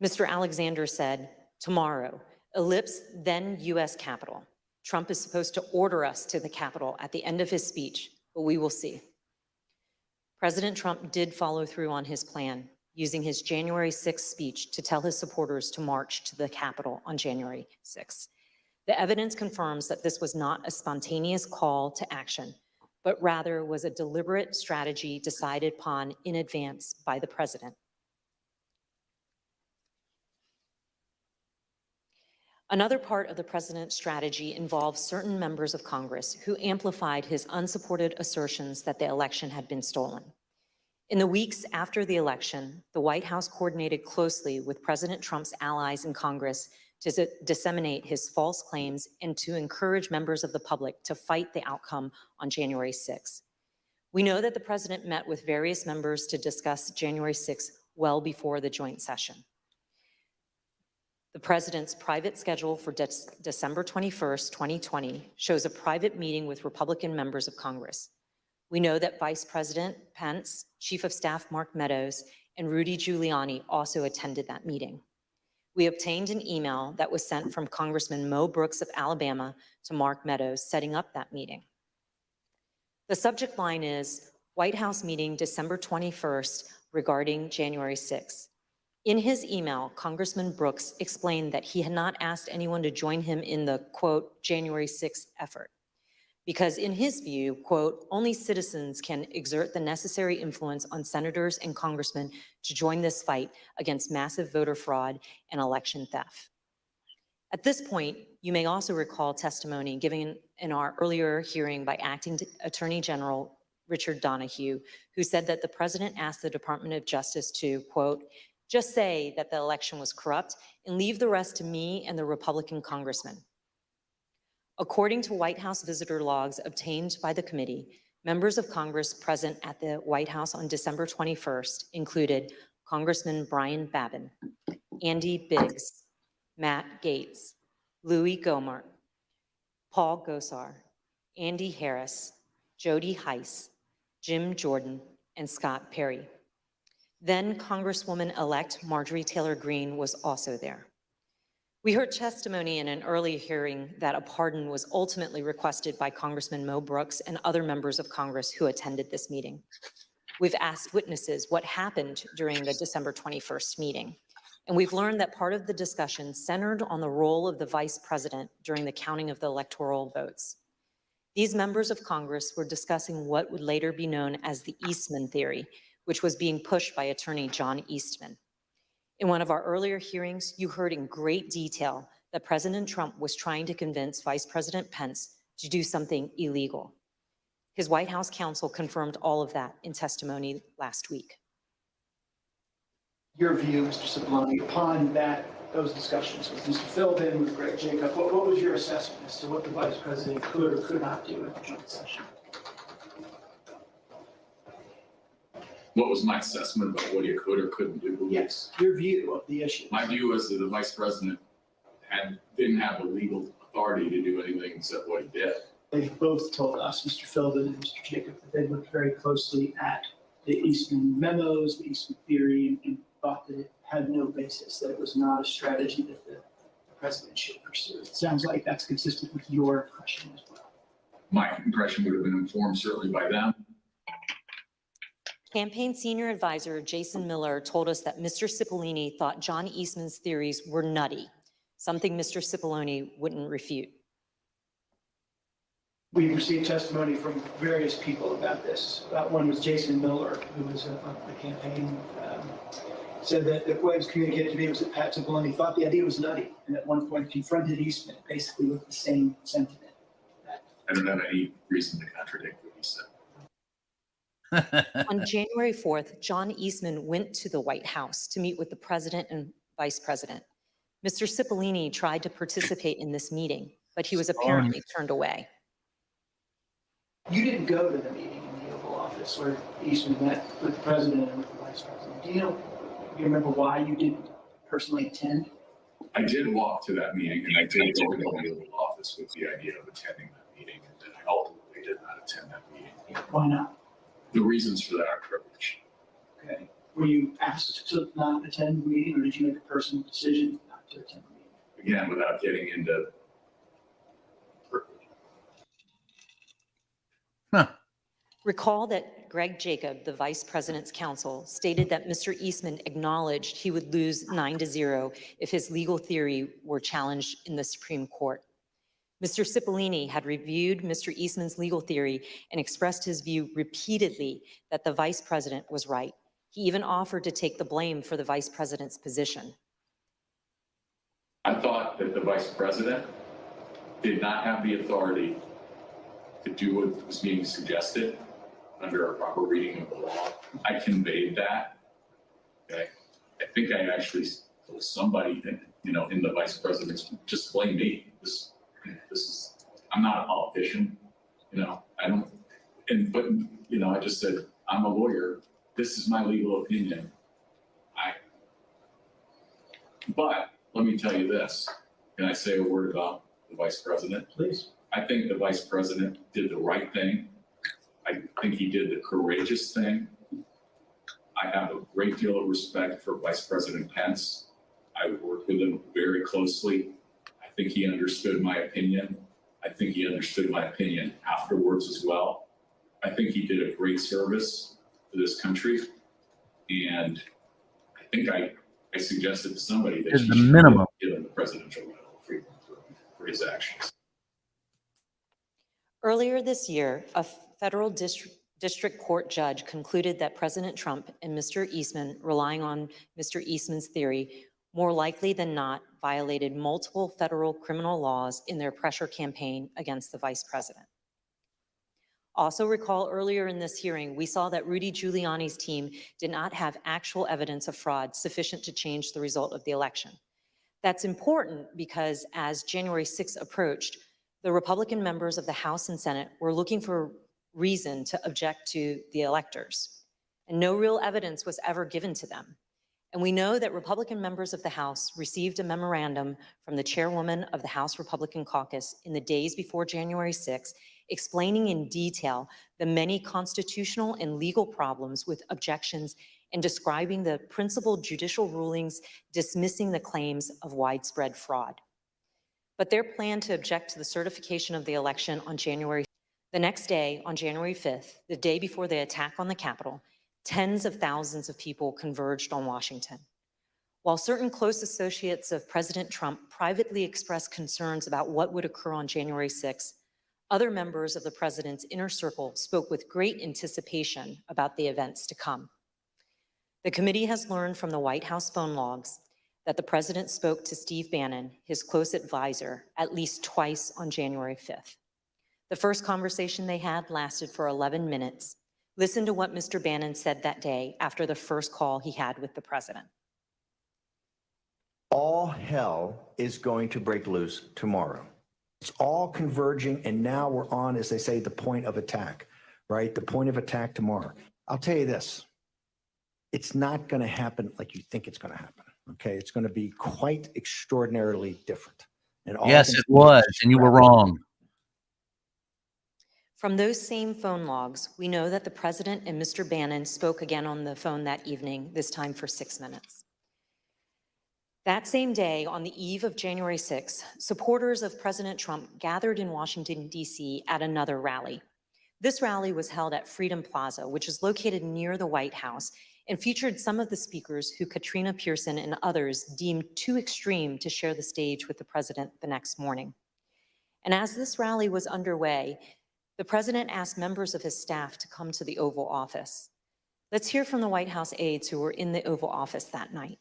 Mr. Alexander said, "Tomorrow, Ellipse, then U.S. Capitol. Trump is supposed to order us to the Capitol at the end of his speech, but we will see." President Trump did follow through on his plan, using his January 6th speech to tell his supporters to march to the Capitol on January 6th. The evidence confirms that this was not a spontaneous call to action, but rather was a deliberate strategy decided upon in advance by the president. Another part of the president's strategy involves certain members of Congress who amplified his unsupported assertions that the election had been stolen. In the weeks after the election, the White House coordinated closely with President Trump's allies in Congress to disseminate his false claims and to encourage members of the public to fight the outcome on January 6th. We know that the president met with various members to discuss January 6th well before the joint session. The president's private schedule for December 21st, 2020 shows a private meeting with Republican members of Congress. We know that Vice President Pence, Chief of Staff Mark Meadows, and Rudy Giuliani also attended that meeting. We obtained an email that was sent from Congressman Mo Brooks of Alabama to Mark Meadows setting up that meeting. The subject line is White House meeting December 21st regarding January 6th. In his email, Congressman Brooks explained that he had not asked anyone to join him in the, quote, January 6th effort, because in his view, quote, only citizens can exert the necessary influence on senators and congressmen to join this fight against massive voter fraud and election theft. At this point, you may also recall testimony given in our earlier hearing by Acting Attorney General Richard Donahue, who said that the president asked the Department of Justice to, quote, just say that the election was corrupt and leave the rest to me and the Republican congressman. According to White House visitor logs obtained by the committee, members of Congress present at the White House on December 21st included Congressman Brian Babin, Andy Biggs, Matt Gaetz, Louis Gohmert, Paul Gosar, Andy Harris, Jody Heiss, Jim Jordan, and Scott Perry. Then Congresswoman-elect Marjorie Taylor Greene was also there. We heard testimony in an early hearing that a pardon was ultimately requested by Congressman Mo Brooks and other members of Congress who attended this meeting. We've asked witnesses what happened during the December 21st meeting, and we've learned that part of the discussion centered on the role of the vice president during the counting of the electoral votes. These members of Congress were discussing what would later be known as the Eastman theory, which was being pushed by attorney John Eastman. In one of our earlier hearings, you heard in great detail that President Trump was trying to convince Vice President Pence to do something illegal. His White House counsel confirmed all of that in testimony last week. Your view, Mr. Cipollone, upon those discussions with Mr. Philbin, with Greg Jacob, what was your assessment as to what the Vice President could or could not do at the joint session? What was my assessment about what he could or couldn't do? Yes, your view of the issue. My view was that the vice president didn't have the legal authority to do anything except what he did. They both told us, Mr. Philbin and Mr. Jacob, that they looked very closely at the Eastman memos, the Eastman theory, and thought that it had no basis, that it was not a strategy that the president should pursue. It sounds like that's consistent with your impression as well. My impression would have been informed certainly by them. Campaign senior advisor Jason Miller told us that Mr. Cipollone thought John Eastman's theories were nutty, something Mr. Cipollone wouldn't refute. We received testimony from various people about this. One was Jason Miller, who was on the campaign, said that the way it was communicated to me was that Pat Cipollone thought the idea was nutty, and at one point confronted Eastman basically with the same sentiment. I don't have any reason to contradict what he said. On January 4th, John Eastman went to the White House to meet with the president and vice president. Mr. Cipollone tried to participate in this meeting, but he was apparently turned away. You didn't go to the meeting in the Oval Office where Eastman met with the president and with the vice president. Do you remember why you didn't personally attend? I did walk to that meeting, and I did go to the Oval Office with the idea of attending that meeting, and then I ultimately did not attend that meeting. Why not? The reasons for that are privilege. Okay. Were you asked to not attend the meeting, or did you make a personal decision not to attend the meeting? Again, without getting into privilege. Recall that Greg Jacob, the vice president's counsel, stated that Mr. Eastman acknowledged he would lose 9-0 if his legal theory were challenged in the Supreme Court. Mr. Cipollone had reviewed Mr. Eastman's legal theory and expressed his view repeatedly that the vice president was right. He even offered to take the blame for the vice president's position. I thought that the vice president did not have the authority to do what was being suggested under a proper reading of the law. I conveyed that. Okay. I think I actually told somebody that, in the vice president's, just blame me. This is, I'm not a politician, I don't, but I just said, I'm a lawyer. This is my legal opinion. But let me tell you this. Can I say a word about the vice president? Please. I think the vice president did the right thing. I think he did the courageous thing. I have a great deal of respect for Vice President Pence. I worked with him very closely. I think he understood my opinion. I think he understood my opinion afterwards as well. I think he did a great service to this country. And I think I suggested to somebody that Is he the should minimum. give him the Presidential Medal of Freedom for his actions. Earlier this year, a federal district court judge concluded that President Trump and Mr. Eastman, relying on Mr. Eastman's theory, more likely than not violated multiple federal criminal laws in their pressure campaign against the vice president. Also recall earlier in this hearing, we saw that Rudy Giuliani's team did not have actual evidence of fraud sufficient to change the result of the election. That's important because as January 6th approached, the Republican members of the House and Senate were looking for reason to object to the electors, and no real evidence was ever given to them. And we know that Republican members of the House received a memorandum from the chairwoman of the House Republican Caucus in the days before January 6th, explaining in detail the many constitutional and legal problems with objections and describing the principal judicial rulings dismissing the claims of widespread fraud. But their plan to object to the certification of the election on the next day, on January 5th, the day before the attack on the Capitol, tens of thousands of people converged on Washington. While certain close associates of President Trump privately expressed concerns about what would occur on January 6th, other members of the president's inner circle spoke with great anticipation about the events to come. The committee has learned from the White House phone logs that the president spoke to Steve Bannon, his close advisor, at least twice on January 5th. The first conversation they had lasted for 11 minutes. Listen to what Mr. Bannon said that day after the first call he had with the president. All hell is going to break loose tomorrow. It's all converging, and now we're on, as they say, the point of attack, right? The point of attack tomorrow. I'll tell you this. It's not going to happen like you think it's going to happen, okay? It's going to be quite extraordinarily different. And all Yes, it was, and you were wrong. From those same phone logs, we know that the president and Mr. Bannon spoke again on the phone that evening, this time for 6 minutes. That same day, on the eve of January 6th, supporters of President Trump gathered in Washington, D.C. at another rally. This rally was held at Freedom Plaza, which is located near the White House, and featured some of the speakers who Katrina Pearson and others deemed too extreme to share the stage with the president the next morning. And as this rally was underway, the president asked members of his staff to come to the Oval Office. Let's hear from the White House aides who were in the Oval Office that night.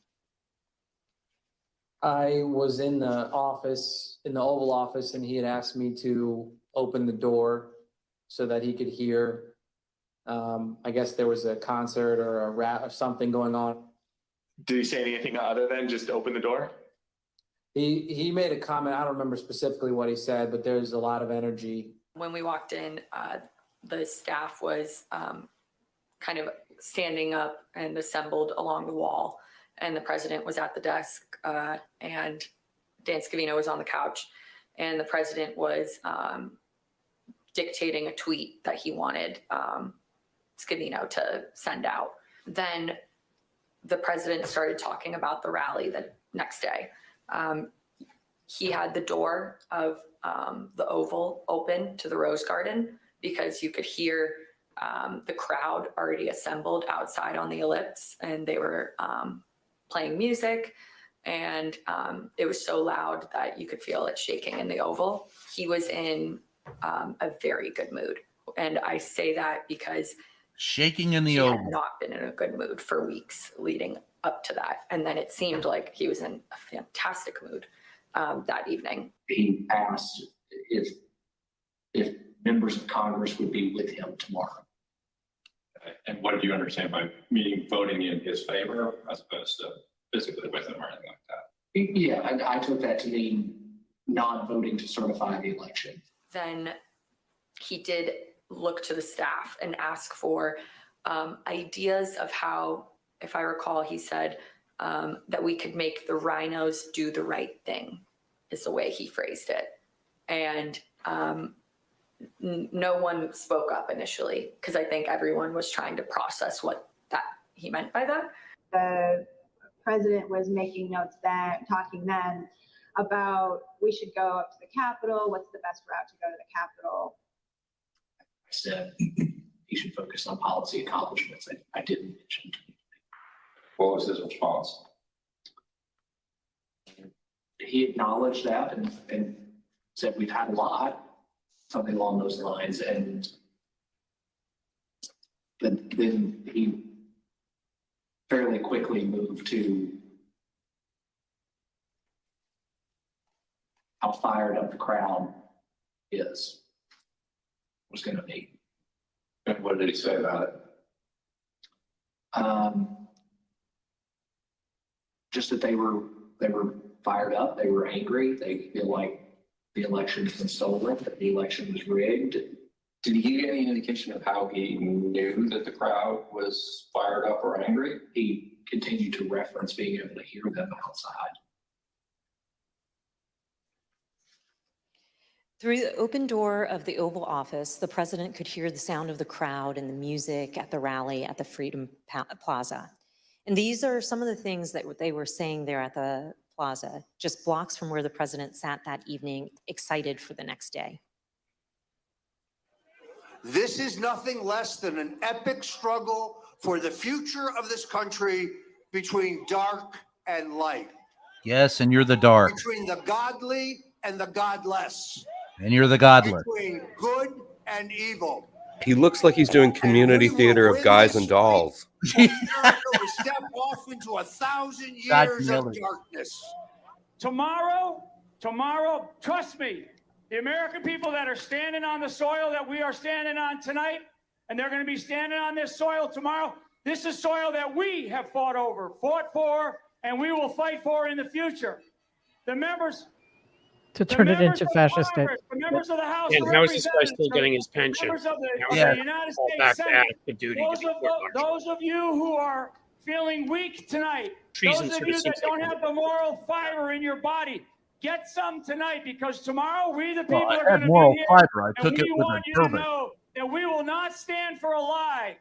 I was in the office, in the Oval Office, and he had asked me to open the door so that he could hear. I guess there was a concert or a rap or something going on. Did he say anything other than just open the door? He made a comment. I don't remember specifically what he said, but there's a lot of energy. When we walked in, the staff was kind of standing up and assembled along the wall, and the president was at the desk, and Dan Scavino was on the couch, and the president was dictating a tweet that he wanted Scavino to send out. Then the president started talking about the rally the next day. He had the door of the Oval open to the Rose Garden because you could hear the crowd already assembled outside on the ellipse, and they were playing music, and it was so loud that you could feel it shaking in the Oval. He was in a very good mood, and I say that because shaking in the he Oval. had not been in a good mood for weeks leading up to that, and then it seemed like he was in a fantastic mood that evening. He asked if members of Congress would be with him tomorrow. And what do you understand by meaning voting in his favor as opposed to physically with him or anything like that? Yeah, and I took that to mean not voting to certify the election. Then he did look to the staff and ask for ideas of how, if I recall, he said that we could make the rhinos do the right thing, is the way he phrased it. And no one spoke up initially because I think everyone was trying to process what that he meant by that. The president was making notes then, talking then about we should go up to the Capitol. What's the best route to go to the Capitol? I said he should focus on policy accomplishments. I didn't mention. What was his response? He acknowledged that and said we've had a lot, something along those lines. And then he fairly quickly moved to how fired up the crowd was going to be. And what did he say about it? Just that they were fired up, they were angry, they feel like the election has been stolen, that the election was rigged. Did he give any indication of how he knew that the crowd was fired up or angry? He continued to reference being able to hear them outside. Through the open door of the Oval Office, the president could hear the sound of the crowd and the music at the rally at the Freedom Plaza. And these are some of the things that they were saying there at the plaza, just blocks from where the president sat that evening, excited for the next day. This is nothing less than an epic struggle for the future of this country between dark and light. Yes, and you're the dark. Between the godly and the godless. And you're the godless. Between good and evil. He looks like he's doing community theater of guys and dolls. America will step off into 1,000 years of darkness. Tomorrow, trust me, the American people that are standing on the soil that we are standing on tonight, and they're going to be standing on this soil tomorrow, this is soil that we have fought for, and we will fight for in the future. The members... To turn it into fascist state. The members of the House And how is this guy still getting his pension? Members of the United Fall States back to Senate. active duty to be court-martialed. Those of you who are feeling weak tonight, Treason those of sort of you that seems don't like have the moral fiber in your body, get some tonight, because tomorrow we the people Well, I are going had to moral be here, fiber. I and took it we with want a you to turban. know that we will not stand for a lie.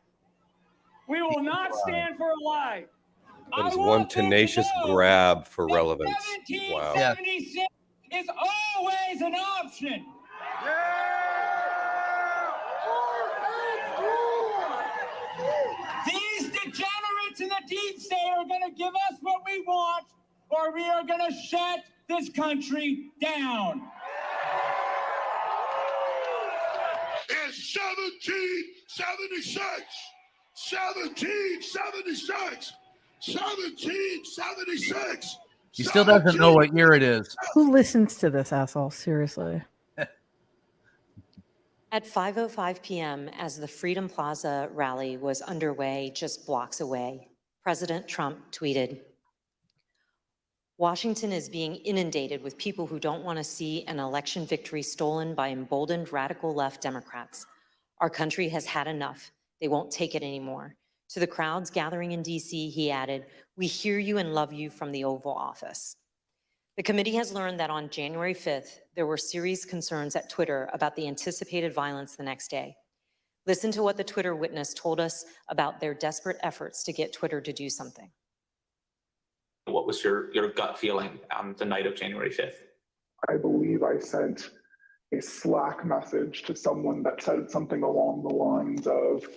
We will not stand for a lie. That is one tenacious grab for relevance. Wow. 1776 is always an option. These degenerates in the deep state are going to give us what we want, or we are going to shut this country down. It's 1776. 1776. 1776. He still doesn't know what year it is. Who listens to this asshole? Seriously. At 5:05 p.m., as the Freedom Plaza rally was underway just blocks away, President Trump tweeted, "Washington is being inundated with people who don't want to see an election victory stolen by emboldened radical left Democrats. Our country has had enough. They won't take it anymore." To the crowds gathering in D.C., he added, "We hear you and love you from the Oval Office." The committee has learned that on January 5th, there were serious concerns at Twitter about the anticipated violence the next day. Listen to what the Twitter witness told us about their desperate efforts to get Twitter to do something. What was your gut feeling on the night of January 5th? I believe I sent a Slack message to someone that said something along the lines of,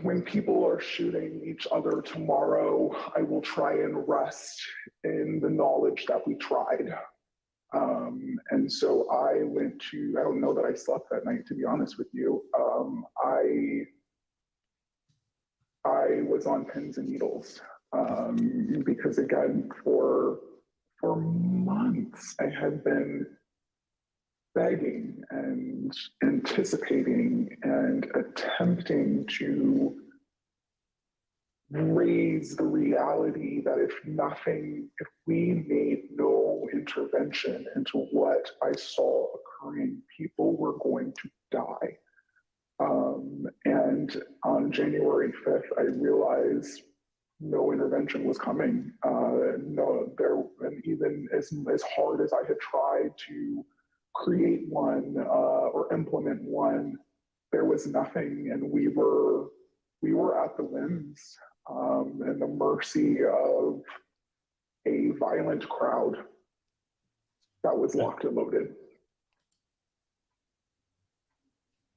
when people are shooting each other tomorrow, I will try and rest in the knowledge that we tried. And so I went to, I don't know that I slept that night, to be honest with you. I was on pins and needles because, again, for months, I had been begging and anticipating and attempting to raise the reality that if we made no intervention into what I saw occurring, people were going to die. And on January 5th, I realized no intervention was coming. And even as hard as I had tried to create one or implement one, there was nothing, and we were at the whims and the mercy of a violent crowd that was locked and loaded.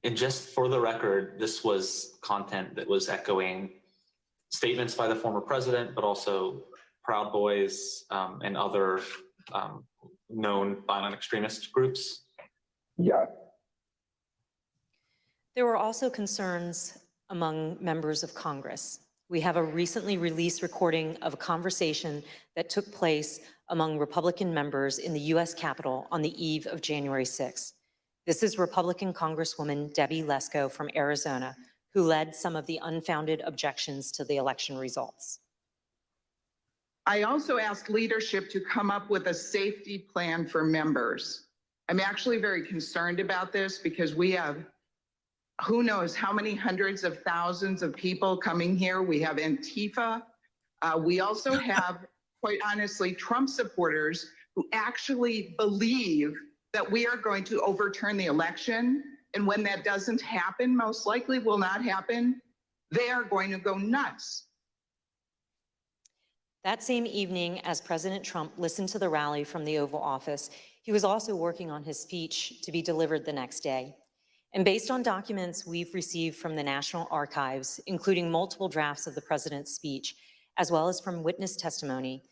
And just for the record, this was content that was echoing statements by the former president, but also Proud Boys and other known violent extremist groups. Yeah. There were also concerns among members of Congress. We have a recently released recording of a conversation that took place among Republican members in the U.S. Capitol on the eve of January 6th. This is Republican Congresswoman Debbie Lesko from Arizona, who led some of the unfounded objections to the election results. I also asked leadership to come up with a safety plan for members. I'm actually very concerned about this because we have who knows how many hundreds of thousands of people coming here. We have Antifa. We also have, quite honestly, Trump supporters who actually believe that we are going to overturn the election. And when that doesn't happen, most likely will not happen, they are going to go nuts. That same evening, as President Trump listened to the rally from the Oval Office, he was also working on his speech to be delivered the next day. And based on documents we've received from the National Archives, including multiple drafts of the president's speech, as well as from witness testimony,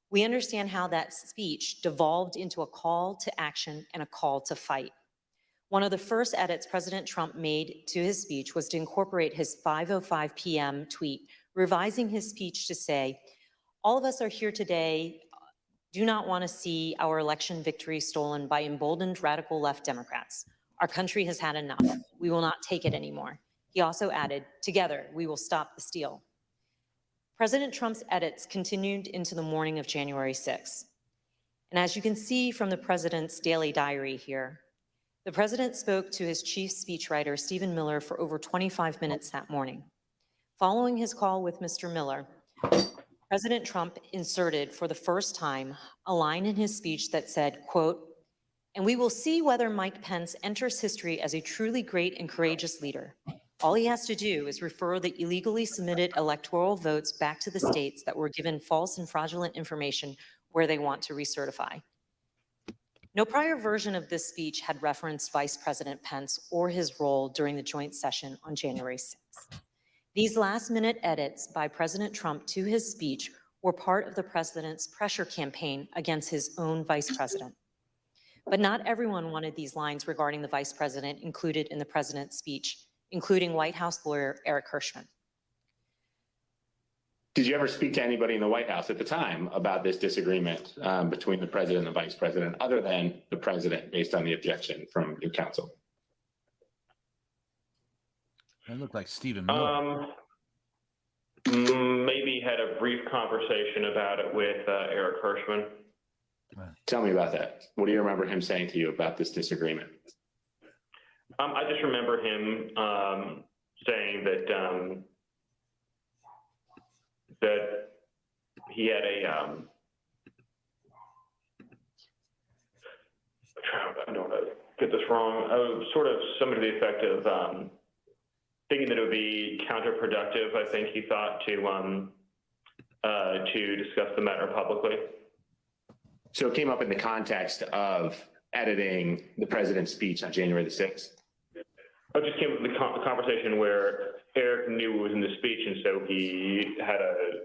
we understand how that speech devolved into a call to action and a call to fight. One of the first edits President Trump made to his speech was to incorporate his 5:05 p.m. tweet, revising his speech to say, "All of us are here today, do not want to see our election victory stolen by emboldened radical left Democrats. Our country has had enough. We will not take it anymore." He also added, "Together, we will stop the steal." President Trump's edits continued into the morning of January 6th. And as you can see from the president's daily diary here, the president spoke to his chief speechwriter, Stephen Miller, for over 25 minutes that morning. Following his call with Mr. Miller, President Trump inserted for the first time a line in his speech that said, quote, "And we will see whether Mike Pence enters history as a truly great and courageous leader. All he has to do is refer the illegally submitted electoral votes back to the states that were given false and fraudulent information where they want to recertify." No prior version of this speech had referenced Vice President Pence or his role during the joint session on January 6th. These last-minute edits by President Trump to his speech were part of the president's pressure campaign against his own vice president. But not everyone wanted these lines regarding the vice president included in the president's speech, including White House lawyer Eric Hirschman. Did you ever speak to anybody in the White House at the time about this disagreement between the president and the vice president, other than the president, based on the objection from your counsel? That looked like Stephen Miller. Maybe had a brief conversation about it with Eric Hirschman. Tell me about that. What do you remember him saying to you about this disagreement? I just remember him saying that that he had a I don't want to get this wrong. Sort of something to the effect of thinking that it would be counterproductive. I think he thought to discuss the matter publicly. So it came up in the context of editing the president's speech on January the 6th? It just came up in the conversation where Eric knew it was in the speech, and so he had a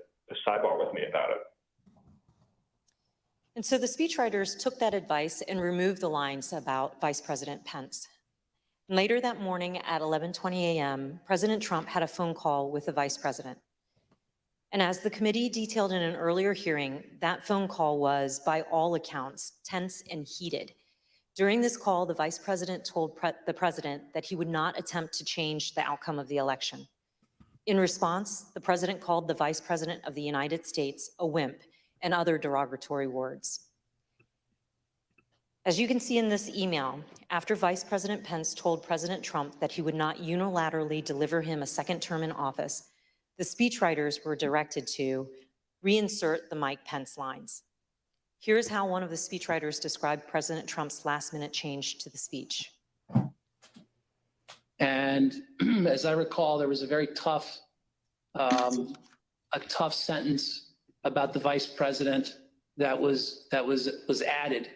sidebar with me about it. And so the speechwriters took that advice and removed the lines about Vice President Pence. Later that morning at 11:20 a.m., President Trump had a phone call with the vice president. And as the committee detailed in an earlier hearing, that phone call was, by all accounts, tense and heated. During this call, the vice president told the president that he would not attempt to change the outcome of the election. In response, the president called the vice president of the United States a wimp and other derogatory words. As you can see in this email, after Vice President Pence told President Trump that he would not unilaterally deliver him a second term in office, The speechwriters were directed to reinsert the Mike Pence lines. Here's how one of the speechwriters described President Trump's last-minute change to the speech. And as I recall, there was a very tough, sentence about the vice president that was added.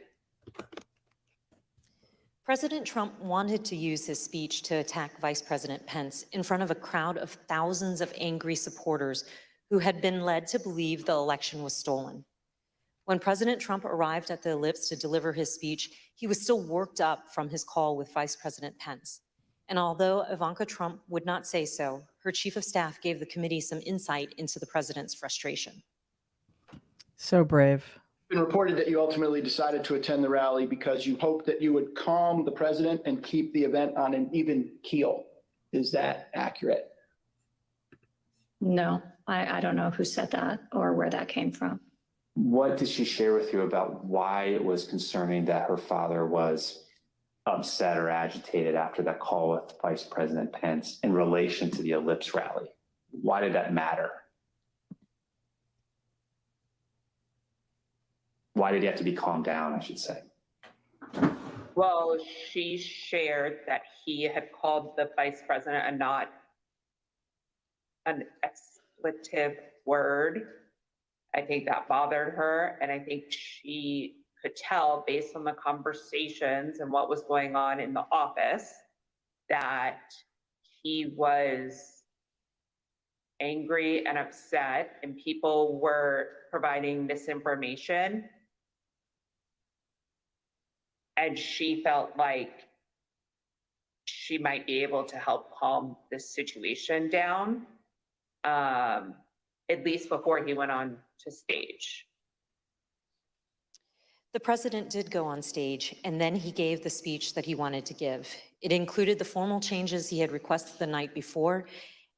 President Trump wanted to use his speech to attack Vice President Pence in front of a crowd of thousands of angry supporters who had been led to believe the election was stolen. When President Trump arrived at the Ellipse to deliver his speech, he was still worked up from his call with Vice President Pence. And although Ivanka Trump would not say so, her chief of staff gave the committee some insight into the president's frustration. So brave. It's been reported that you ultimately decided to attend the rally because you hoped that you would calm the president and keep the event on an even keel. Is that accurate? No, I don't know who said that or where that came from. What did she share with you about why it was concerning that her father was upset or agitated after that call with Vice President Pence in relation to the Ellipse rally? Why did that matter? Why did he have to be calmed down, I should say? Well, she shared that he had called the vice president a not an expletive word. I think that bothered her, and I think she could tell based on the conversations and what was going on in the office that he was angry and upset, and people were providing misinformation. And she felt like she might be able to help calm this situation down, at least before he went on to stage. The president did go on stage, and then he gave the speech that he wanted to give. It included the formal changes he had requested the night before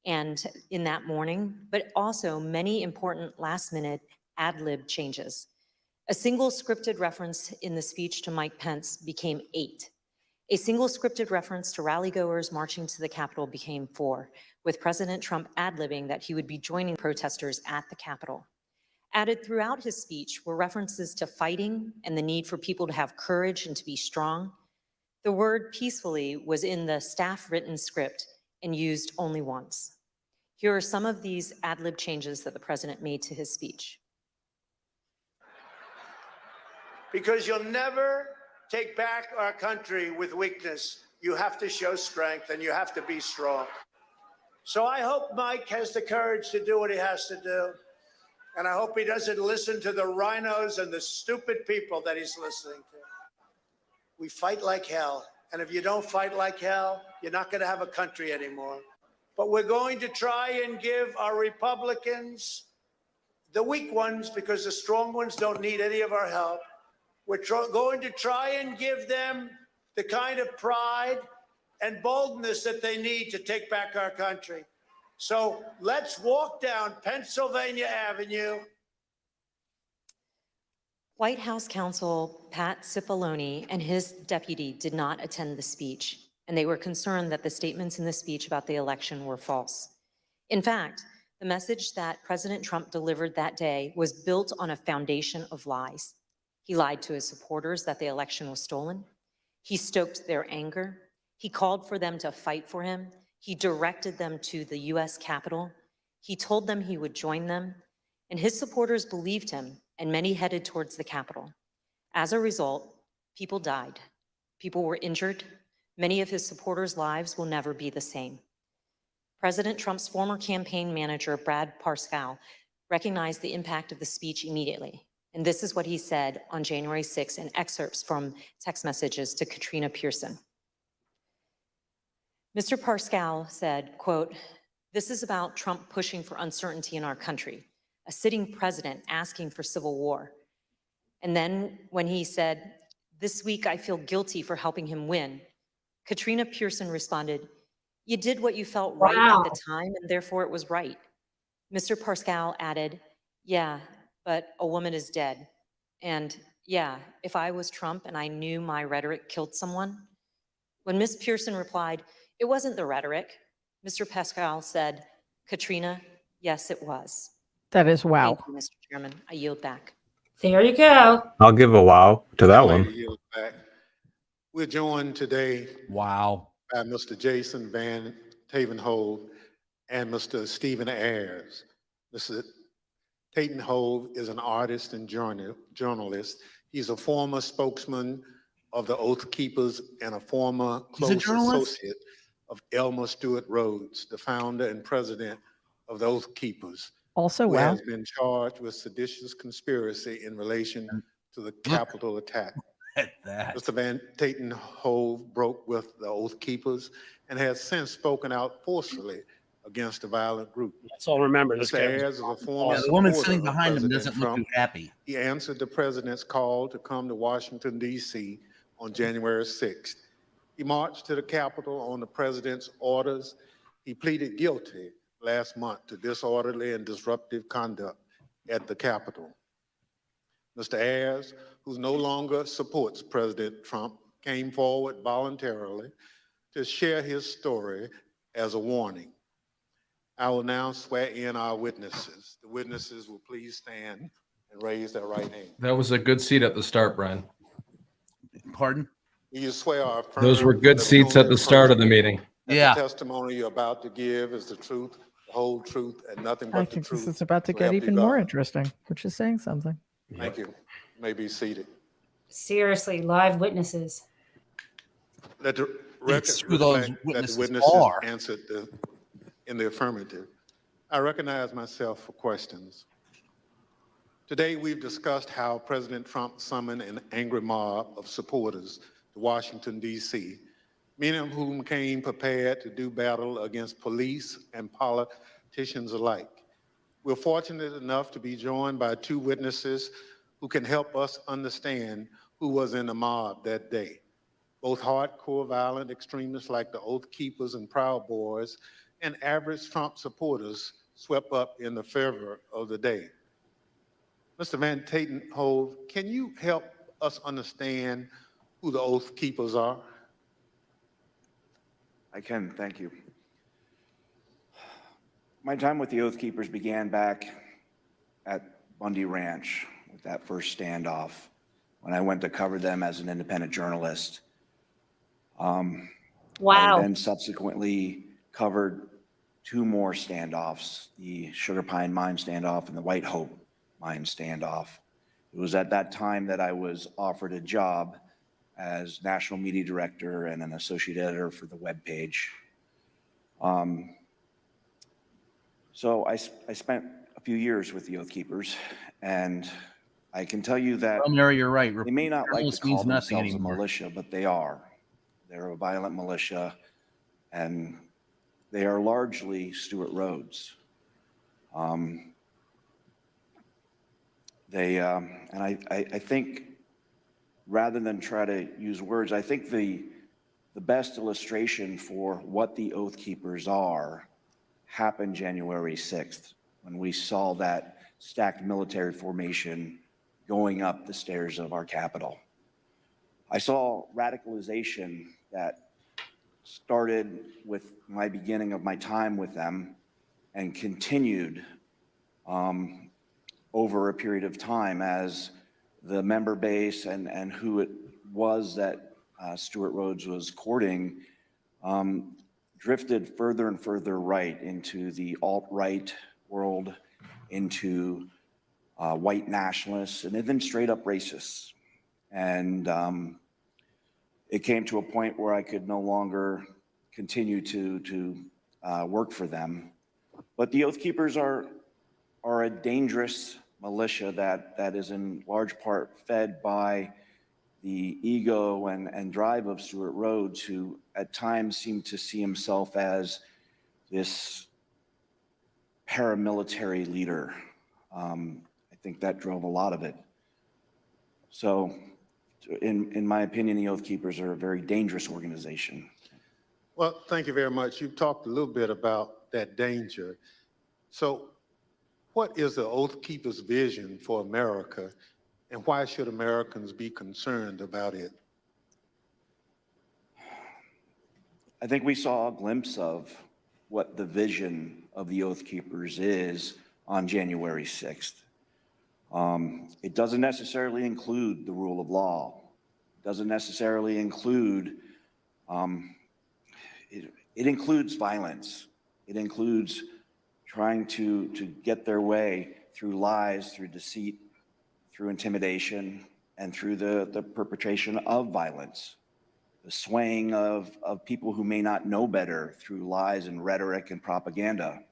and in that morning, but also many important last-minute ad-lib changes. A single scripted reference in the speech to Mike Pence became 8. A single scripted reference to rally-goers marching to the Capitol became 4, with President Trump ad-libbing that he would be joining protesters at the Capitol. Added throughout his speech were references to fighting and the need for people to have courage and to be strong. The word peacefully was in the staff-written script and used only once. Here are some of these ad-lib changes that the president made to his speech. Because you'll never take back our country with weakness. You have to show strength and you have to be strong. So I hope Mike has the courage to do what he has to do. And I hope he doesn't listen to the rhinos and the stupid people that he's listening to. We fight like hell. And if you don't fight like hell, you're not going to have a country anymore. But we're going to try and give our Republicans, the weak ones, because the strong ones don't need any of our help. We're going to try and give them the kind of pride and boldness that they need to take back our country. So let's walk down Pennsylvania Avenue. White House counsel Pat Cipollone and his deputy did not attend the speech, and they were concerned that the statements in the speech about the election were false. In fact, the message that President Trump delivered that day was built on a foundation of lies. He lied to his supporters that the election was stolen. He stoked their anger. He called for them to fight for him. He directed them to the U.S. Capitol. He told them he would join them, and his supporters believed him, and many headed towards the Capitol. As a result, people died. People were injured. Many of his supporters' lives will never be the same. President Trump's former campaign manager, Brad Parscale, recognized the impact of the speech immediately. And this is what he said on January 6 in excerpts from text messages to Katrina Pearson. Mr. Parscale said, quote, "This is about Trump pushing for uncertainty in our country, a sitting president asking for civil war." And then when he said, "This week I feel guilty for helping him win," Katrina Pearson responded, "You did what you felt right at the time, and therefore it was right." Mr. Parscale added, "Yeah, but a woman is dead. And yeah, if I was Trump and I knew my rhetoric killed someone." When Ms. Pearson replied, "It wasn't the rhetoric," Mr. Parscale said, "Katrina, Yes, it was. That is wow. Thank you, Mr. Chairman. I yield back. There you go. I'll give a wow to that one. We're joined today Wow. by Mr. Jason Van Tatenhove and Mr. Stephen Ayres. Mr. Tatenhove is an artist and journalist. He's a former spokesman of the Oath Keepers and a former close associate of Elmer Stewart Rhodes, the founder and president of the Oath Keepers. Also, who wow. has been charged with seditious conspiracy in relation to the Capitol attack. Mr. Van Tatenhove broke with the Oath Keepers and has since spoken out forcefully against the violent group. Let's all remember this Mr. guy. Ayres is a former the woman supporter sitting of behind him President doesn't look too Trump. happy. He answered the president's call to come to Washington, D.C. on January 6th. He marched to the Capitol on the president's orders. He pleaded guilty last month to disorderly and disruptive conduct at the Capitol. Mr. Ayres, who no longer supports President Trump, came forward voluntarily to share his story as a warning. I will now swear in our witnesses. The witnesses will please stand and raise their right hand. That was a good seat at the start, Brian. Pardon? Do you swear or affirm Those were good that seats at the start of the meeting. that Yeah. the testimony you're about to give is the truth, the whole truth, and nothing but I the think truth? this is about to so get help you even more God? interesting, which is saying something. Thank you. You may be seated. Seriously, live witnesses. Let the record who those reflect that the witnesses witnesses are. answered in the affirmative. I recognize myself for questions. Today, we've discussed how President Trump summoned an angry mob of supporters to Washington, D.C., many of whom came prepared to do battle against police and politicians alike. We're fortunate enough to be joined by two witnesses who can help us understand who was in the mob that day. Both hardcore violent extremists like the Oath Keepers and Proud Boys and average Trump supporters swept up in the fervor of the day. Mr. Van Tatenhove, can you help us understand who the Oath Keepers are? I can, thank you. My time with the Oath Keepers began back at Bundy Ranch with that first standoff when I went to cover them as an independent journalist. I then subsequently covered two more standoffs, the Sugar Pine Mine standoff and the White Hope Mine standoff. It was at that time that I was offered a job as national media director and an associate editor for the webpage. So I spent a few years with the Oath Keepers, and I can tell you that Well, Mary, you're right. they may not like to Journalist means call nothing themselves a anymore. militia, but they are. They're a violent militia, and they are largely Stewart Rhodes. And I think rather than try to use words, I think the best illustration for what the Oath Keepers are happened January 6th, when we saw that stacked military formation going up the stairs of our Capitol. I saw radicalization that started with my beginning of my time with them and continued over a period of time as the member base and who it was that Stewart Rhodes was courting drifted further and further right into the alt-right world, into white nationalists, and even straight up racists. And it came to a point where I could no longer continue to work for them. But the Oath Keepers are a dangerous militia that is in large part fed by the ego and drive of Stewart Rhodes, who at times seemed to see himself as this paramilitary leader. I think that drove a lot of it. So in my opinion, the Oath Keepers are a very dangerous organization. Well, thank you very much. You've talked a little bit about that danger. So what is the Oath Keepers' vision for America, and why should Americans be concerned about it? I think we saw a glimpse of what the vision of the Oath Keepers is on January 6th. It doesn't necessarily include the rule of law. It doesn't necessarily include, it includes violence. It includes trying to get their way through lies, through deceit, through intimidation, and through the perpetration of violence. The swaying of people who may not know better through lies and rhetoric and propaganda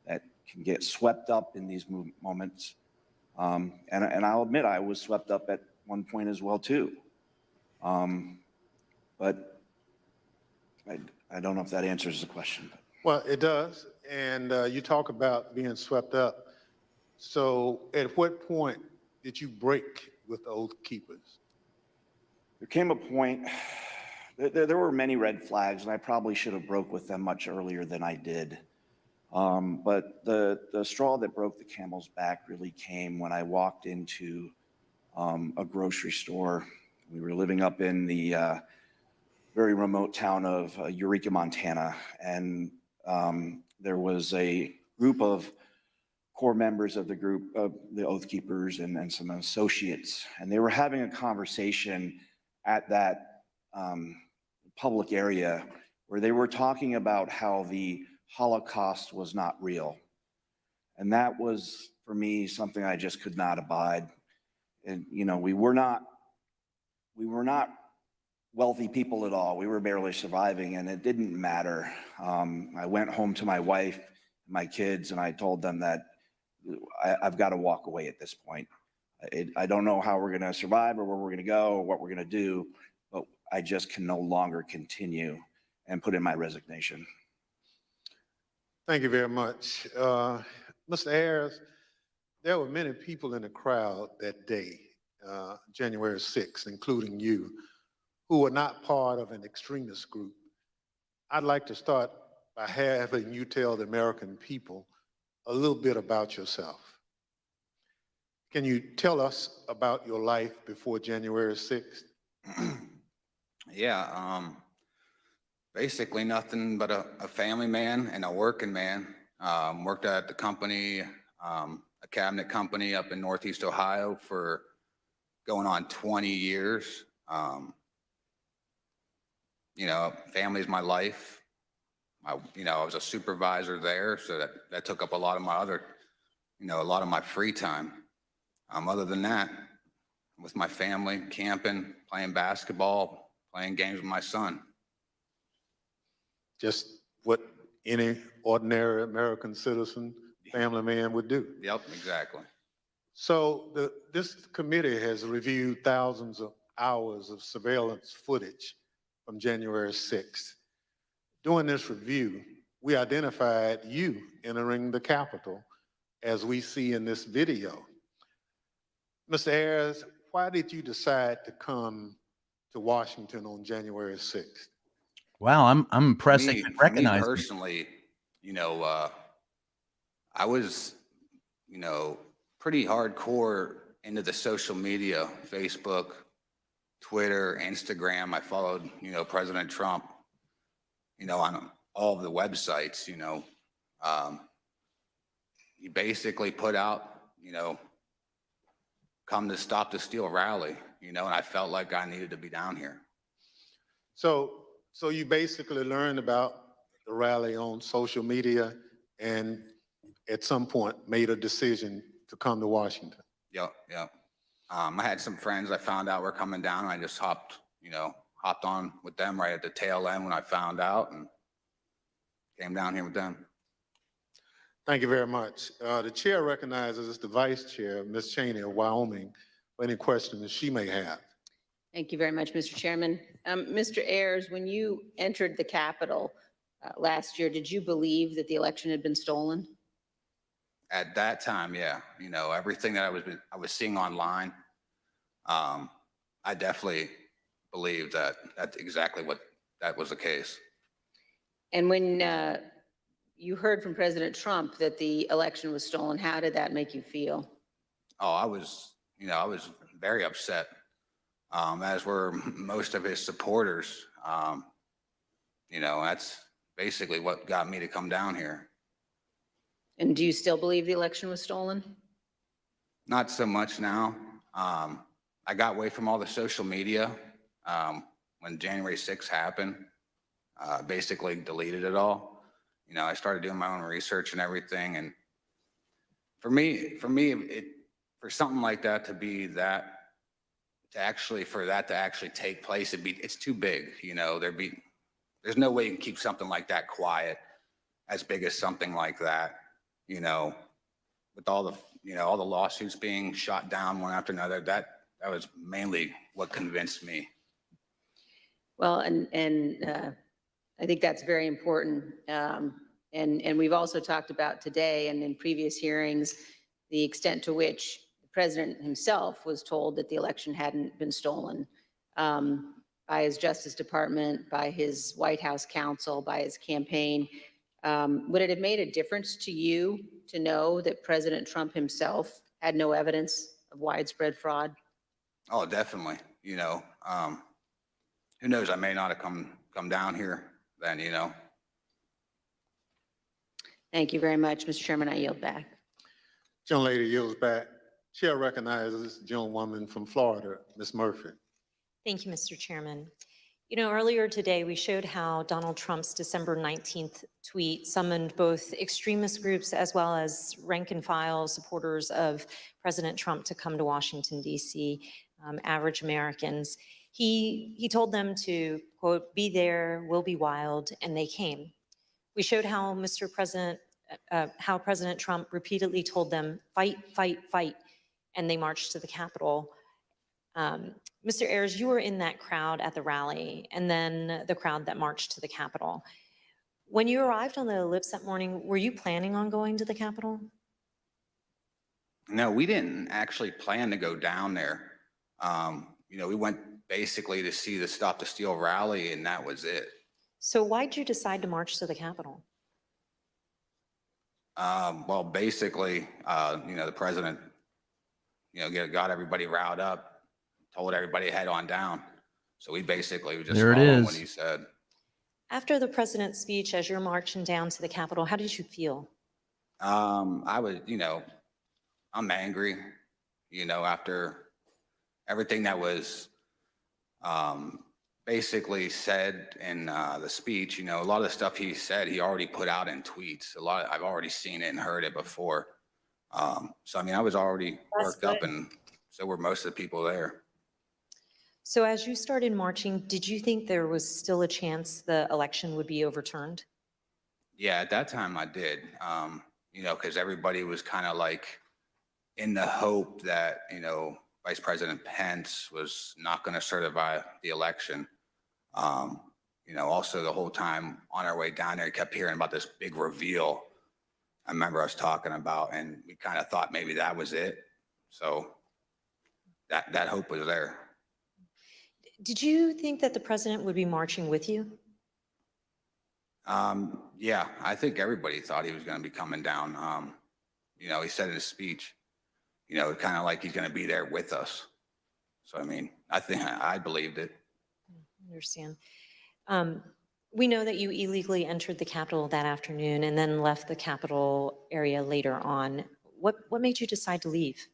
that can get swept up in these moments. And I'll admit I was swept up at one point as well too. But I don't know if that answers the question. Well, it does. And you talk about being swept up. So at what point did you break with the Oath Keepers? There came a point, there were many red flags, and I probably should have broke with them much earlier than I did. But the straw that broke the camel's back really came when I walked into a grocery store. We were living up in the very remote town of Eureka, Montana, and there was a group of core members of the group of the Oath Keepers and some associates, and they were having a conversation at that public area where they were talking about how the Holocaust was not real. And that was, for me, something I just could not abide. And, you know, we were not wealthy people at all. We were barely surviving, and it didn't matter. I went home to my wife and my kids, and I told them that I've got to walk away at this point. I don't know how we're going to survive or where we're going to go or what we're going to do, but I just can no longer continue, and put in my resignation. Thank you very much. Mr. Ayres, there were many people in the crowd that day, January 6th, including you, who were not part of an extremist group. I'd like to start by having you tell the American people a little bit about yourself. Can you tell us about your life before January 6th? Yeah, basically nothing but a family man and a working man. Worked at the company, a cabinet company up in Northeast Ohio for going on 20 years. You know, family's my life. I was a supervisor there, so that took up a lot of my other, a lot of my free time. Other than that, with my family, camping, playing basketball, playing games with my son. Just what any ordinary American citizen, family man would do. Yep, exactly. So this committee has reviewed thousands of hours of surveillance footage from January 6th. During this review, we identified you entering the Capitol as we see in this video. Mr. Ayres, why did you decide to come to Washington on January 6th? Wow, I'm impressed they could recognize me. Personally, I was, pretty hardcore into the social media, Facebook, Twitter, Instagram. I followed, President Trump, on all of the websites, he basically put out, come to Stop the Steal rally, and I felt like I needed to be down here. So you basically learned about the rally on social media and at some point made a decision to come to Washington. Yep. I had some friends I found out were coming down, and I just hopped on with them right at the tail end when I found out and came down here with them. Thank you very much. The chair recognizes the vice chair, Ms. Cheney of Wyoming, for any questions she may have. Thank you very much, Mr. Chairman. Mr. Ayres, when you entered the Capitol last year, did you believe that the election had been stolen? At that time, yeah. Everything that I was seeing online, I definitely believed that that's exactly what that was the case. And when you heard from President Trump that the election was stolen, how did that make you feel? Oh, I was very upset, as were most of his supporters. That's basically what got me to come down here. And do you still believe the election was stolen? Not so much now. I got away from all the social media when January 6th happened. Basically deleted it all. You know, I started doing my own research and everything. And for me, for something like that to be that, for that to actually take place, it's too big. You know, there's no way you can keep something like that quiet, as big as something like that. You know, with all the lawsuits being shot down one after another, that was mainly what convinced me. Well, and I think that's very important. And we've also talked about today and in previous hearings, the extent to which the president himself was told that the election hadn't been stolen by his Justice Department, by his White House counsel, by his campaign. Would it have made a difference to you to know that President Trump himself had no evidence of widespread fraud? Oh, definitely. You know, who knows? I may not have come down here then, you know. Thank you very much, Mr. Chairman. I yield back. Gentlelady yields back. Chair recognizes the gentlewoman from Florida, Ms. Murphy. Thank you, Mr. Chairman. You know, earlier today, we showed how Donald Trump's December 19th tweet summoned both extremist groups as well as rank and file supporters of President Trump to come to Washington, D.C., average Americans. He told them to, quote, be there, we'll be wild, and they came. We showed how how President Trump repeatedly told them, fight, fight, fight, and they marched to the Capitol. Mr. Ayres, you were in that crowd at the rally, and then the crowd that marched to the Capitol. When you arrived on the ellipse that morning, were you planning on going to the Capitol? No, we didn't actually plan to go down there. You know, we went basically to see the Stop the Steal rally, and that was it. So why'd you decide to march to the Capitol? Well, basically, you know, the president, you know, got everybody riled up, told everybody to head on down. So we basically were just following what he said. After the president's speech, as you're marching down to the Capitol, how did you feel? I was, you know, I'm angry, you know, after everything that was basically said in the speech. You know, a lot of the stuff he said, he already put out in tweets. I've already seen it and heard it before. So, I mean, I was already worked up, and so were most of the people there. So as you started marching, did you think there was still a chance the election would be overturned? Yeah, at that time I did, you know, because everybody was kind of like in the hope that, you know, Vice President Pence was not going to certify the election. You know, also the whole time on our way down there, we kept hearing about this big reveal I remember us talking about, and we kind of thought maybe that was it. So that hope was there. Did you think that the president would be marching with you? Yeah, I think everybody thought he was going to be coming down. You know, he said in his speech, you know, kind of like he's going to be there with us. So, I mean, I think I believed it. I understand. We know that you illegally entered the Capitol that afternoon and then left the Capitol area later on. What made you decide to leave?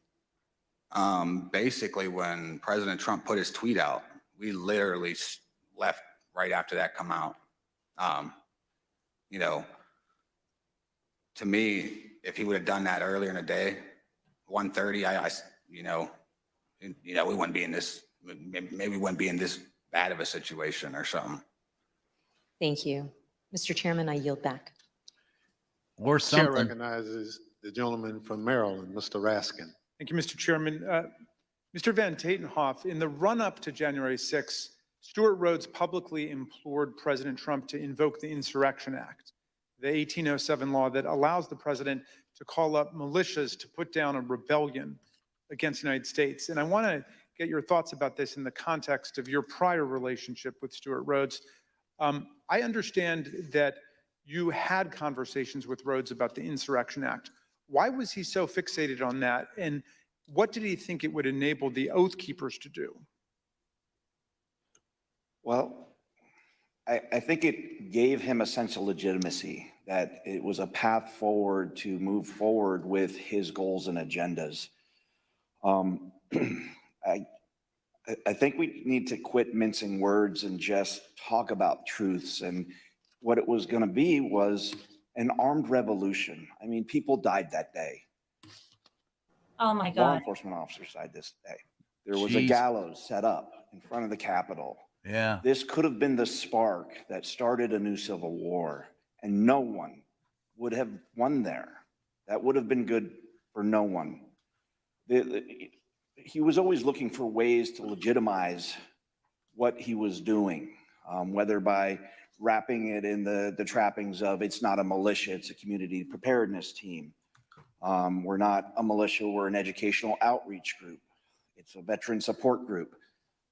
Basically, when President Trump put his tweet out, we literally left right after that come out. You know, to me, if he would have done that earlier in the day, 1:30, you know, we wouldn't be in this, maybe we wouldn't be in this bad of a situation or something. Thank you. Mr. Chairman, I yield back. Or Chair something. recognizes the gentleman from Maryland, Mr. Raskin. Thank you, Mr. Chairman. Mr. Van Tatenhove, in the run-up to January 6th, Stuart Rhodes publicly implored President Trump to invoke the Insurrection Act, the 1807 law that allows the president to call up militias to put down a rebellion against the United States. And I want to get your thoughts about this in the context of your prior relationship with Stuart Rhodes. I understand that you had conversations with Rhodes about the Insurrection Act. Why was he so fixated on that? And what did he think it would enable the Oath Keepers to do? Well, I think it gave him a sense of legitimacy, that it was a path forward to move forward with his goals and agendas. I think we need to quit mincing words and just talk about truths. And what it was going to be was an armed revolution. I mean, people died that day. Oh my Law God. enforcement officers died this day. There was a Jeez. gallows set up in front of the Capitol. Yeah. This could have been the spark that started a new civil war, and no one would have won there. That would have been good for no one. He was always looking for ways to legitimize what he was doing, whether by wrapping it in the trappings of it's not a militia, it's a community preparedness team. We're not a militia, we're an educational outreach group. It's a veteran support group.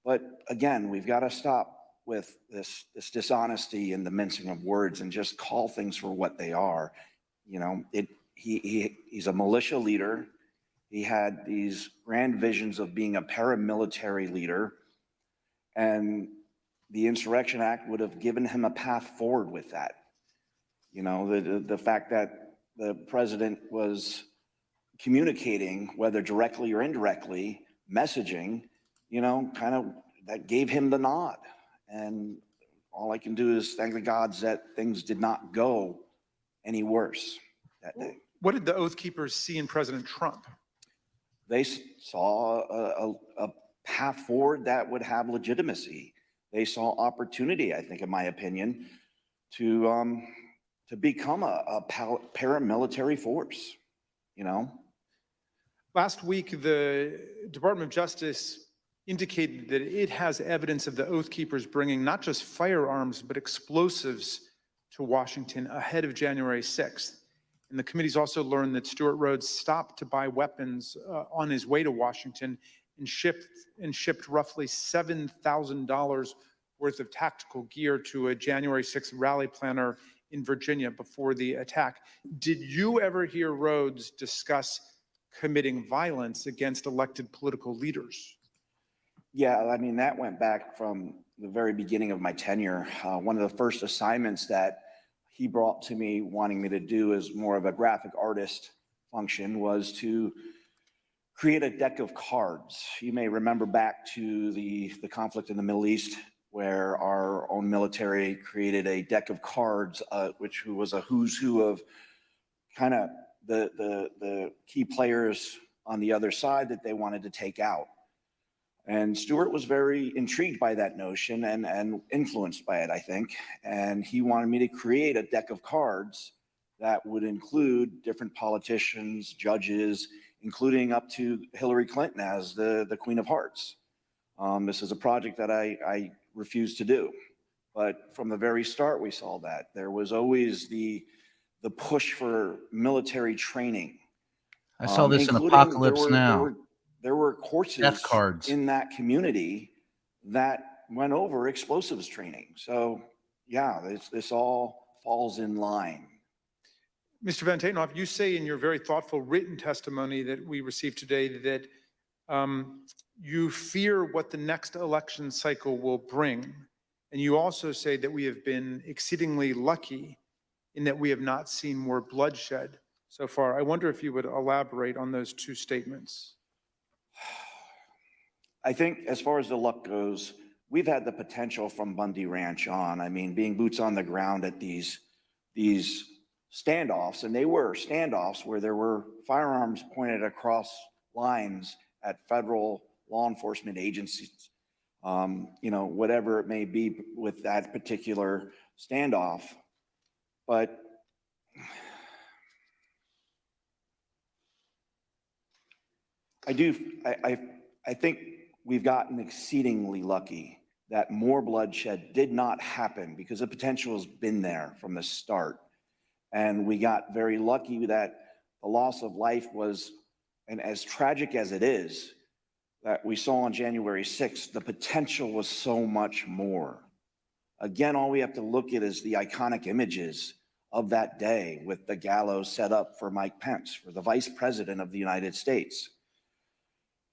But again, we've got to stop with this dishonesty and the mincing of words and just call things for what they are. You know, he's a militia leader. He had these grand visions of being a paramilitary leader, and the Insurrection Act would have given him a path forward with that. You know, the fact that the president was communicating, whether directly or indirectly, messaging, you know, kind of that gave him the nod. And all I can do is thank the gods that things did not go any worse that day. What did the Oath Keepers see in President Trump? They saw a path forward that would have legitimacy. They saw opportunity, I think, in my opinion, to become a paramilitary force, you know? Last week, the Department of Justice indicated that it has evidence of the Oath Keepers bringing not just firearms, but explosives to Washington ahead of January 6th. And the committee's also learned that Stuart Rhodes stopped to buy weapons on his way to Washington and shipped roughly $7,000 worth of tactical gear to a January 6th rally planner in Virginia before the attack. Did you ever hear Rhodes discuss committing violence against elected political leaders? Yeah, I mean, that went back from the very beginning of my tenure. One of the first assignments that he brought to me, wanting me to do as more of a graphic artist function, was to create a deck of cards. You may remember back to the conflict in the Middle East, where our own military created a deck of cards, which was a who's who of kind of the key players on the other side that they wanted to take out. And Stuart was very intrigued by that notion and influenced by it, I think. And he wanted me to create a deck of cards that would include different politicians, judges, including up to Hillary Clinton as the Queen of Hearts. This is a project that I refused to do. But from the very start, we saw that. There was always the push for military training. I saw this in including Apocalypse Now. There were courses Death cards in that community that went over explosives training. So yeah, this all falls in line. Mr. Van Tatenhove, you say in your very thoughtful written testimony that we received today that you fear what the next election cycle will bring. And you also say that we have been exceedingly lucky in that we have not seen more bloodshed so far. I wonder if you would elaborate on those two statements. I think as far as the luck goes, we've had the potential from Bundy Ranch on. I mean, being boots on the ground at these standoffs, and they were standoffs where there were firearms pointed across lines at federal law enforcement agencies, you know, whatever it may be with that particular standoff. But I think we've gotten exceedingly lucky that more bloodshed did not happen because the potential has been there from the start. And we got very lucky that the loss of life was, and as tragic as it is, that we saw on January 6th, the potential was so much more. Again, all we have to look at is the iconic images of that day with the gallows set up for Mike Pence, for the Vice President of the United States.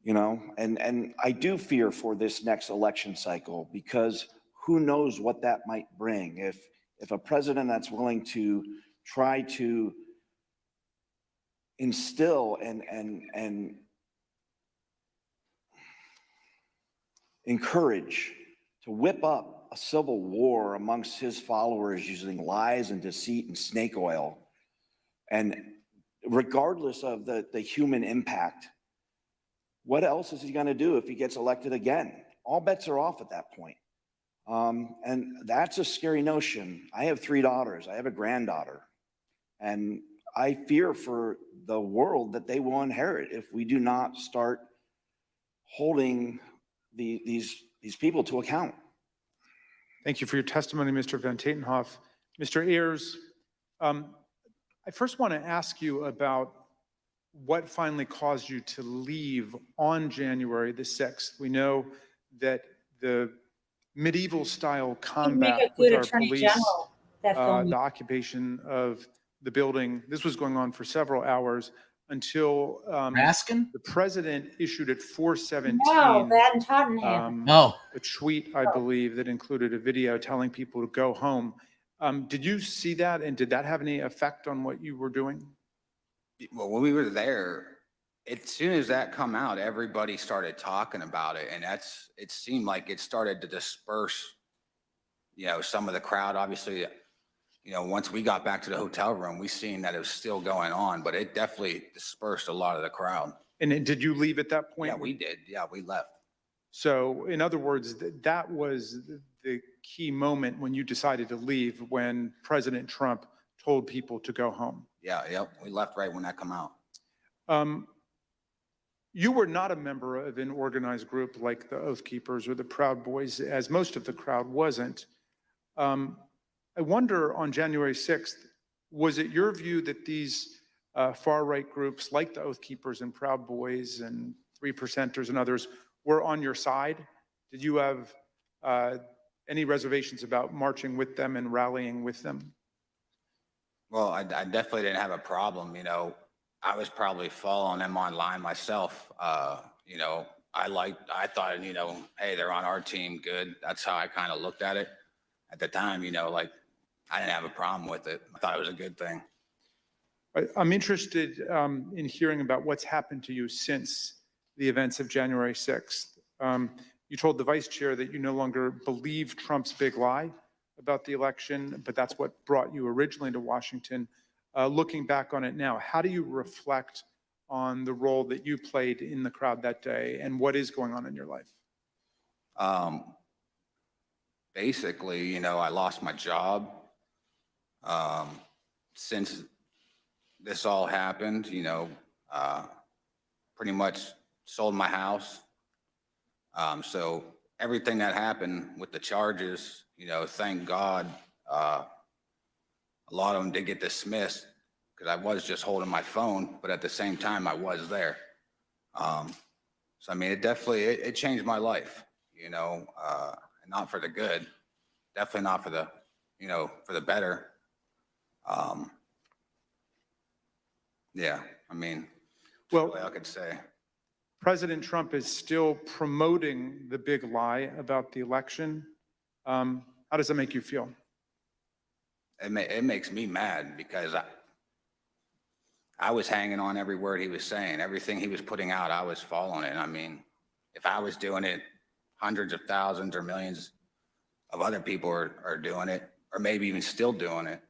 You know, and I do fear for this next election cycle, because who knows what that might bring. If a president that's willing to try to instill and encourage to whip up a civil war amongst his followers using lies and deceit and snake oil, and regardless of the human impact, what else is he going to do if he gets elected again? All bets are off at that point. And that's a scary notion. I have 3 daughters. I have a granddaughter. And I fear for the world that they will inherit if we do not start holding these people to account. Thank you for your testimony, Mr. Van Tatenhove. Mr. Ayres, I first want to ask you about what finally caused you to leave on January the 6th. We know that the medieval style combat with our police, the occupation of the building, this was going on for several hours until the president issued at 4:17 a tweet, I believe, that included a video telling people to go home. Did you see that, and did that have any effect on what you were doing? Well, when we were there, as soon as that come out, everybody started talking about it, and it seemed like it started to disperse, some of the crowd. Obviously, once we got back to the hotel room, we seen that it was still going on, but it definitely dispersed a lot of the crowd. And did you leave at that point? Yeah, we did. Yeah, we left. So in other words, that was the key moment when you decided to leave, when President Trump told people to go home. Yeah, yep. We left right when that come out. You were not a member of an organized group like the Oath Keepers or the Proud Boys, as most of the crowd wasn't. I wonder, on January 6th, was it your view that these far-right groups like the Oath Keepers and Proud Boys and 3%ers and others were on your side? Did you have any reservations about marching with them and rallying with them? Well, I definitely didn't have a problem. I was probably following them online myself. I thought, hey, they're on our team, good. That's how I kind of looked at it at the time. I didn't have a problem with it. I thought it was a good thing. I'm interested in hearing about what's happened to you since the events of January 6th. You told the vice chair that you no longer believe Trump's big lie about the election, but that's what brought you originally to Washington. Looking back on it now, how do you reflect on the role that you played in the crowd that day, and what is going on in your life? Basically, I lost my job. Since this all happened, pretty much sold my house. So everything that happened with the charges, thank God, a lot of them did get dismissed because I was just holding my phone, but at the same time I was there. So I mean, it definitely, it changed my life, and not for the good, definitely not for the, for the better. Yeah, I mean, well, that's all I could say. President Trump is still promoting the big lie about the election. How does that make you feel? It makes me mad because I was hanging on every word he was saying. Everything he was putting out, I was following it. I mean, if I was doing it, hundreds of thousands or millions of other people are doing it, or maybe even still doing it.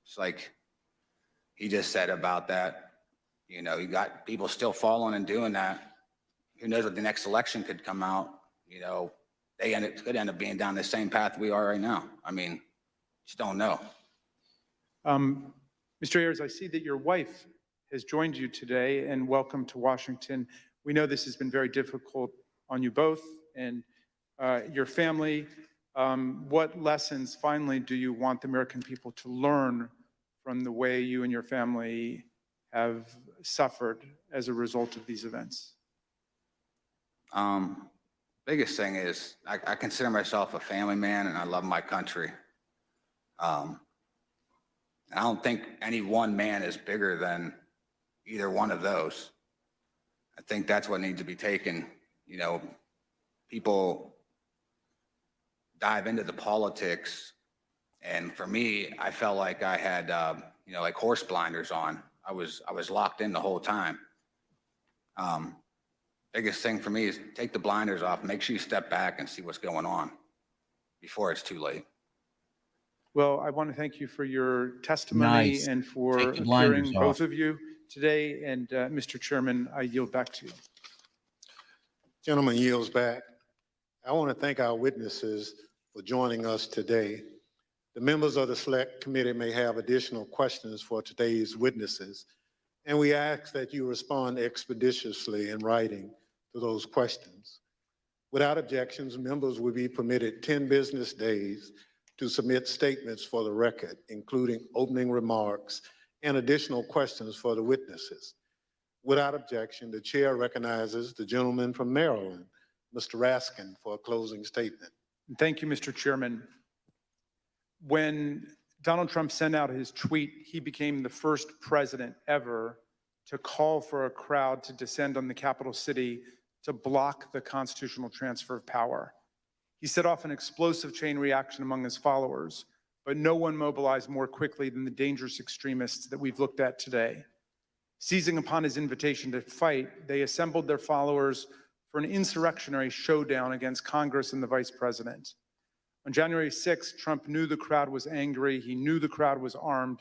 It's like he just said about that. You got people still following and doing that. Who knows what the next election could come out? They could end up being down the same path we are right now. I mean, just don't know. Mr. Ayres, I see that your wife has joined you today, and welcome to Washington. We know this has been very difficult on you both and your family. What lessons, finally, do you want the American people to learn from the way you and your family have suffered as a result of these events? Biggest thing is I consider myself a family man, and I love my country. I don't think any one man is bigger than either one of those. I think that's what needs to be taken. People dive into the politics. And for me, I felt like I had, like horse blinders on. I was locked in the whole time. Biggest thing for me is take the blinders off, make sure you step back and see what's going on before it's too late. Well, I want to thank you for your testimony Nice. and for Take the blinders appearing, both off. of you, today. And Mr. Chairman, I yield back to you. Gentleman yields back. I want to thank our witnesses for joining us today. The members of the Select Committee may have additional questions for today's witnesses, and we ask that you respond expeditiously in writing to those questions. Without objections, members will be permitted 10 business days to submit statements for the record, including opening remarks and additional questions for the witnesses. Without objection, the chair recognizes the gentleman from Maryland, Mr. Raskin, for a closing statement. Thank you, Mr. Chairman. When Donald Trump sent out his tweet, he became the first president ever to call for a crowd to descend on the capital city to block the constitutional transfer of power. He set off an explosive chain reaction among his followers, but no one mobilized more quickly than the dangerous extremists that we've looked at today. Seizing upon his invitation to fight, they assembled their followers for an insurrectionary showdown against Congress and the vice president. On January 6th, Trump knew the crowd was angry. He knew the crowd was armed.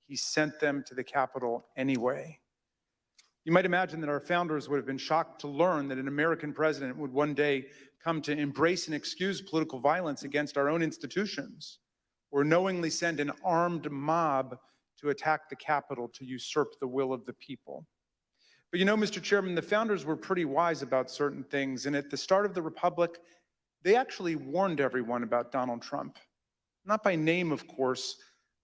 He sent them to the Capitol anyway. You might imagine that our founders would have been shocked to learn that an American president would one day come to embrace and excuse political violence against our own institutions, or knowingly send an armed mob to attack the Capitol to usurp the will of the people. But you know, Mr. Chairman, the founders were pretty wise about certain things, and at the start of the Republic, they actually warned everyone about Donald Trump. Not by name, of course,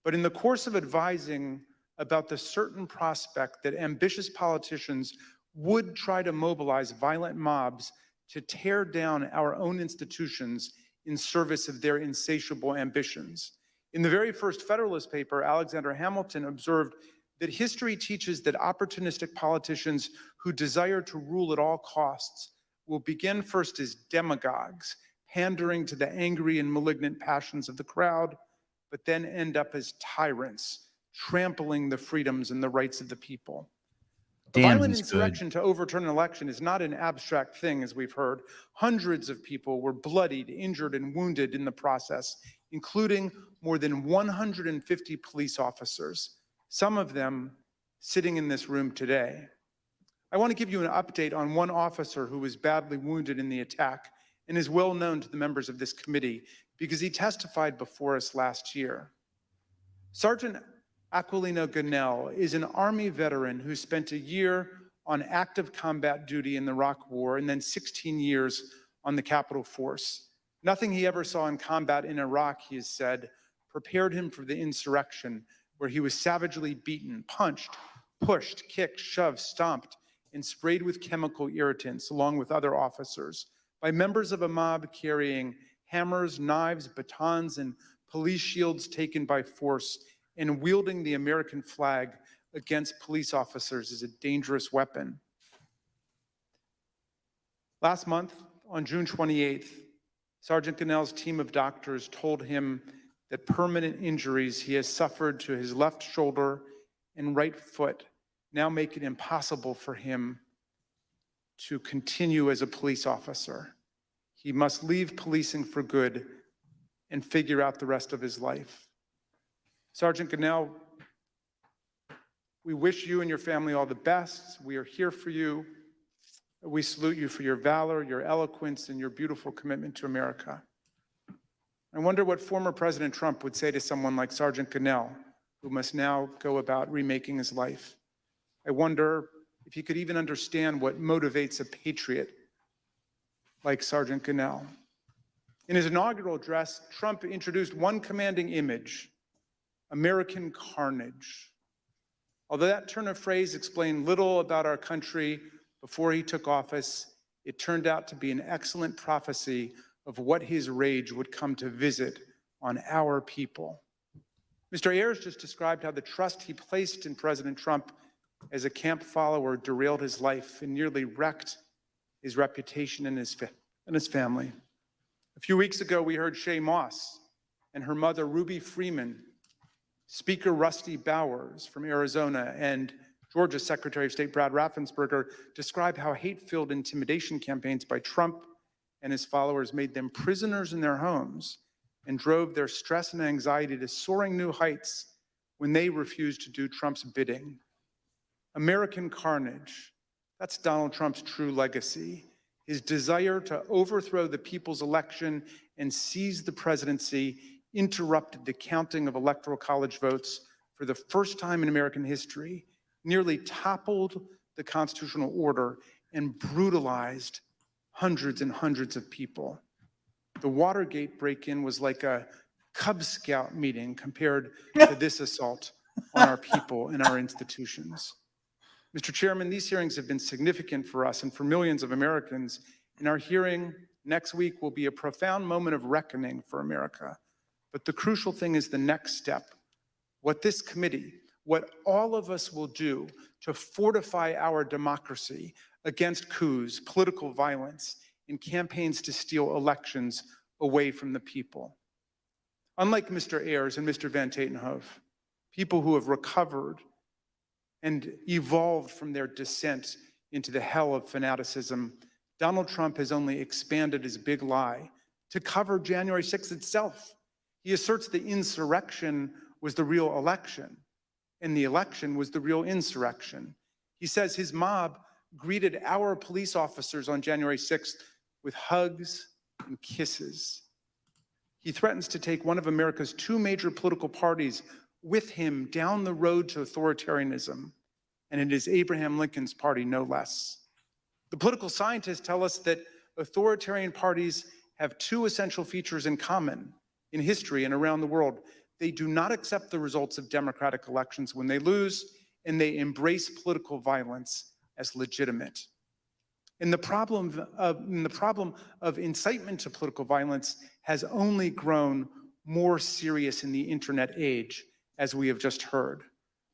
but in the course of advising about the certain prospect that ambitious politicians would try to mobilize violent mobs to tear down our own institutions in service of their insatiable ambitions. In the very first Federalist paper, Alexander Hamilton observed that history teaches that opportunistic politicians who desire to rule at all costs will begin first as demagogues, pandering to the angry and malignant passions of the crowd, but then end up as tyrants, trampling the freedoms and the rights of the people. A violent insurrection to overturn an election is not an abstract thing, as we've heard. Hundreds of people were bloodied, injured, and wounded in the process, including more than 150 police officers, some of them sitting in this room today. I want to give you an update on one officer who was badly wounded in the attack and is well known to the members of this committee because he testified before us last year. Sergeant Aquilino Ganell is an Army veteran who spent a year on active combat duty in the Iraq War and then 16 years on the Capitol Force. Nothing he ever saw in combat in Iraq, he has said, prepared him for the insurrection, where he was savagely beaten, punched, pushed, kicked, shoved, stomped, and sprayed with chemical irritants, along with other officers, by members of a mob carrying hammers, knives, batons, and police shields taken by force, and wielding the American flag against police officers as a dangerous weapon. Last month, on June 28th, Sergeant Ganell's team of doctors told him that permanent injuries he has suffered to his left shoulder and right foot now make it impossible for him to continue as a police officer. He must leave policing for good and figure out the rest of his life. Sergeant Ganell, we wish you and your family all the best. We are here for you. We salute you for your valor, your eloquence, and your beautiful commitment to America. I wonder what former President Trump would say to someone like Sergeant Ganell, who must now go about remaking his life. I wonder if he could even understand what motivates a patriot like Sergeant Ganell. In his inaugural address, Trump introduced one commanding image: American carnage. Although that turn of phrase explained little about our country before he took office, it turned out to be an excellent prophecy of what his rage would come to visit on our people. Mr. Ayres just described how the trust he placed in President Trump as a camp follower derailed his life and nearly wrecked his reputation and his family. A few weeks ago, we heard Shay Moss and her mother, Ruby Freeman, Speaker Rusty Bowers from Arizona, and Georgia Secretary of State Brad Raffensperger describe how hate-filled intimidation campaigns by Trump and his followers made them prisoners in their homes and drove their stress and anxiety to soaring new heights when they refused to do Trump's bidding. American carnage, that's Donald Trump's true legacy. His desire to overthrow the people's election and seize the presidency interrupted the counting of electoral college votes for the first time in American history, nearly toppled the constitutional order, and brutalized hundreds and hundreds of people. The Watergate break-in was like a Cub Scout meeting compared to this assault on our people and our institutions. Mr. Chairman, these hearings have been significant for us and for millions of Americans, and our hearing next week will be a profound moment of reckoning for America. But the crucial thing is the next step. What this committee, what all of us will do to fortify our democracy against coups, political violence, and campaigns to steal elections away from the people. Unlike Mr. Ayres and Mr. Van Tatenhove, people who have recovered and evolved from their descent into the hell of fanaticism, Donald Trump has only expanded his big lie to cover January 6th itself. He asserts the insurrection was the real election, and the election was the real insurrection. He says his mob greeted our police officers on January 6th with hugs and kisses. He threatens to take one of America's two major political parties with him down the road to authoritarianism, and it is Abraham Lincoln's party, no less. The political scientists tell us that authoritarian parties have two essential features in common in history and around the world. They do not accept the results of democratic elections when they lose, and they embrace political violence as legitimate. And the problem of incitement to political violence has only grown more serious in the internet age, as we have just heard.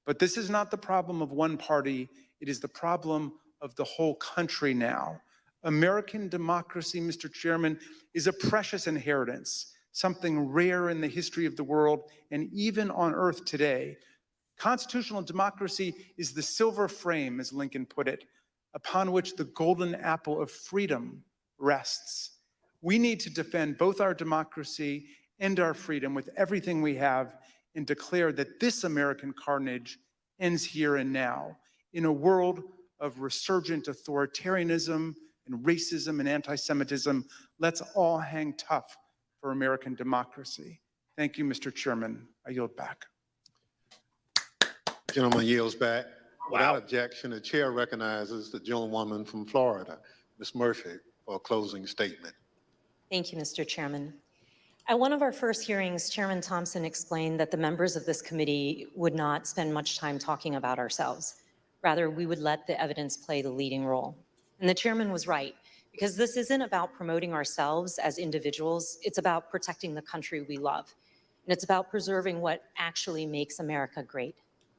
But this is not the problem of one party, it is the problem of the whole country now. American democracy, Mr. Chairman, is a precious inheritance, something rare in the history of the world and even on earth today. Constitutional democracy is the silver frame, as Lincoln put it, upon which the golden apple of freedom rests. We need to defend both our democracy and our freedom with everything we have and declare that this American carnage ends here and now. In a world of resurgent authoritarianism and racism and anti-Semitism, let's all hang tough for American democracy. Thank you, Mr. Chairman. I yield back. Gentleman yields back. Without objection, the chair recognizes the gentlewoman from Florida, Ms. Murphy, for a closing statement. Thank you, Mr. Chairman. At one of our first hearings, Chairman Thompson explained that the members of this committee would not spend much time talking about ourselves. Rather, we would let the evidence play the leading role. And the chairman was right, because this isn't about promoting ourselves as individuals, it's about protecting the country we love. And it's about preserving what actually makes America great: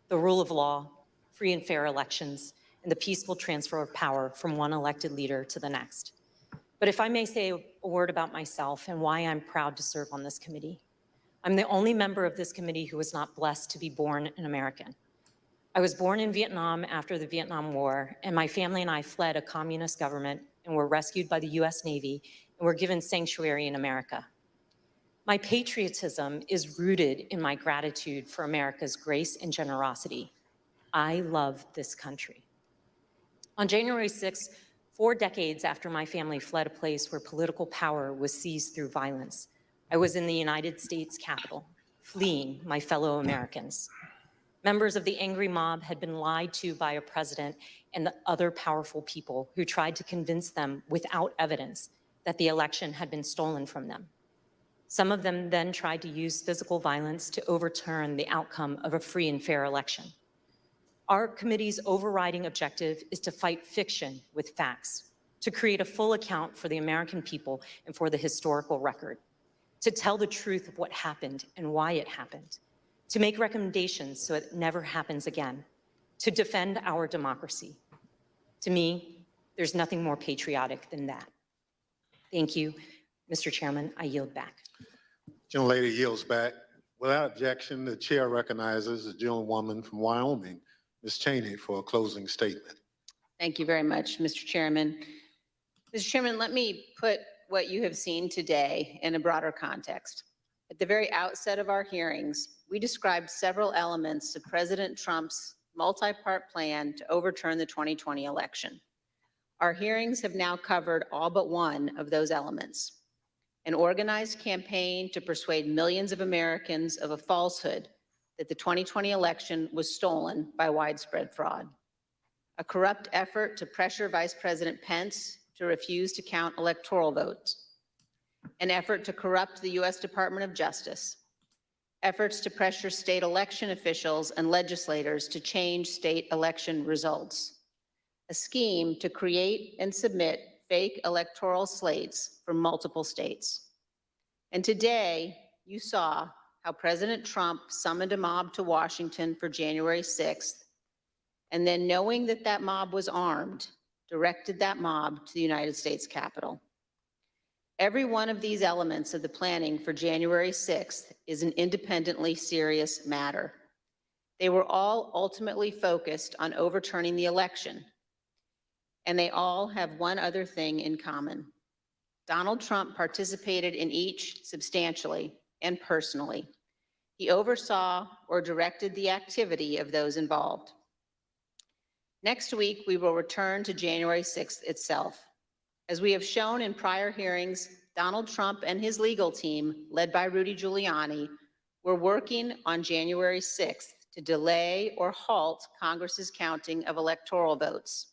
the rule of law, free and fair elections, and the peaceful transfer of power from one elected leader to the next. But if I may say a word about myself and why I'm proud to serve on this committee. I'm the only member of this committee who was not blessed to be born an American. I was born in Vietnam after the Vietnam War, and my family and I fled a communist government and were rescued by the US Navy and were given sanctuary in America. My patriotism is rooted in my gratitude for America's grace and generosity. I love this country. On January 6th, 4 decades after my family fled a place where political power was seized through violence, I was in the United States Capitol, fleeing my fellow Americans. Members of the angry mob had been lied to by a president and the other powerful people who tried to convince them without evidence that the election had been stolen from them. Some of them then tried to use physical violence to overturn the outcome of a free and fair election. Our committee's overriding objective is to fight fiction with facts, to create a full account for the American people and for the historical record, to tell the truth of what happened and why it happened, to make recommendations so it never happens again, to defend our democracy. To me, there's nothing more patriotic than that. Thank you. Mr. Chairman, I yield back. Gentlelady yields back. Without objection, the chair recognizes the gentlewoman from Wyoming, Ms. Cheney, for a closing statement. Thank you very much, Mr. Chairman. Mr. Chairman, let me put what you have seen today in a broader context. At the very outset of our hearings, we described several elements of President Trump's multi-part plan to overturn the 2020 election. Our hearings have now covered all but one of those elements: an organized campaign to persuade millions of Americans of a falsehood that the 2020 election was stolen by widespread fraud, a corrupt effort to pressure Vice President Pence to refuse to count electoral votes, an effort to corrupt the U.S. Department of Justice, efforts to pressure state election officials and legislators to change state election results, a scheme to create and submit fake electoral slates from multiple states. And today, you saw how President Trump summoned a mob to Washington for January 6th, and then, knowing that that mob was armed, directed that mob to the United States Capitol. Every one of these elements of the planning for January 6th is an independently serious matter. They were all ultimately focused on overturning the election, and they all have one other thing in common. Donald Trump participated in each substantially and personally. He oversaw or directed the activity of those involved. Next week, we will return to January 6th itself. As we have shown in prior hearings, Donald Trump and his legal team, led by Rudy Giuliani, were working on January 6th to delay or halt Congress's counting of electoral votes.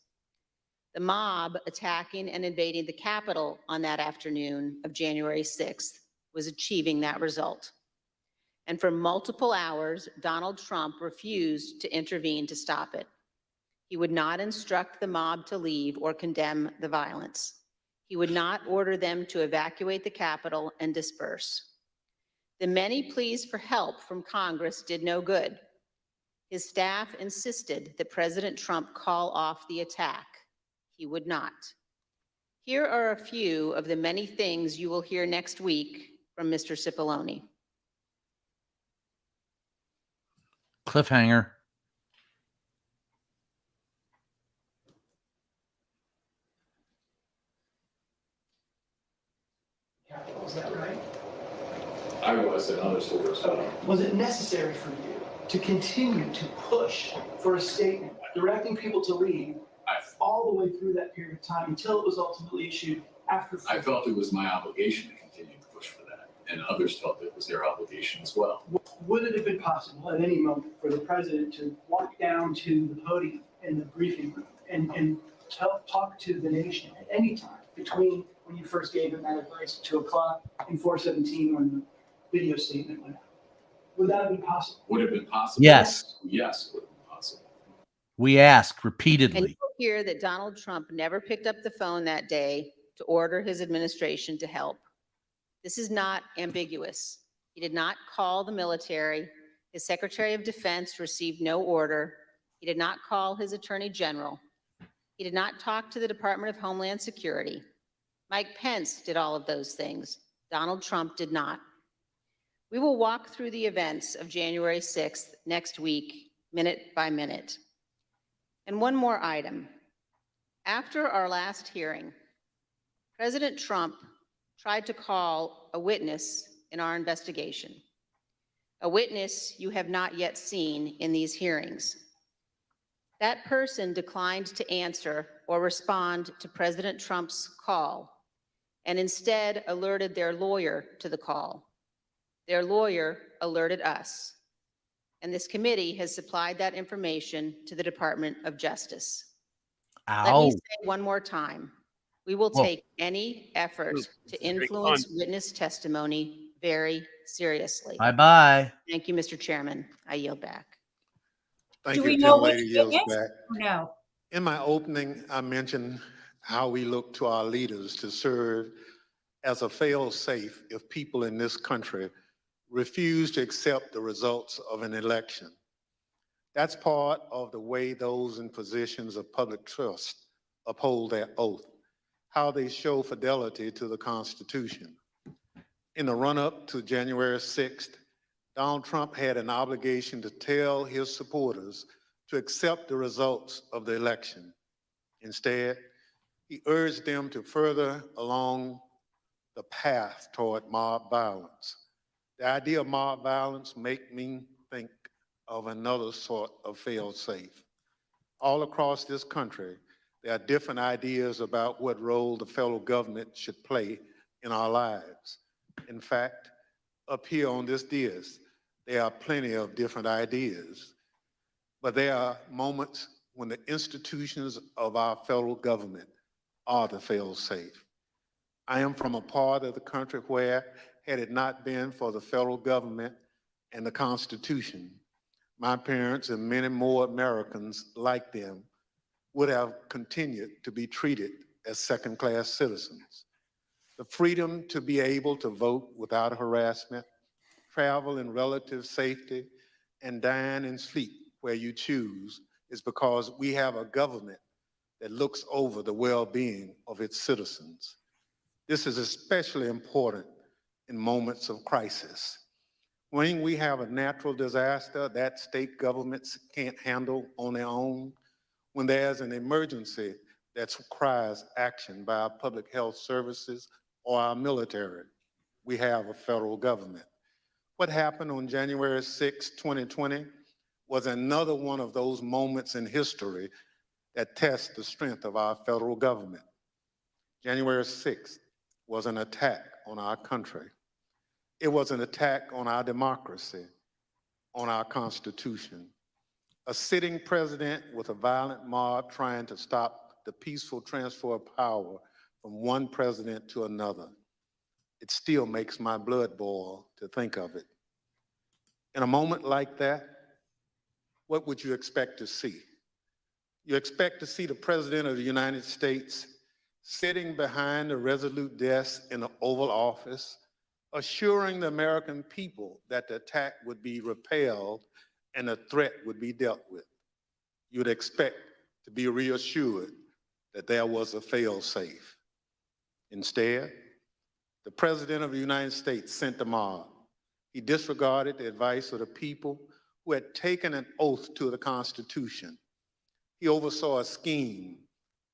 The mob attacking and invading the Capitol on that afternoon of January 6th was achieving that result. And for multiple hours, Donald Trump refused to intervene to stop it. He would not instruct the mob to leave or condemn the violence. He would not order them to evacuate the Capitol and disperse. The many pleas for help from Congress did no good. His staff insisted that President Trump call off the attack. He would not. Here are a few of the many things you will hear next week from Mr. Cipollone. Cliffhanger. Is that right? I was, and others were. So, was it necessary for you to continue to push for a statement directing people to leave all the way through that period of time until it was ultimately issued after? I felt it was my obligation to continue to push for that, and others felt it was their obligation as well. Would it have been possible at any moment for the president to walk down to the podium in the briefing room and talk to the nation at any time between when you first gave him that advice at 2 o'clock and 4:17 when the video statement went out? Would that have been possible? Would it have been possible? Yes. Yes, it would have been possible. We ask And repeatedly. you'll hear that Donald Trump never picked up the phone that day to order his administration to help. This is not ambiguous. He did not call the military. His Secretary of Defense received no order. He did not call his Attorney General. He did not talk to the Department of Homeland Security. Mike Pence did all of those things. Donald Trump did not. We will walk through the events of January 6th next week, minute by minute. And one more item. After our last hearing, President Trump tried to call a witness in our investigation, a witness you have not yet seen in these hearings. That person declined to answer or respond to President Trump's call and instead alerted their lawyer to the call. Their lawyer alerted us, and this committee has supplied that information to the Department of Justice. Let me say one more time, we will take any effort to influence witness testimony very seriously. Bye-bye. Thank you, Mr. Chairman. I yield back. Thank Do you, we know which gentlelady yields witness? back. No. In my opening, I mentioned how we look to our leaders to serve as a fail-safe if people in this country refuse to accept the results of an election. That's part of the way those in positions of public trust uphold their oath, how they show fidelity to the Constitution. In the run-up to January 6th, Donald Trump had an obligation to tell his supporters to accept the results of the election. Instead, he urged them to further along the path toward mob violence. The idea of mob violence makes me think of another sort of fail-safe. All across this country, there are different ideas about what role the federal government should play in our lives. In fact, up here on this dais, there are plenty of different ideas, but there are moments when the institutions of our federal government are the fail-safe. I am from a part of the country where, had it not been for the federal government and the Constitution, my parents and many more Americans like them would have continued to be treated as second-class citizens. The freedom to be able to vote without harassment, travel in relative safety, and dine and sleep where you choose is because we have a government that looks over the well-being of its citizens. This is especially important in moments of crisis. When we have a natural disaster that state governments can't handle on their own, when there's an emergency that requires action by our public health services or our military, we have a federal government. What happened on January 6, 2020 was another one of those moments in history that tests the strength of our federal government. January 6th was an attack on our country. It was an attack on our democracy, on our Constitution. A sitting president with a violent mob trying to stop the peaceful transfer of power from one president to another. It still makes my blood boil to think of it. In a moment like that, what would you expect to see? You expect to see the President of the United States sitting behind a resolute desk in the Oval Office, assuring the American people that the attack would be repelled and the threat would be dealt with. You would expect to be reassured that there was a fail-safe. Instead, the President of the United States sent the mob. He disregarded the advice of the people who had taken an oath to the Constitution. He oversaw a scheme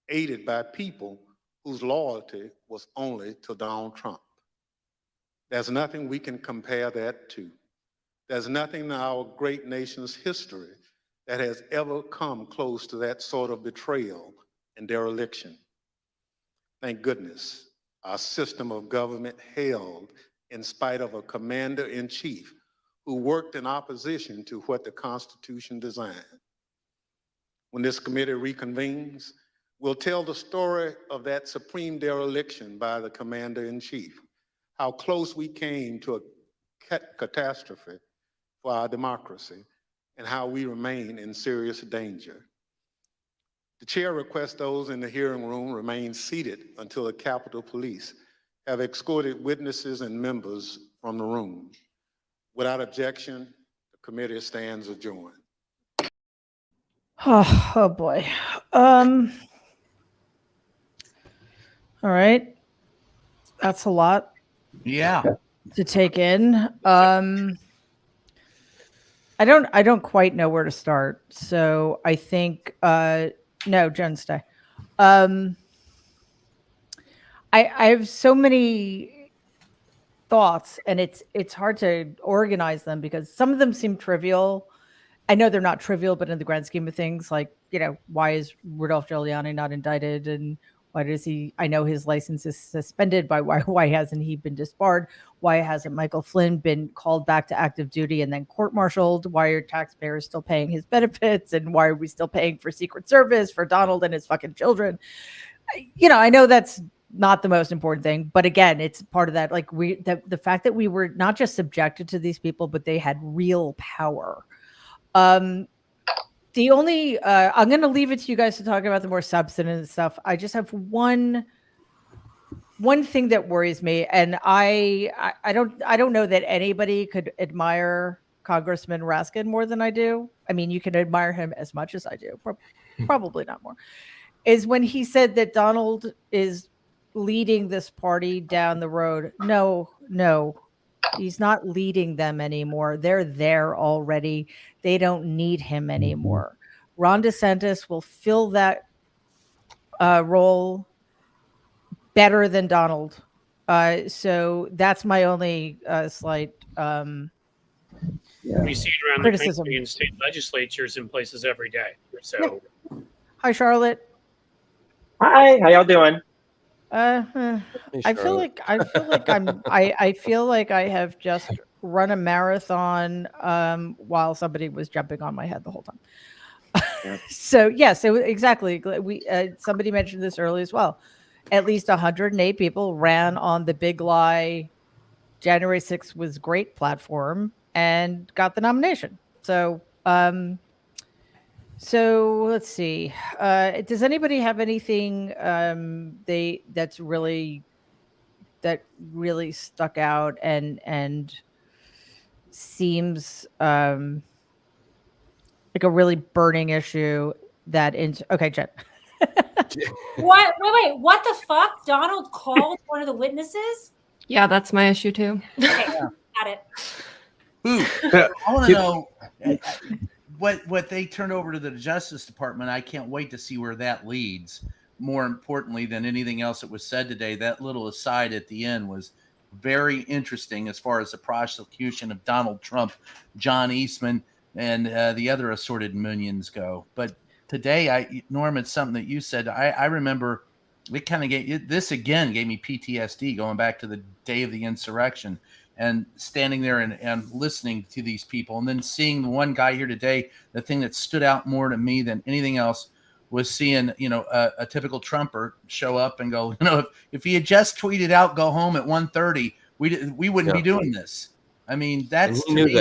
aided by people whose loyalty was only to Donald Trump. There's nothing we can compare that to. There's nothing in our great nation's history that has ever come close to that sort of betrayal and dereliction. Thank goodness our system of government held in spite of a commander-in-chief who worked in opposition to what the Constitution designed. When this committee reconvenes, we'll tell the story of that supreme dereliction by the commander-in-chief, how close we came to a catastrophe for our democracy, and how we remain in serious danger. The chair requests those in the hearing room remain seated until the Capitol Police have escorted witnesses and members from the room. Without objection, the committee stands adjourned. Oh boy. All right. That's a lot. Yeah. To take in. I don't quite know where to start. So I think no, Jen, stay. I have so many thoughts, and it's hard to organize them because some of them seem trivial. I know they're not trivial, but in the grand scheme of things, like, why is Rudolph Giuliani not indicted, and why does he? I know his license is suspended. Why hasn't he been disbarred? Why hasn't Michael Flynn been called back to active duty and then court-martialed? Why are taxpayers still paying his benefits, and why are we still paying for Secret Service for Donald and his fucking children? I know that's not the most important thing, but again, it's part of that. Like the fact that we were not just subjected to these people, but they had real power. The only I'm going to leave it to you guys to talk about the more substantive stuff. I just have one thing that worries me, and I don't know that anybody could admire Congressman Raskin more than I do. I mean, you can admire him as much as I do, probably not more. Is when he said that Donald is leading this party down the road. No, he's not leading them anymore. They're there already. They don't need him anymore. Ron DeSantis will fill that role better than Donald. So that's my only slight We see it around criticism. the country in state legislatures in places every day. So, Hi, Charlotte. Hi, how y'all doing? I feel like I feel like I have just run a marathon while somebody was jumping on my head the whole time. So yes, exactly. We somebody mentioned this earlier as well. At least 108 people ran on the big lie. January 6th was great platform and got the nomination. So so let's see. Does anybody have anything that really stuck out and seems like a really burning issue okay, Jen. What? Wait. What the fuck? Donald called one of the witnesses? Yeah, that's my issue too. Okay, got it. Ooh, I want to know what they turned over to the Justice Department. I can't wait to see where that leads. More importantly than anything else that was said today, that little aside at the end was very interesting as far as the prosecution of Donald Trump, John Eastman, and the other assorted minions go. But today, Norm, it's something that you said. I remember it kind of gave me PTSD going back to the day of the insurrection and standing there and listening to these people, and then seeing the one guy here today. The thing that stood out more to me than anything else was seeing, a typical Trumper show up and go, if he had just tweeted out, go home at 1:30, we wouldn't be doing this. I mean, that's and he knew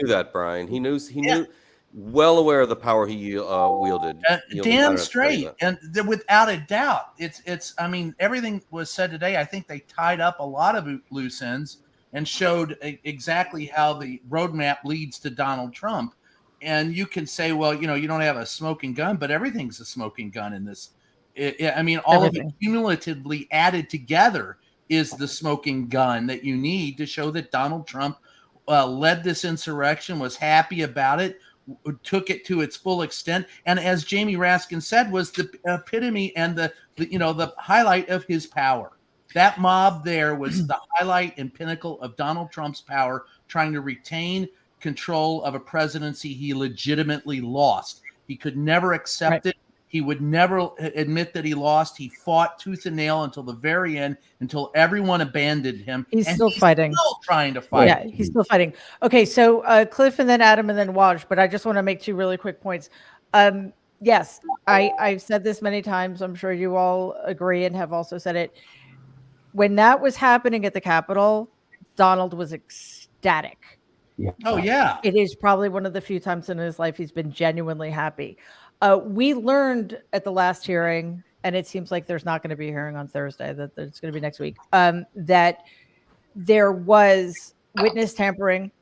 that, Brian. He knew well aware of the power he wielded. Damn straight, and without a doubt, it's. I mean, everything was said today. I think they tied up a lot of loose ends and showed exactly how the roadmap leads to Donald Trump. And you can say, well, you don't have a smoking gun, but everything's a smoking gun in this. I mean, all of it cumulatively added together is the smoking gun that you need to show that Donald Trump led this insurrection, was happy about it, took it to its full extent, and as Jamie Raskin said, was the epitome and the highlight of his power. That mob there was the highlight and pinnacle of Donald Trump's power, trying to retain control of a presidency he legitimately lost. He could never accept it. He would never admit that he lost. He fought tooth and nail until the very end, until everyone abandoned him. He's still fighting. Still trying to fight. Yeah, he's still fighting. Okay, so Cliff and then Adam and then Waj, but I just want to make two really quick points. Yes, I've said this many times. I'm sure you all agree and have also said it. When that was happening at the Capitol, Donald was ecstatic. Oh, yeah. It is probably one of the few times in his life he's been genuinely happy. We learned at the last hearing, and it seems like there's not going to be a hearing on Thursday, that it's going to be next week, that there was witness tampering,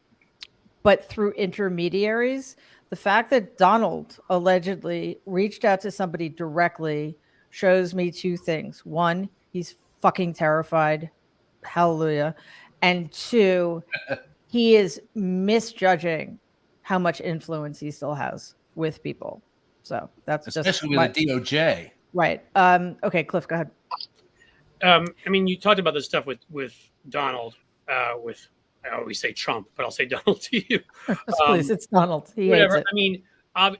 but through intermediaries. The fact that Donald allegedly reached out to somebody directly shows me two things. One, he's fucking terrified. Hallelujah. And two, he is misjudging how much influence he still has with people. So that's especially with the DOJ. Right. Okay, Cliff, go ahead. I mean, you talked about this stuff with Donald, with, I always say Trump, but I'll say Donald to you. Please, it's Donald. He whatever. hates it. I mean,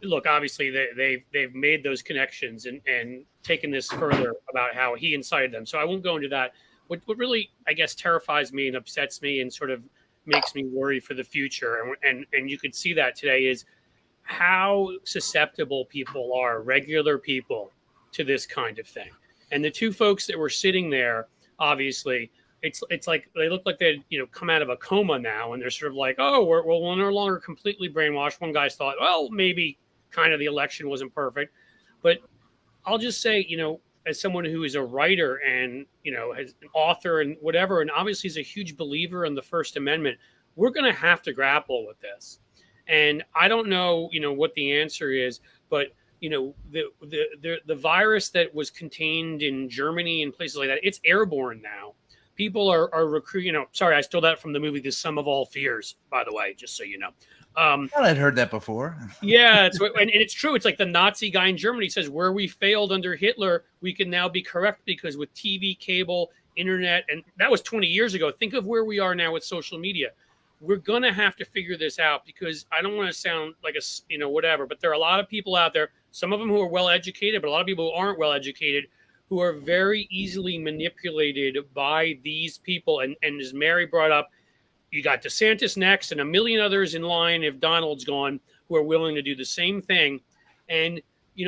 look, obviously they've made those connections and taken this further about how he incited them. So I won't go into that. What really, I guess, terrifies me and upsets me and sort of makes me worry for the future, and you could see that today, is how susceptible people are, regular people, to this kind of thing. And the two folks that were sitting there, obviously, it's like they look like they come out of a coma now, and they're sort of like, oh, we're no longer completely brainwashed. One guy's thought, well, maybe kind of the election wasn't perfect, but I'll just say, as someone who is a writer and has an author and whatever, and obviously is a huge believer in the First Amendment, we're going to have to grapple with this. And I don't know, what the answer is, but the virus that was contained in Germany and places like that, it's airborne now. People are recruiting. Sorry, I stole that from the movie "The Sum of All Fears," by the way, just so you know. I'd heard that before. Yeah, and it's true. It's like the Nazi guy in Germany says, where we failed under Hitler, we can now be correct because with TV, cable, internet, and that was 20 years ago. Think of where we are now with social media. We're going to have to figure this out because I don't want to sound like whatever, but there are a lot of people out there, some of them who are well-educated, but a lot of people who aren't well-educated, who are very easily manipulated by these people. And as Mary brought up, you got DeSantis next and a million others in line if Donald's gone who are willing to do the same thing. And,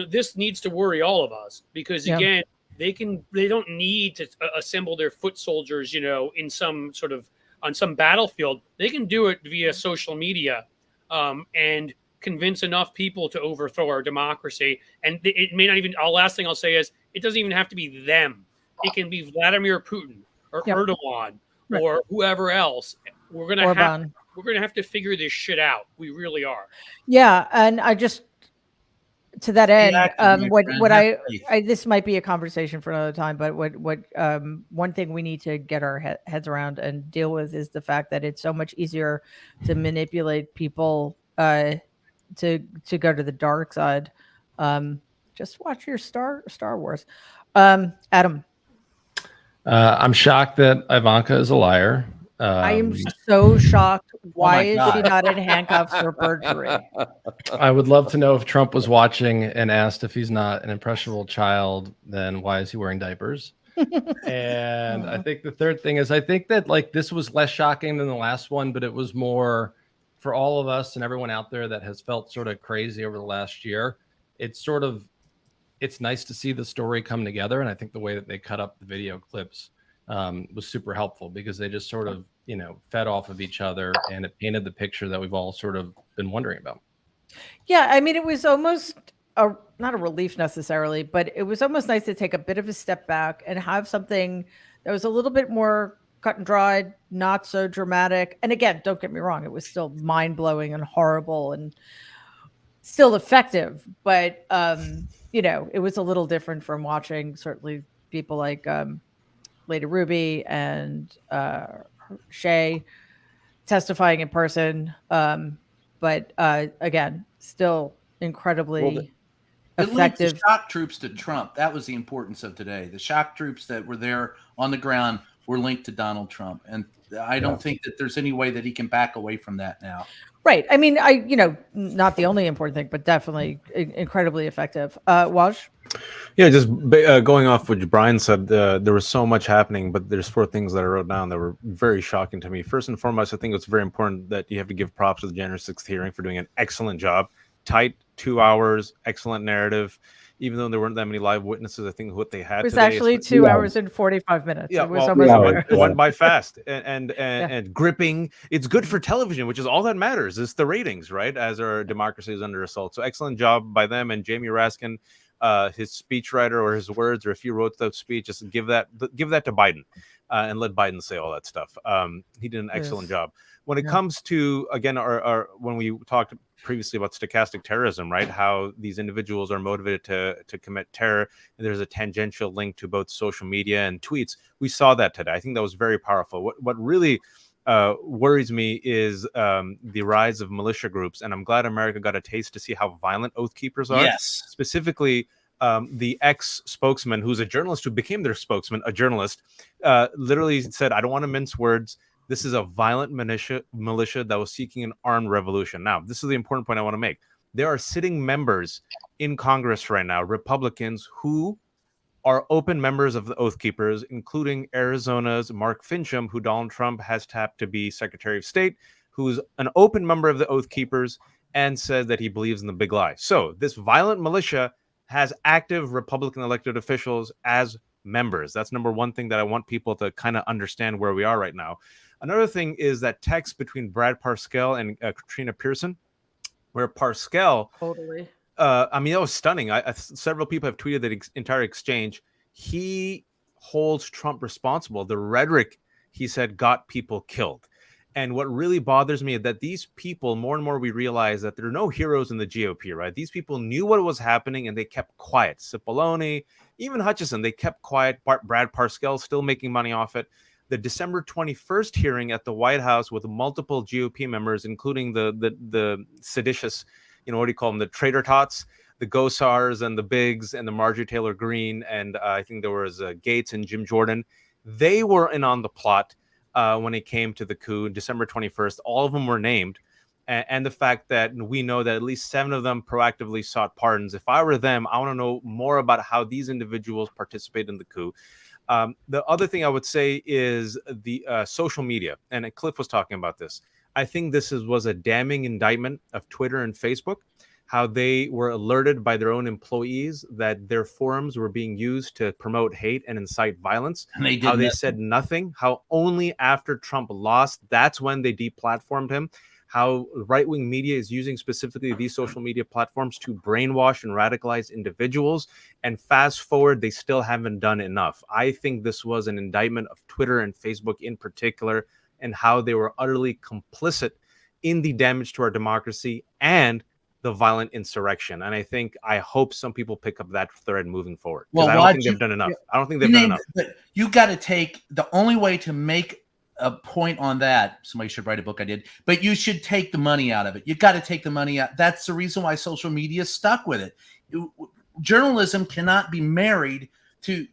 this needs to worry all of us because, again, they don't need to assemble their foot soldiers, in some sort of on some battlefield. They can do it via social media and convince enough people to overthrow our democracy. And it may not even, last thing I'll say is it doesn't even have to be them. It can be Vladimir Putin or Erdogan or whoever else. We're going to have to figure this shit out. We really are. Yeah. And I just, to that end, this might be a conversation for another time, but what one thing we need to get our heads around and deal with is the fact that it's so much easier to manipulate people to go to the dark side. Just watch your Star Wars. Adam. I'm shocked that Ivanka is a liar. I am so shocked. Why is she not in handcuffs for perjury? I would love to know if Trump was watching and asked if he's not an impressionable child, then why is he wearing diapers? And I think the third thing is I think that this was less shocking than the last one, but it was more for all of us and everyone out there that has felt sort of crazy over the last year. It's nice to see the story come together. And I think the way that they cut up the video clips was super helpful because they just sort of, fed off of each other and it painted the picture that we've all sort of been wondering about. Yeah. I mean, it was almost not a relief necessarily, but it was almost nice to take a bit of a step back and have something that was a little bit more cut and dried, not so dramatic. And again, don't get me wrong, it was still mind blowing and horrible and still effective, but it was a little different from watching certainly people like Lady Ruby and Shay testifying in person. But again, still incredibly effective. The shock troops to Trump. That was the importance of today. The shock troops that were there on the ground were linked to Donald Trump. And I don't think that there's any way that he can back away from that now. Right. I mean, not the only important thing, but definitely incredibly effective. Waj? Yeah, just going off what Brian said, there was so much happening, but there's 4 things that I wrote down that were very shocking to me. First and foremost, I think it's very important that you have to give props to the January 6th hearing for doing an excellent job. Tight 2 hours, excellent narrative. Even though there weren't that many live witnesses, I think what they had was actually 2 hours and 45 minutes. Yeah, it was almost it went by fast and gripping. It's good for television, which is all that matters. It's the ratings, right? As our democracy is under assault. So excellent job by them. And Jamie Raskin, his speechwriter or his words, or if he wrote that speech, just give that to Biden and let Biden say all that stuff. He did an excellent job. When it comes to, again, our when we talked previously about stochastic terrorism, right? How these individuals are motivated to commit terror. And there's a tangential link to both social media and tweets. We saw that today. I think that was very powerful. What really worries me is the rise of militia groups. And I'm glad America got a taste to see how violent Oath Keepers are. Yes. Specifically, the ex-spokesman, who's a journalist who became their spokesman, a journalist, literally said, I don't want to mince words. This is a violent militia that was seeking an armed revolution. Now, this is the important point I want to make. There are sitting members in Congress right now, Republicans, who are open members of the Oath Keepers, including Arizona's Mark Fincham, who Donald Trump has tapped to be Secretary of State, who's an open member of the Oath Keepers and says that he believes in the big lie. So this violent militia has active Republican elected officials as members. That's number one thing that I want people to kind of understand where we are right now. Another thing is that text between Brad Parscale and Katrina Pearson, where Parscale, totally. I mean, that was stunning. Several people have tweeted that entire exchange. He holds Trump responsible. The rhetoric, he said, got people killed. And what really bothers me is that these people, more and more we realize that there are no heroes in the GOP, right? These people knew what was happening and they kept quiet. Cipollone, even Hutchison, they kept quiet. Brad Parscale still making money off it. The December 21st hearing at the White House with multiple GOP members, including the seditious, what do you call them? The traitor tots, the Gosars and the Biggs and the Marjorie Taylor Greene. And I think there was Gates and Jim Jordan. They were in on the plot. When it came to the coup, December 21st, all of them were named. And the fact that we know that at least 7 of them proactively sought pardons. If I were them, I want to know more about how these individuals participate in the coup. The other thing I would say is the social media. And Cliff was talking about this. I think this was a damning indictment of Twitter and Facebook, how they were alerted by their own employees that their forums were being used to promote hate and incite violence. And they did how they nothing. said nothing, how only after Trump lost, that's when they deplatformed him, how right-wing media is using specifically these social media platforms to brainwash and radicalize individuals. And fast forward, they still haven't done enough. I think this was an indictment of Twitter and Facebook in particular, and how they were utterly complicit in the damage to our democracy and the violent insurrection. And I hope some people pick up that thread moving forward. Because I don't think they've done enough. I don't think they've done enough. You got to take the only way to make a point on that. Somebody should write a book. I did, but you should take the money out of it. You got to take the money out. That's the reason why social media is stuck with it. Journalism cannot be married to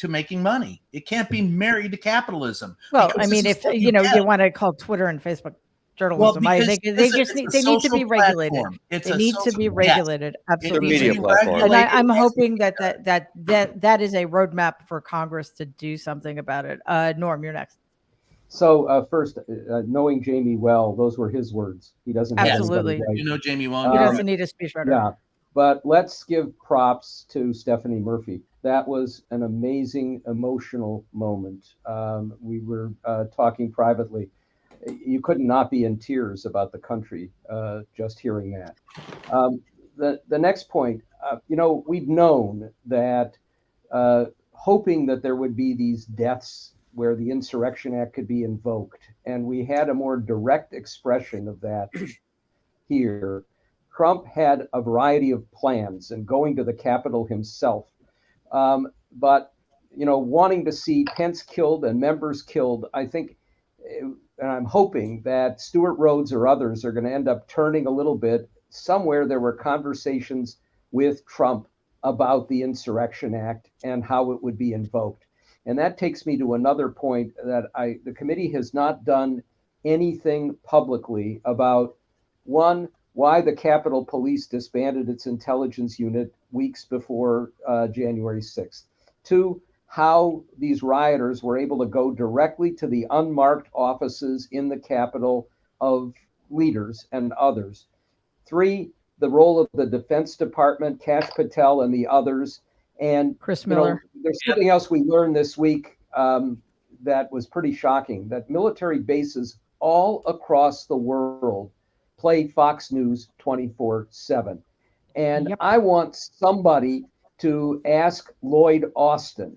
making money. It can't be married to capitalism. Well, I mean, if you want to call Twitter and Facebook journalism, I think they need to be regulated. They need to be regulated. Absolutely. And I'm hoping that is a roadmap for Congress to do something about it. Norm, you're next. So first, knowing Jamie well, those were his words. He doesn't absolutely. You know Jamie well. He doesn't need a speechwriter. Yeah, but let's give props to Stephanie Murphy. That was an amazing emotional moment. We were talking privately. You could not be in tears about the country just hearing that. The next point, we've known that hoping that there would be these deaths where the Insurrection Act could be invoked, and we had a more direct expression of that here. Trump had a variety of plans and going to the Capitol himself, but wanting to see Pence killed and members killed, I think. And I'm hoping that Stuart Rhodes or others are going to end up turning a little bit. Somewhere there were conversations with Trump about the Insurrection Act and how it would be invoked. And that takes me to another point that the committee has not done anything publicly about, one, why the Capitol Police disbanded its intelligence unit weeks before January 6th. Two, how these rioters were able to go directly to the unmarked offices in the Capitol of leaders and others. Three, the role of the Defense Department, Kash Patel and the others. And Chris Miller. There's something else we learned this week that was pretty shocking, that military bases all across the world play Fox News 24/7. And I want somebody to ask Lloyd Austin,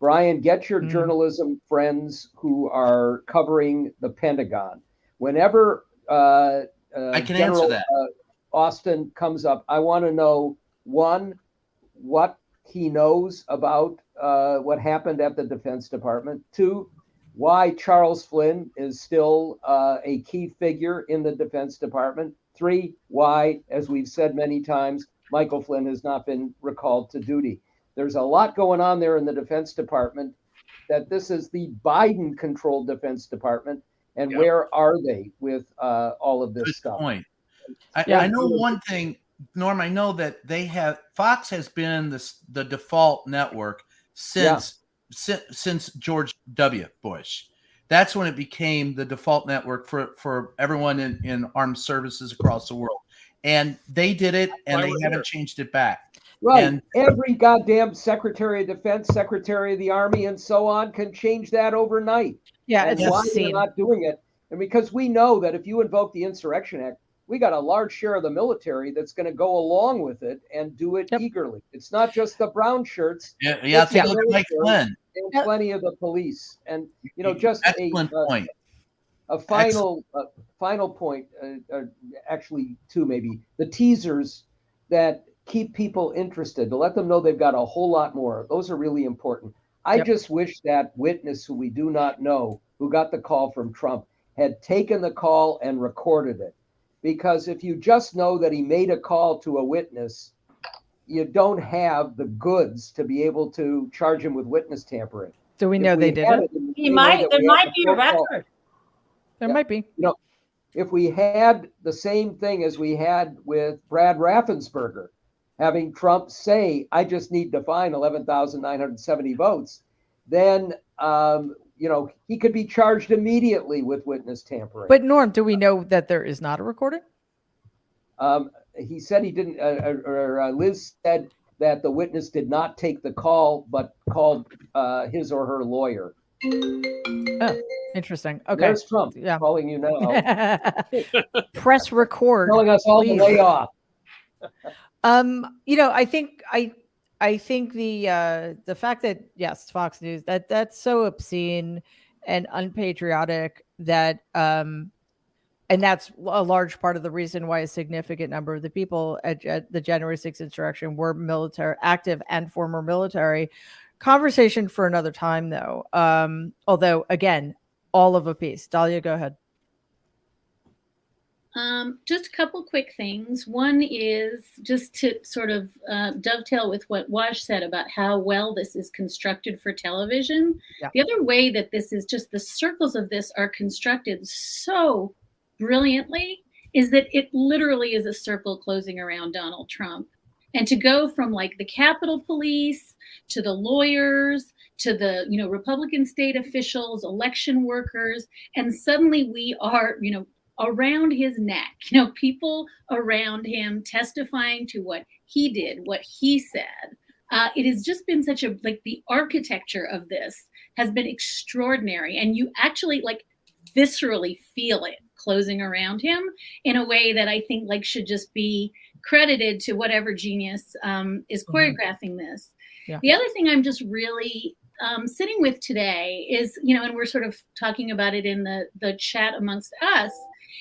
Brian, get your journalism friends who are covering the Pentagon. Whenever I can General answer that. Austin comes up, I want to know, one, what he knows about what happened at the Defense Department. Two, why Charles Flynn is still a key figure in the Defense Department. Three, why, as we've said many times, Michael Flynn has not been recalled to duty. There's a lot going on there in the Defense Department, that this is the Biden-controlled Defense Department, and where are they with all of this stuff? Good point. I know one thing, Norm. I know that Fox has been the default network since George W. Bush. That's when it became the default network for everyone in armed services across the world, and they did it, and they haven't changed it back. Right. And every goddamn Secretary of Defense, Secretary of the Army, and so on can change that overnight. Yeah, and why they're not doing it? And because we know that if you invoke the Insurrection Act, we got a large share of the military that's going to go along with it and do it eagerly. It's not just the brown shirts. Yeah. Take a look at Mike Flynn. And plenty of the police. And just excellent point. a final point, actually two maybe, the teasers that keep people interested, to let them know they've got a whole lot more. Those are really important. I just wish that witness who we do not know, who got the call from Trump, had taken the call and recorded it. Because if you just know that he made a call to a witness, you don't have the goods to be able to charge him with witness tampering. Do we know they did it? There might be a record. There might be. You know, if we had the same thing as we had with Brad Raffensperger, having Trump say, I just need to find 11,970 votes, then, you know, he could be charged immediately with witness tampering. But Norm, do we know that there is not a recording? He said he didn't, or Liz said that the witness did not take the call, but called his or her lawyer. Oh, interesting. Okay. There's Trump calling you now. Press record. Telling us all please. to lay off. You know, I think the fact that, yes, Fox News, that's so obscene and unpatriotic that and that's a large part of the reason why a significant number of the people at the January 6th insurrection were military, active and former military. Conversation for another time, though. Although, again, all of a piece. Dahlia, go ahead. Just a couple quick things. One is just to sort of dovetail with what Waj said about how well this is constructed for television. Yeah. The other way that this is just the circles of this are constructed so brilliantly is that it literally is a circle closing around Donald Trump. And to go from like the Capitol Police to the lawyers to the, you know, Republican state officials, election workers, and suddenly we are, you know, around his neck, you know, people around him testifying to what he did, what he said. It has just been such a, like, the architecture of this has been extraordinary. And you actually like viscerally feel it closing around him in a way that I think like should just be credited to whatever genius is choreographing this. Yeah. The other thing I'm just really sitting with today is, you know, and we're sort of talking about it in the chat amongst us,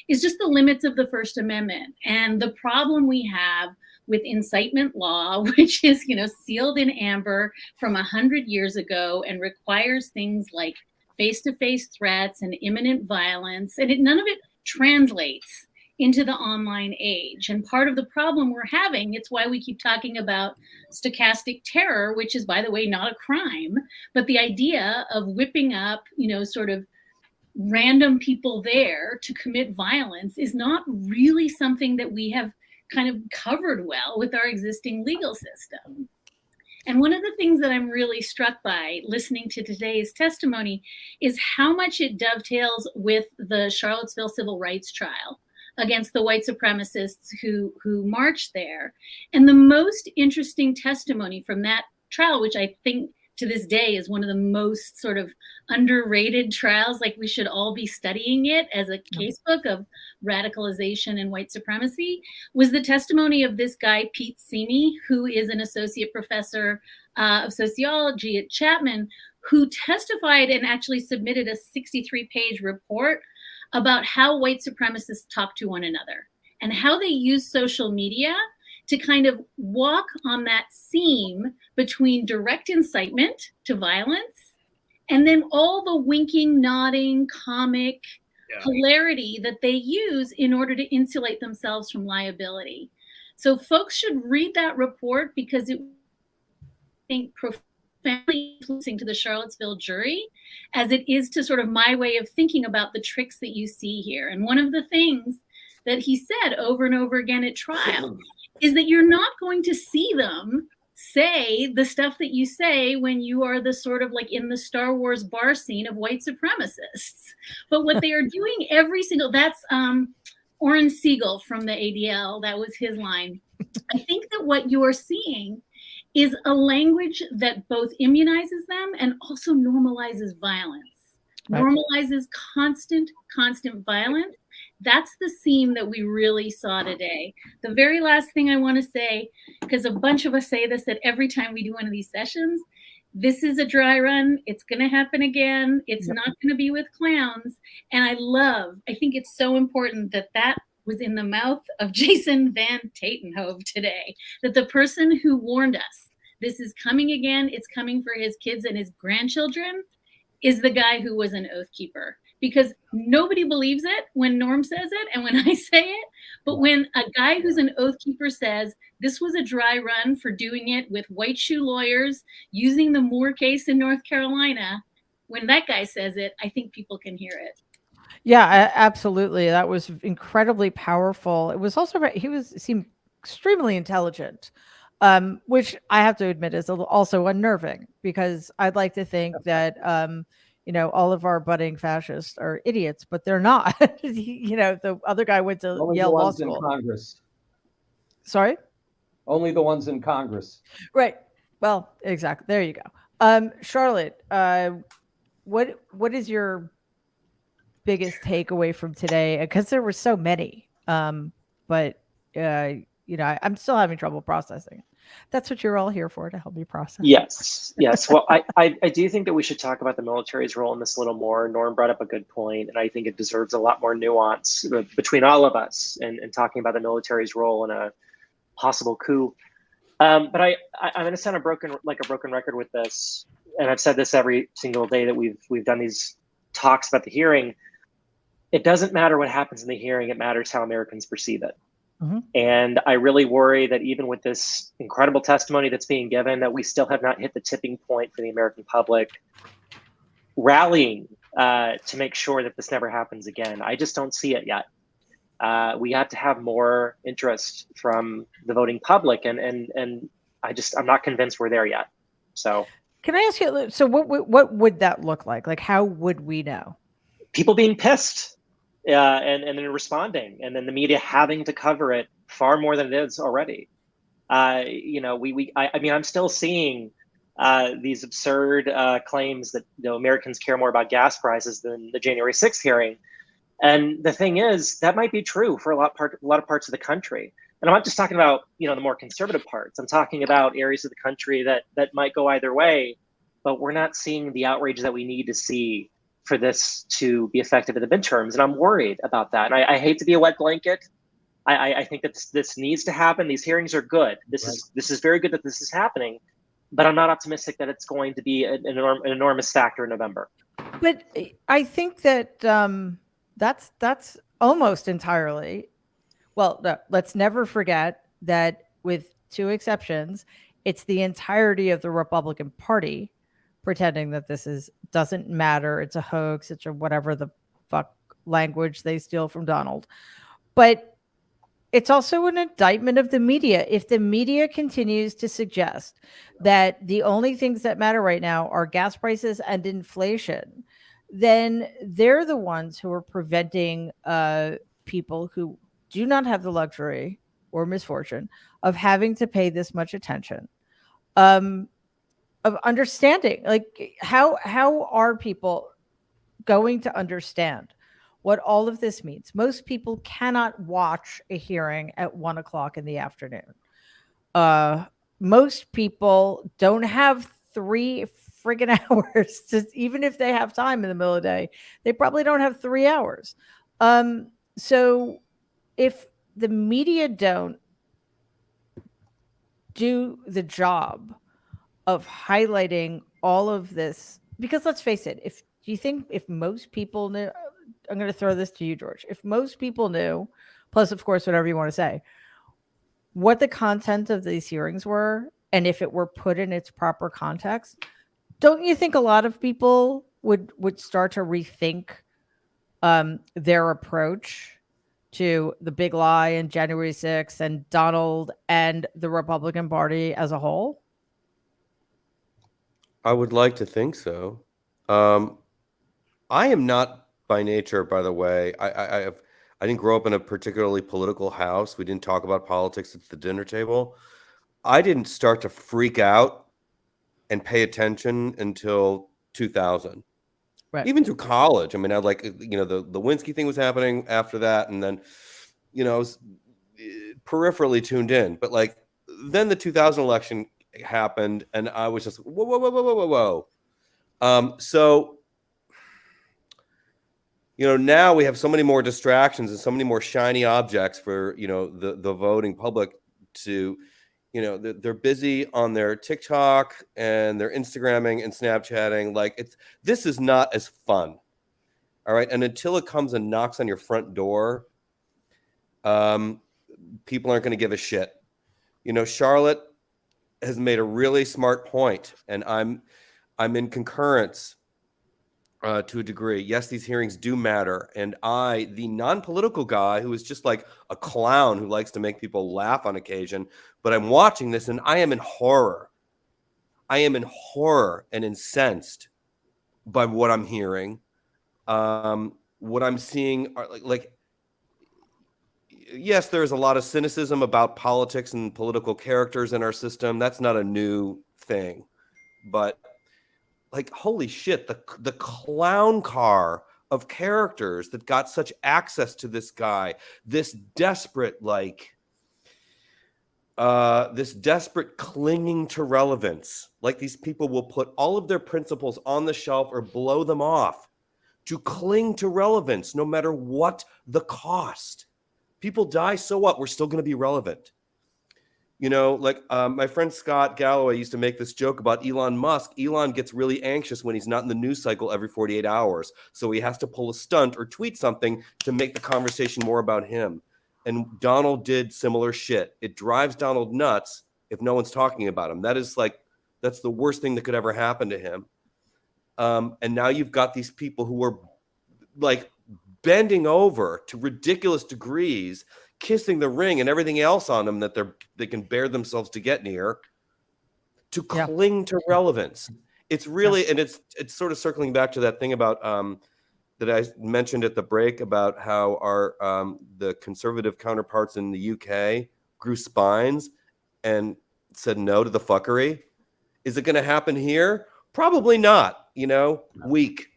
is just the limits of the First Amendment and the problem we have with incitement law, which is, you know, sealed in amber from 100 years ago and requires things like face-to-face threats and imminent violence, and none of it translates into the online age. And part of the problem we're having, it's why we keep talking about stochastic terror, which is, by the way, not a crime, but the idea of whipping up, you know, sort of random people there to commit violence is not really something that we have kind of covered well with our existing legal system. And one of the things that I'm really struck by listening to today's testimony is how much it dovetails with the Charlottesville civil rights trial against the white supremacists who marched there. And the most interesting testimony from that trial, which I think to this day is one of the most sort of underrated trials, like we should all be studying it as a casebook of radicalization and white supremacy, was the testimony of this guy, Pete Simi, who is an associate professor of sociology at Chapman, who testified and actually submitted a 63-page report about how white supremacists talk to one another and how they use social media to kind of walk on that seam between direct incitement to violence and then all the winking, nodding, comic hilarity that they use in order to insulate themselves from liability. So folks should read that report because it, I think, profoundly influencing to the Charlottesville jury as it is to sort of my way of thinking about the tricks that you see here. And one of the things that he said over and over again at trial is that you're not going to see them say the stuff that you say when you are the sort of like in the Star Wars bar scene of white supremacists. But what they are doing every single, that's Orrin Siegel from the ADL, that was his line. I think that what you are seeing is a language that both immunizes them and also normalizes violence, normalizes constant violence. That's the seam that we really saw today. The very last thing I want to say, because a bunch of us say this at every time we do one of these sessions, this is a dry run. It's going to happen again. It's not going to be with clowns. And I think it's so important that that was in the mouth of Jason Van Tatenhove today, that the person who warned us, this is coming again, it's coming for his kids and his grandchildren, is the guy who was an oath keeper. Because nobody believes it when Norm says it and when I say it, but when a guy who's an oath keeper says this was a dry run for doing it with white shoe lawyers using the Moore case in North Carolina, when that guy says it, I think people can hear it. Yeah, absolutely. That was incredibly powerful. It was also seemed extremely intelligent, which I have to admit is also unnerving, because I'd like to think that all of our budding fascists are idiots, but they're not. The other guy went to Only Yale the Law ones in School. Congress. Sorry? Only the ones in Congress. Right. Well, exactly. There you go. Charlotte, what is your biggest takeaway from today? Because there were so many, but I'm still having trouble processing. That's what you're all here for, to help me process. Yes. Well, I do think that we should talk about the military's role in this a little more. Norm brought up a good point, and I think it deserves a lot more nuance between all of us and talking about the military's role in a possible coup. But I'm going to sound like a broken record with this, and I've said this every single day that we've done these talks about the hearing. It doesn't matter what happens in the hearing; it matters how Americans perceive it. Mm-hmm. And I really worry that even with this incredible testimony that's being given, that we still have not hit the tipping point for the American public rallying to make sure that this never happens again. I just don't see it yet. We have to have more interest from the voting public, and I'm not convinced we're there yet. So, can I ask you? So, what would that look like? Like, how would we know? People being pissed. And then responding, and then the media having to cover it far more than it is already. I mean, I'm still seeing these absurd claims that Americans care more about gas prices than the January 6th hearing. And the thing is, that might be true for a lot of parts of the country. And I'm not just talking about the more conservative parts. I'm talking about areas of the country that might go either way, but we're not seeing the outrage that we need to see for this to be effective in the midterms. And I'm worried about that. And I hate to be a wet blanket. I think that this needs to happen. These hearings are good. This is very good that this is happening, but I'm not optimistic that it's going to be an enormous factor in November. But I think that that's almost entirely. Well, no, let's never forget that with two exceptions, it's the entirety of the Republican Party pretending that this doesn't matter. It's a hoax. It's whatever the fuck language they steal from Donald. But it's also an indictment of the media. If the media continues to suggest that the only things that matter right now are gas prices and inflation, then they're the ones who are preventing people who do not have the luxury or misfortune of having to pay this much attention. Of understanding, like how are people going to understand what all of this means? Most people cannot watch a hearing at 1 o'clock in the afternoon. Most people don't have 3 friggin' hours even if they have time in the middle of the day, they probably don't have 3 hours. So if the media don't do the job of highlighting all of this, because let's face it, if most people knew, I'm going to throw this to you, George, if most people knew, plus of course whatever you want to say, what the content of these hearings were, and if it were put in its proper context, don't you think a lot of people would start to rethink their approach to the big lie and January 6th and Donald and the Republican Party as a whole? I would like to think so. I am not by nature, by the way. I didn't grow up in a particularly political house. We didn't talk about politics at the dinner table. I didn't start to freak out and pay attention until 2000. Right. Even through college. I mean, I like, the Lewinsky thing was happening after that. And then, I was peripherally tuned in. But then the 2000 election happened, and I was just whoa, whoa, whoa, whoa, whoa, whoa, whoa. So, you know, now we have so many more distractions and so many more shiny objects for, you know, the voting public to, you know, they're busy on their TikTok and their Instagramming and Snapchatting. Like this is not as fun. All right. And until it comes and knocks on your front door, people aren't going to give a shit. You know, Charlotte has made a really smart point, and I'm in concurrence to a degree. Yes, these hearings do matter. And I, the non-political guy who is just like a clown who likes to make people laugh on occasion, but I'm watching this and I am in horror. I am in horror and incensed by what I'm hearing. What I'm seeing are like yes, there's a lot of cynicism about politics and political characters in our system. That's not a new thing. But like, holy shit, the clown car of characters that got such access to this guy, this desperate clinging to relevance. Like these people will put all of their principles on the shelf or blow them off to cling to relevance, no matter what the cost. People die, so what? We're still going to be relevant. You know, like my friend Scott Galloway used to make this joke about Elon Musk. Elon gets really anxious when he's not in the news cycle every 48 hours. So he has to pull a stunt or tweet something to make the conversation more about him. And Donald did similar shit. It drives Donald nuts if no one's talking about him. That's the worst thing that could ever happen to him. And now you've got these people who are like bending over to ridiculous degrees, kissing the ring and everything else on them that they can bear themselves to get near, to cling to relevance. It's really, and it's sort of circling back to that thing about that I mentioned at the break about how our the conservative counterparts in the UK grew spines and said no to the fuckery. Is it going to happen here? Probably not. You know, weak.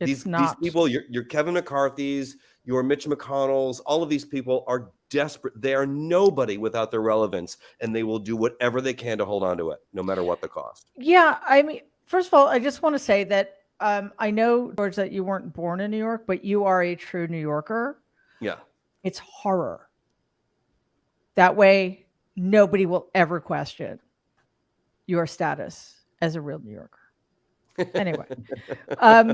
These people, your Kevin McCarthy's, your Mitch McConnell's, all of these people are desperate. They are nobody without their relevance, and they will do whatever they can to hold on to it, no matter what the cost. Yeah, I mean, first of all, I just want to say that I know, George, that you weren't born in New York, but you are a true New Yorker. Yeah. It's horror. That way, nobody will ever question your status as a real New Yorker. Anyway, a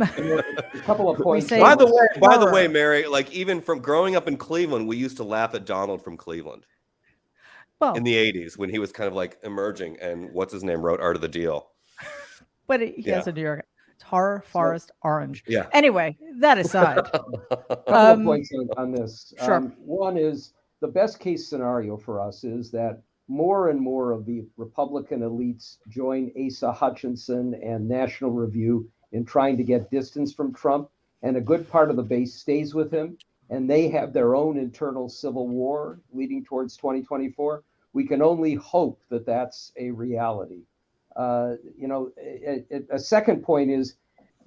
couple of points. By the way, Mary, like even from growing up in Cleveland, we used to laugh at Donald from Cleveland. Well, in the 80s when he was kind of like emerging, and what's his name wrote Art of the Deal. But he has a New York. It's horror, forest, orange. Yeah. Anyway, that aside. A couple of points on this. Sure. One is the best case scenario for us is that more and more of the Republican elites join Asa Hutchinson and National Review in trying to get distance from Trump, and a good part of the base stays with him, and they have their own internal civil war leading towards 2024. We can only hope that that's a reality. A second point is,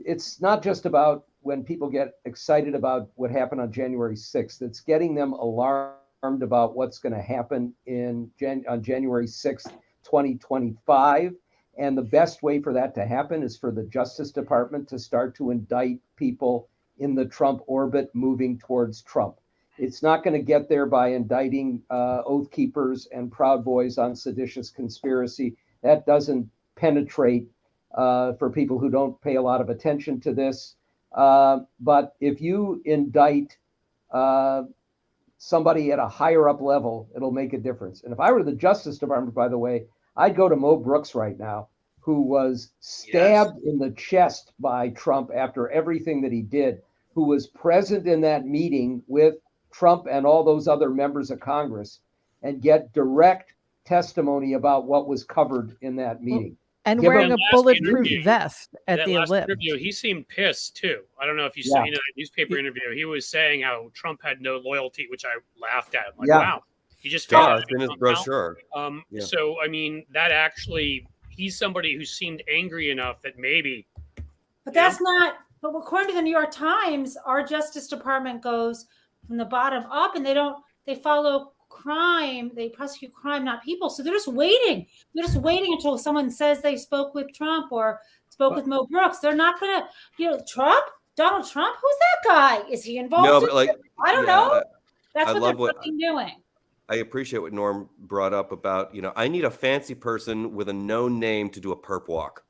it's not just about when people get excited about what happened on January 6th, it's getting them alarmed about what's going to happen on January 6th, 2025. And the best way for that to happen is for the Justice Department to start to indict people in the Trump orbit moving towards Trump. It's not going to get there by indicting Oath Keepers and Proud Boys on seditious conspiracy. That doesn't penetrate for people who don't pay a lot of attention to this. But if you indict somebody at a higher up level, it'll make a difference. And if I were the Justice Department, by the way, I'd go to Mo Brooks right now, who was stabbed in the chest by Trump after everything that he did, who was present in that meeting with Trump and all those other members of Congress, and get direct testimony about what was covered in that meeting. And wearing a bulletproof vest at the last Ad-libbed. interview, he seemed pissed too. I don't know if you saw that newspaper interview. He was saying how Trump had no loyalty, which I laughed at. Like, wow, he just does in his brochure. So I mean, that actually, he's somebody who seemed angry enough that maybe. But that's not. But according to the New York Times, our Justice Department goes from the bottom up, and they follow crime, they prosecute crime, not people. So they're just waiting. They're just waiting until someone says they spoke with Trump or spoke with Mo Brooks. They're not gonna, Trump, Donald Trump. Who's that guy? Is he involved? No, in but like, it? I don't yeah, know. That's I what love they're what fucking doing. I appreciate what Norm brought up about, I need a fancy person with a known name to do a perp walk.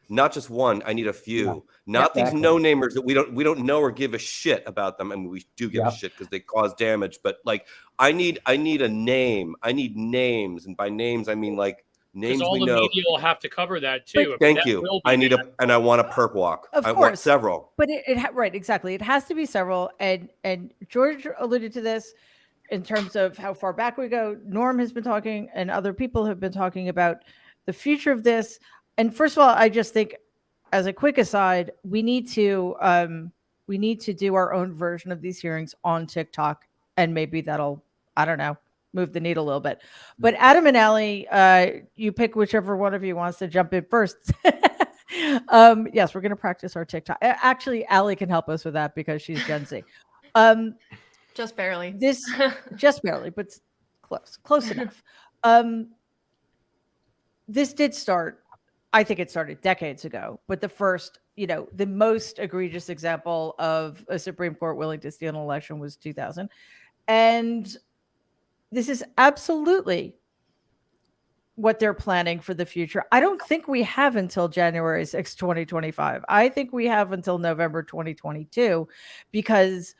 Not just one, I need a few. Not these exactly. no-namers that we don't know or give a shit about them. I mean, we do give a shit because they cause damage, but like I need a name. I need names, and by names I mean like Because names all we the know. media will have to cover that too. I mean, Thank that you. will be I need bad. and I want a perp walk. Of I course, want several. But right, exactly. It has to be several, and George alluded to this in terms of how far back we go. Norm has been talking, and other people have been talking about the future of this. And first of all, I just think, as a quick aside, we need to do our own version of these hearings on TikTok, and maybe that'll, I don't know, move the needle a little bit. But Adam and Allie, you pick whichever one of you wants to jump in first. Yes, we're going to practice our TikTok. Actually, Allie can help us with that because she's Gen Z. Just barely. Just barely, but close enough. This did start, I think it started decades ago, but the first, the most egregious example of a Supreme Court willing to steal an election was 2000. And this is absolutely what they're planning for the future. I don't think we have until January 6, 2025. I think we have until November 2022 because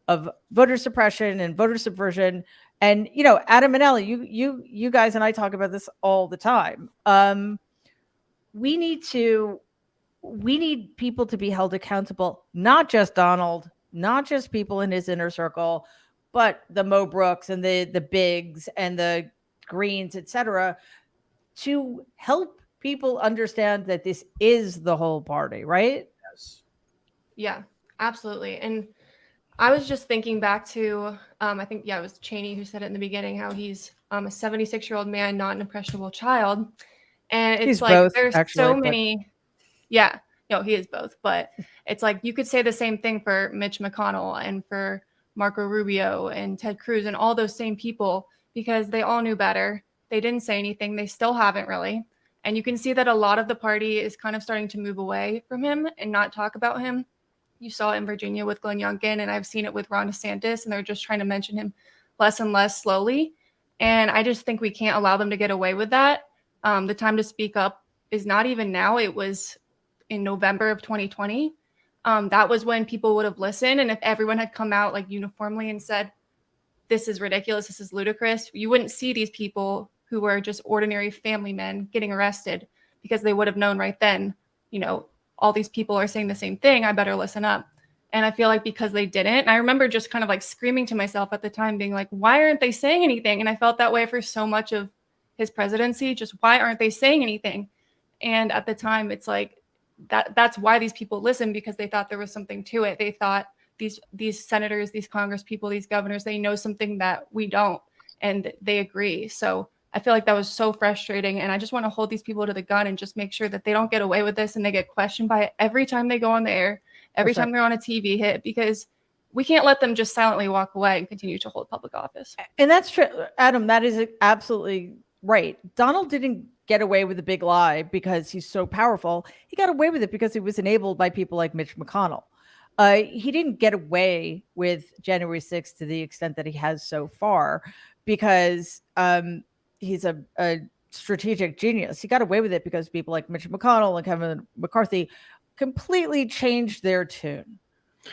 of voter suppression and voter subversion. And, Adam and Ellie, you guys and I talk about this all the time. We need people to be held accountable, not just Donald, not just people in his inner circle, but the Mo Brooks and the Biggs and the Greens, etc., to help people understand that this is the whole party, right? Yes. Yeah, absolutely. And I was just thinking back to, I think, it was Cheney who said it in the beginning, how he's a 76-year-old man, not an impressionable child. And it's He's like, both, there's actually, so but- many. Yeah, no, he is both. But it's like, you could say the same thing for Mitch McConnell and for Marco Rubio and Ted Cruz and all those same people, because they all knew better. They didn't say anything. They still haven't really. And you can see that a lot of the party is kind of starting to move away from him and not talk about him. You saw it in Virginia with Glenn Youngkin, and I've seen it with Ron DeSantis, and they're just trying to mention him less and less slowly. And I just think we can't allow them to get away with that. The time to speak up is not even now. It was in November of 2020. That was when people would have listened. And if everyone had come out like uniformly and said, this is ridiculous, this is ludicrous, you wouldn't see these people who were just ordinary family men getting arrested, because they would have known right then, all these people are saying the same thing, I better listen up. And I feel like because they didn't, and I remember just kind of like screaming to myself at the time, being like, why aren't they saying anything? And I felt that way for so much of his presidency, just why aren't they saying anything? And at the time, it's like, that's why these people listened, because they thought there was something to it. They thought these senators, these Congress people, these governors, they know something that we don't, and they agree. So I feel like that was so frustrating. And I just want to hold these people to the gun and just make sure that they don't get away with this and they get questioned by it every time they go on the air, every time they're on a TV hit, because we can't let them just silently walk away and continue to hold public office. And that's true, Adam. That is absolutely right. Donald didn't get away with a big lie because he's so powerful. He got away with it because he was enabled by people like Mitch McConnell. He didn't get away with January 6th to the extent that he has so far because he's a strategic genius. He got away with it because people like Mitch McConnell and Kevin McCarthy completely changed their tune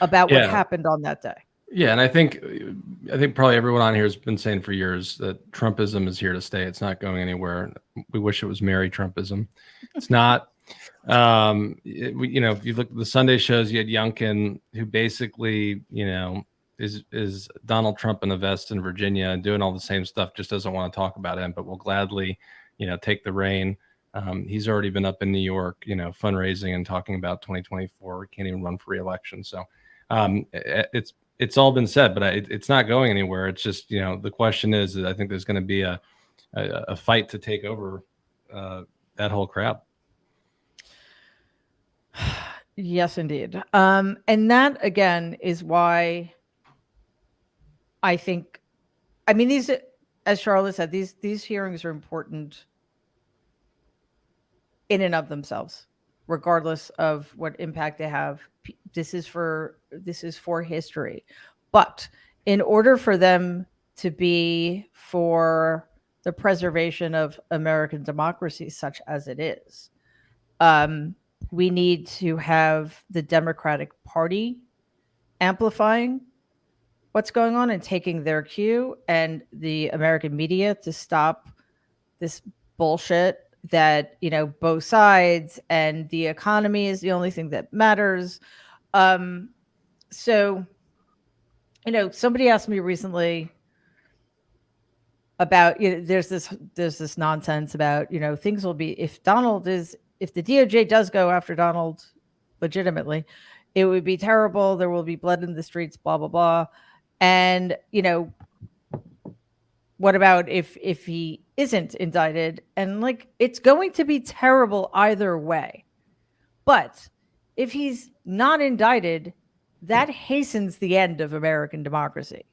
about what happened on that day. Yeah, and I think probably everyone on here has been saying for years that Trumpism is here to stay. It's not going anywhere. We wish it was Merry Trumpism. It's not. If you look at the Sunday shows, you had Youngkin, who basically, is Donald Trump in a vest in Virginia and doing all the same stuff, just doesn't want to talk about him, but will gladly, take the reign. He's already been up in New York, fundraising and talking about 2024. He can't even run for re-election. So it's all been said, but it's not going anywhere. It's just, the question is that I think there's going to be a fight to take over that whole crowd. Yes, indeed. And that again is why I think, as Charlotte said, these hearings are important in and of themselves, regardless of what impact they have. This is for history. But in order for them to be for the preservation of American democracy, such as it is, we need to have the Democratic Party amplifying what's going on and taking their cue, and the American media to stop this bullshit that, you know, both sides and the economy is the only thing that matters. So, you know, somebody asked me recently about, you know, there's this nonsense about, you know, things will be, if the DOJ does go after Donald legitimately, it would be terrible. There will be blood in the streets, blah, blah, blah. And, you know, what about if he isn't indicted? And like, it's going to be terrible either way. But if he's not indicted, that hastens the end of American democracy.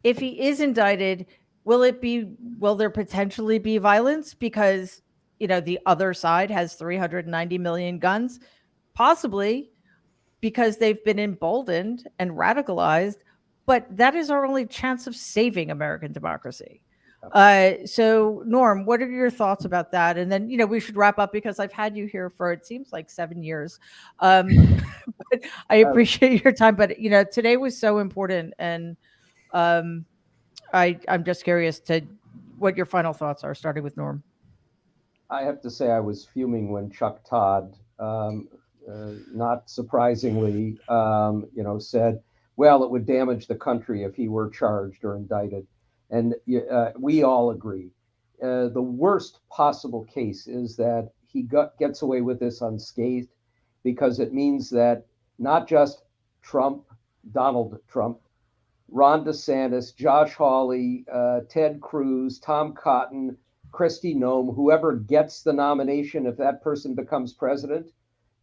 If he is indicted, will there potentially be violence because, you know, the other side has 390 million guns? Possibly, because they've been emboldened and radicalized, but that is our only chance of saving American democracy. So Norm, what are your thoughts about that? And then, you know, we should wrap up because I've had you here for, it seems like 7 years. But I appreciate your time, but you know, today was so important. And I'm just curious to what your final thoughts are, starting with Norm. I have to say I was fuming when Chuck Todd, not surprisingly, you know, said, well, it would damage the country if he were charged or indicted. And we all agree. The worst possible case is that he gets away with this unscathed, because it means that not just Trump, Donald Trump, Ron DeSantis, Josh Hawley, Ted Cruz, Tom Cotton, Kristi Noem, whoever gets the nomination, if that person becomes president,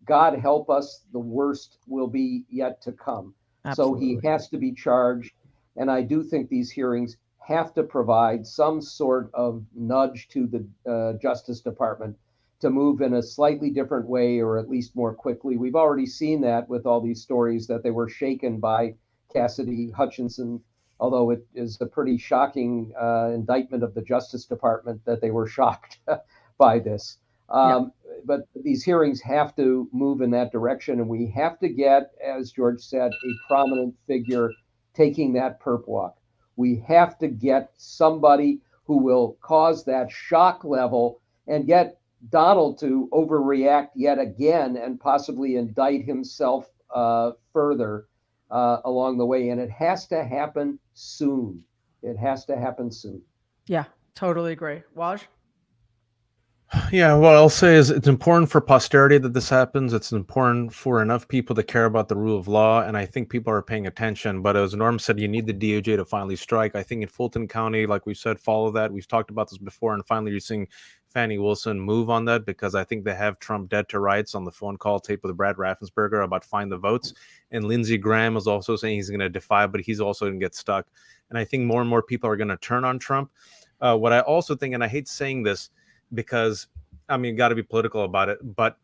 God help us, the worst will be yet to come. Absolutely. So he has to be charged. And I do think these hearings have to provide some sort of nudge to the Justice Department to move in a slightly different way, or at least more quickly. We've already seen that with all these stories that they were shaken by Cassidy Hutchinson, although it is a pretty shocking indictment of the Justice Department that they were shocked by this. But these hearings have to move in that direction, and we have to get, as George said, a prominent figure taking that perp walk. We have to get somebody who will cause that shock level and get Donald to overreact yet again and possibly indict himself further along the way. And it has to happen soon. It has to happen soon. Yeah, totally agree. Waj? Yeah, what I'll say is it's important for posterity that this happens. It's important for enough people to care about the rule of law, and I think people are paying attention. But as Norm said, you need the DOJ to finally strike. I think in Fulton County, like we said, follow that. We've talked about this before, and finally you're seeing Fannie Wilson move on that, because I think they have Trump dead to rights on the phone call tape with Brad Raffensperger about find the votes. And Lindsey Graham is also saying he's going to defy, but he's also going to get stuck. And I think more and more people are going to turn on Trump. What I also think, and I hate saying this, because I mean, got to be political about it, but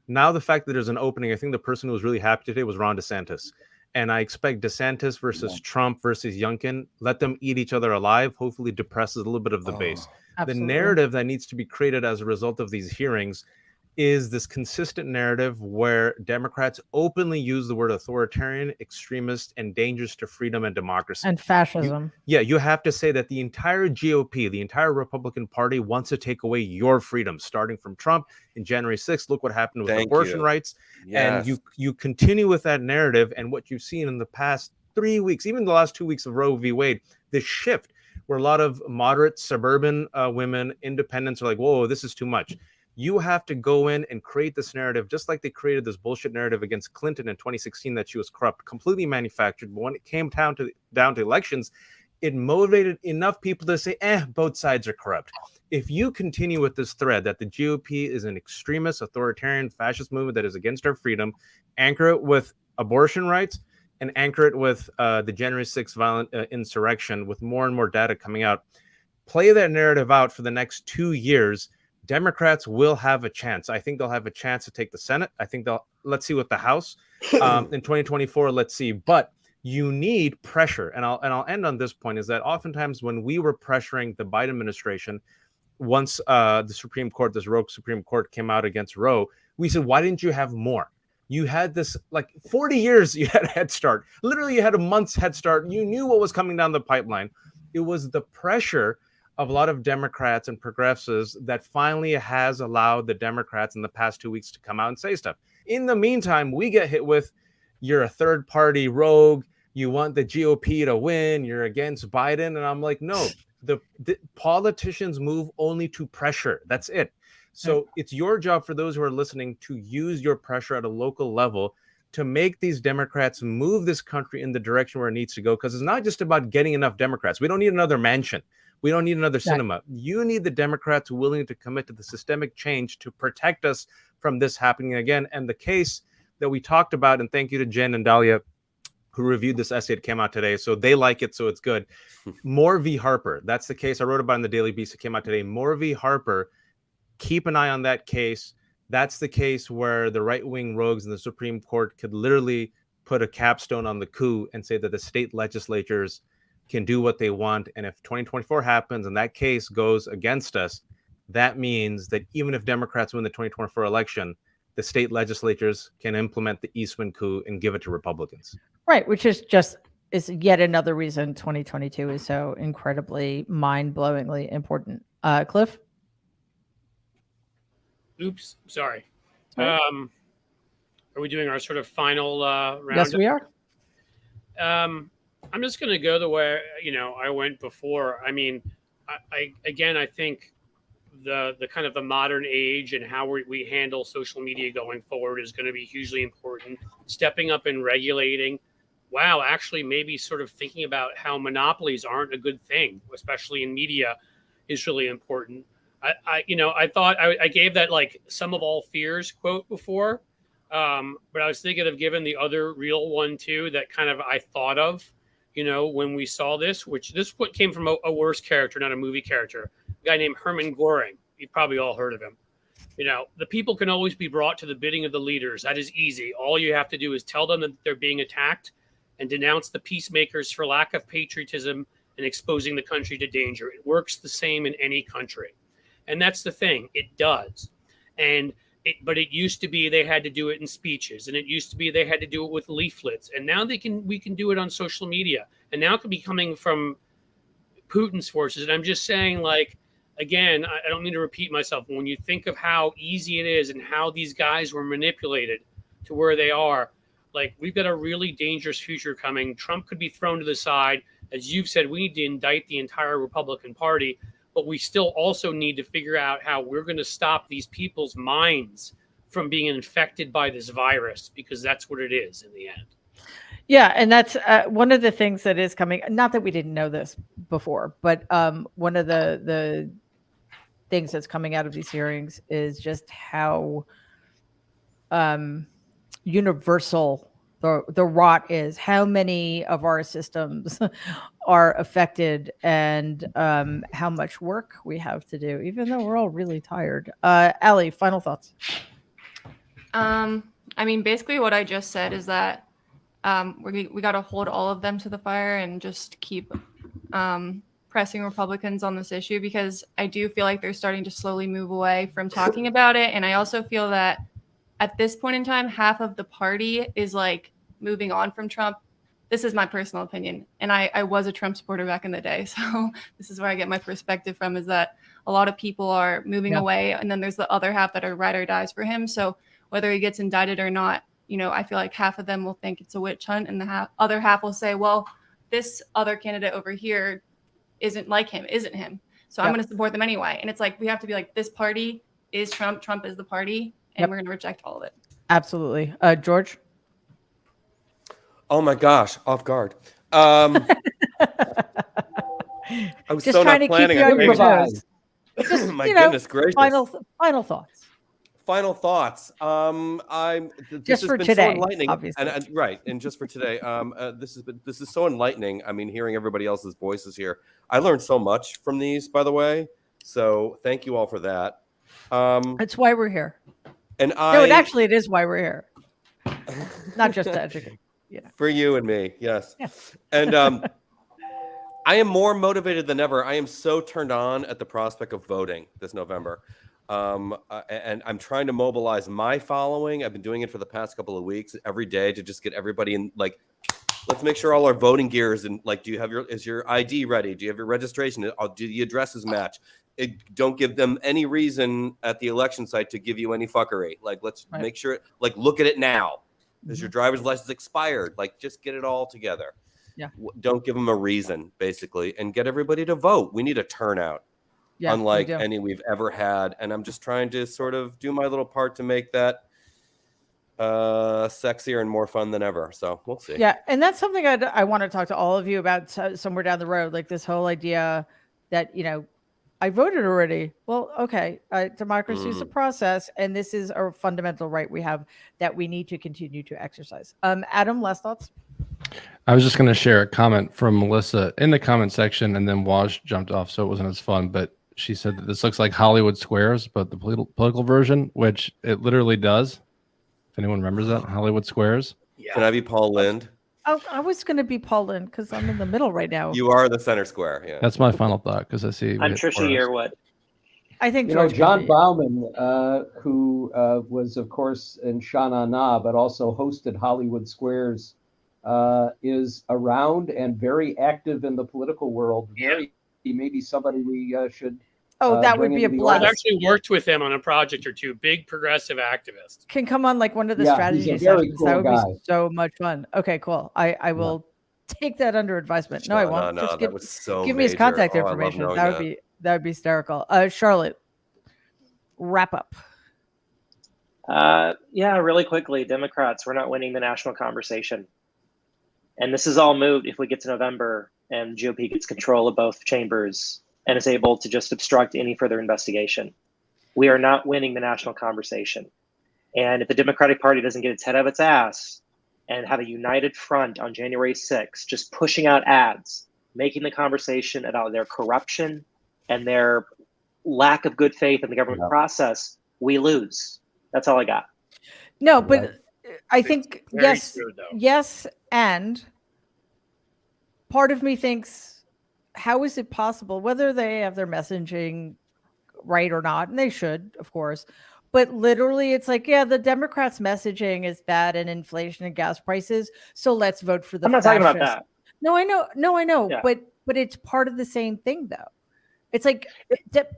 now the fact that there's an opening, I think the person who was really happy today was Ron DeSantis. And I expect DeSantis versus Trump versus Youngkin, let them eat each other alive, hopefully depresses a little bit of the base. Absolutely. The narrative that needs to be created as a result of these hearings is this consistent narrative where Democrats openly use the word authoritarian, extremist, and dangerous to freedom and democracy. And fascism. You have to say that the entire GOP, the entire Republican Party wants to take away your freedom, starting from Trump in January 6th. Look what happened with abortion rights. Yes. And you continue with that narrative, and what you've seen in the past 3 weeks, even the last 2 weeks of Roe v. Wade, this shift where a lot of moderate suburban women, independents are like, whoa, this is too much. You have to go in and create this narrative, just like they created this bullshit narrative against Clinton in 2016 that she was corrupt, completely manufactured. But when it came down to elections, it motivated enough people to say, both sides are corrupt. If you continue with this thread that the GOP is an extremist, authoritarian, fascist movement that is against our freedom, anchor it with abortion rights, and anchor it with the January 6th violent insurrection, with more and more data coming out, play that narrative out for the next 2 years, Democrats will have a chance. I think they'll have a chance to take the Senate. I think let's see what the House in 2024, let's see. But you need pressure. And I'll end on this point, is that oftentimes when we were pressuring the Biden administration, once the Supreme Court, this rogue Supreme Court came out against Roe, we said, why didn't you have more? You had this, like 40 years, you had a head start. Literally, you had a month's head start. You knew what was coming down the pipeline. It was the pressure of a lot of Democrats and progressives that finally has allowed the Democrats in the past 2 weeks to come out and say stuff. In the meantime, we get hit with, you're a third party rogue, you want the GOP to win, you're against Biden. And I'm like, no, the politicians move only to pressure. That's it. So it's your job, for those who are listening, to use your pressure at a local level to make these Democrats move this country in the direction where it needs to go. Because it's not just about getting enough Democrats. We don't need another mansion. We don't need another cinema. You need the Democrats willing to commit to the systemic change to protect us from this happening again. And the case that we talked about, and thank you to Jen and Dahlia, who reviewed this essay. It came out today, so they like it, so it's good. Moore v. Harper. That's the case. I wrote about in the Daily Beast. It came out today. Moore v. Harper. Keep an eye on that case. That's the case where the right-wing rogues in the Supreme Court could literally put a capstone on the coup and say that the state legislatures can do what they want. And if 2024 happens and that case goes against us, that means that even if Democrats win the 2024 election, the state legislatures can implement the Eastman coup and give it to Republicans. Right, which is yet another reason 2022 is so incredibly mind-blowingly important. Cliff? Oops, sorry. Are we doing our sort of final round? Yes, we are. I'm just going to go the way I went before. I mean, I think the kind of the modern age and how we handle social media going forward is going to be hugely important. Stepping up and regulating. Wow, actually, maybe sort of thinking about how monopolies aren't a good thing, especially in media, is really important. I thought I gave that like sum of all fears quote before, but I was thinking of giving the other real one too that kind of I thought of, when we saw this, which this what came from a worse character, not a movie character, a guy named Hermann Göring. You've probably all heard of him. The people can always be brought to the bidding of the leaders. That is easy. All you have to do is tell them that they're being attacked and denounce the peacemakers for lack of patriotism and exposing the country to danger. It works the same in any country. And that's the thing. It does. But it used to be they had to do it in speeches, and it used to be they had to do it with leaflets. And now we can do it on social media. And now it could be coming from Putin's forces. And I'm just saying, like, again, I don't mean to repeat myself. When you think of how easy it is and how these guys were manipulated to where they are, like, we've got a really dangerous future coming. Trump could be thrown to the side. As you've said, we need to indict the entire Republican Party. But we still also need to figure out how we're going to stop these people's minds from being infected by this virus, because that's what it is in the end. Yeah, and that's one of the things that is coming. Not that we didn't know this before, but one of the things that's coming out of these hearings is just how universal the rot is, how many of our systems are affected, and how much work we have to do, even though we're all really tired. Allie, final thoughts? I mean, basically what I just said is that we got to hold all of them to the fire and just keep pressing Republicans on this issue, because I do feel like they're starting to slowly move away from talking about it. And I also feel that at this point in time, half of the party is like moving on from Trump. This is my personal opinion. And I was a Trump supporter back in the day. So this is where I get my perspective from, is that a lot of people are moving away. And then there's the other half that are ride or dies for him. So whether he gets indicted or not, I feel like half of them will think it's a witch hunt, and the other half will say, well, this other candidate over here isn't like him, isn't him. So I'm going to support them anyway. And it's like, we have to be like, this party is Trump. Trump is the party. And we're going to reject all of it. Absolutely. George? Oh my gosh, off guard. I was just so trying not to planning keep you on on your it. toes. Just, My goodness gracious. Final thoughts. final thoughts. This Just has for been today, so enlightening, obviously. and right, and just for today. This is so enlightening. I mean, hearing everybody else's voices here, I learned so much from these, by the way. So thank you all for that. That's why we're here. And it is why we're here. Not just to educate. Yeah. For you and me, yes. Yeah. And I am more motivated than ever. I am so turned on at the prospect of voting this November. And I'm trying to mobilize my following. I've been doing it for the past couple of weeks every day to just get everybody in, like, let's make sure all our voting gear is in, like, is your ID ready? Do you have your registration? Do the addresses match? Don't give them any reason at the election site to give you any fuckery. Like, let's make sure, like, look at it now. Is your driver's license expired? Like, just get it all together. Yeah. Don't give them a reason, basically, and get everybody to vote. We need a turnout, unlike any we've ever had. And I'm just trying to sort of do my little part to make that sexier and more fun than ever. So we'll see. Yeah. And that's something I want to talk to all of you about somewhere down the road, like this whole idea that, I voted already. Well, okay. Democracy is a process, and this is a fundamental right we have that we need to continue to exercise. Adam, last thoughts? I was just going to share a comment from Melissa in the comment section, and then Waj jumped off, so it wasn't as fun. But she said that this looks like Hollywood Squares, but the political version, which it literally does. If anyone remembers that, Hollywood Squares. Yeah. Can I be Paul Lind? Oh, I was going to be Paul Lind because I'm in the middle right now. You are the center square. Yeah. That's my final thought because I see. I'm Trisha Yearwood. I think John Bauman, who was, of course, in Sha Na Na, but also hosted Hollywood Squares, is around and very active in the political world. He may be somebody we should. That would be a blast. I've actually worked with him on a project or two. Big progressive activist. Can come on like one of the strategy sessions. Cool, that would be so much fun. Okay, cool. I will take that under advisement. No, I won't. No, that was so give me his contact information. That would be hysterical. Charlotte, wrap up. Yeah, really quickly. Democrats, we're not winning the national conversation. And this is all moot if we get to November and GOP gets control of both chambers and is able to just obstruct any further investigation. We are not winning the national conversation. And if the Democratic Party doesn't get its head out of its ass and have a united front on January 6th, just pushing out ads, making the conversation about their corruption and their lack of good faith in the government process, we lose. That's all I got. No, but I think, yes, and part of me thinks, how is it possible, whether they have their messaging right or not, and they should, of course, but literally it's like, the Democrats' messaging is bad and inflation and gas prices, so let's vote for the I'm not talking about that. No, I know, but it's part of the same thing, though. It's like,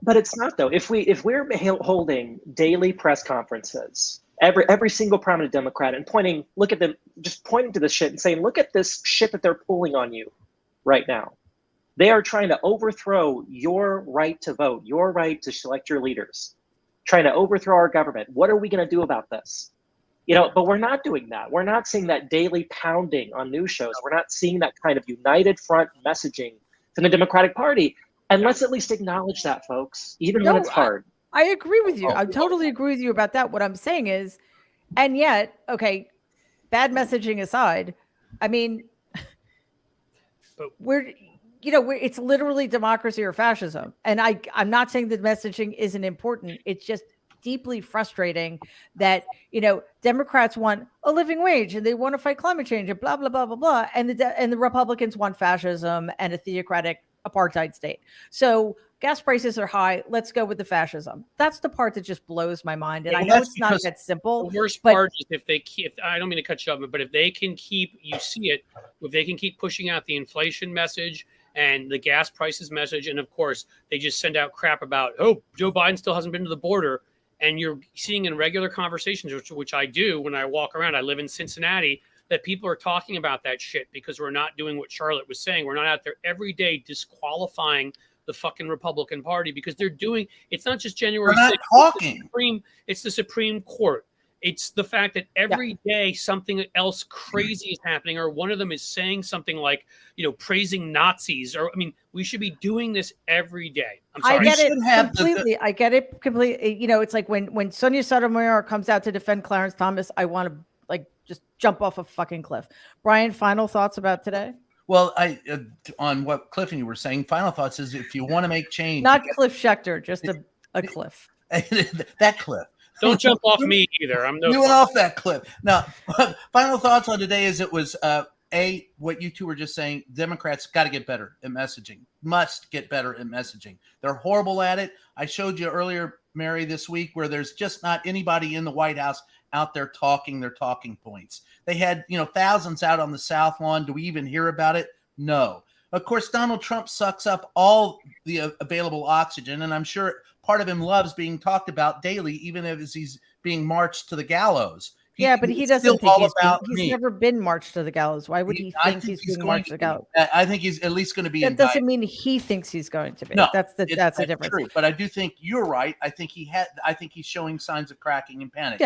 but it's not, though. If we're holding daily press conferences, every single prominent Democrat, and pointing to this shit and saying, look at this shit that they're pulling on you right now. They are trying to overthrow your right to vote, your right to select your leaders, trying to overthrow our government. What are we going to do about this? But we're not doing that. We're not seeing that daily pounding on news shows. We're not seeing that kind of united front messaging from the Democratic Party. And let's at least acknowledge that, folks, even when it's hard. I agree with you. I totally agree with you about that. What I'm saying is, and yet, okay, bad messaging aside, I mean, it's literally democracy or fascism. And I'm not saying that messaging isn't important. It's just deeply frustrating that, Democrats want a living wage and they want to fight climate change and blah, blah, blah, blah, blah. And the Republicans want fascism and a theocratic apartheid state. So gas prices are high. Let's go with the fascism. That's the part that just blows my mind. And I know it's not that simple. The worst part is if I don't mean to cut you off, but if they can keep pushing out the inflation message and the gas prices message, and of course they just send out crap about, Joe Biden still hasn't been to the border, and you're seeing in regular conversations, which I do when I walk around, I live in Cincinnati, that people are talking about that shit because we're not doing what Charlotte was saying. We're not out there every day disqualifying the fucking Republican Party because they're doing, it's not just January 6th. We're not talking. It's the Supreme Court. It's the fact that every day something else crazy is happening, or one of them is saying something like, praising Nazis, or, I mean, we should be doing this every day. I'm sorry. I get it completely. I get it completely. It's like when Sonia Sotomayor comes out to defend Clarence Thomas, I want to just jump off a fucking cliff. Brian, final thoughts about today? Well, on what Cliff and you were saying, final thoughts is if you want to make change, not Cliff Schechter, just a cliff. That cliff. Don't jump off me either. I'm no. You went off that cliff. Now, final thoughts on today is it was what you two were just saying. Democrats got to get better at messaging. Must get better at messaging. They're horrible at it. I showed you earlier, Mary, this week where there's just not anybody in the White House out there talking their talking points. They had thousands out on the South Lawn. Do we even hear about it? No. Of course, Donald Trump sucks up all the available oxygen, and I'm sure part of him loves being talked about daily, even as he's being marched to the gallows. But he doesn't think he's never been marched to the gallows. Why would he think he's being marched to the gallows? I think he's at least going to be. That doesn't mean he thinks he's going to be. No, that's the difference. True, but I do think you're right. I think he's showing signs of cracking and panic.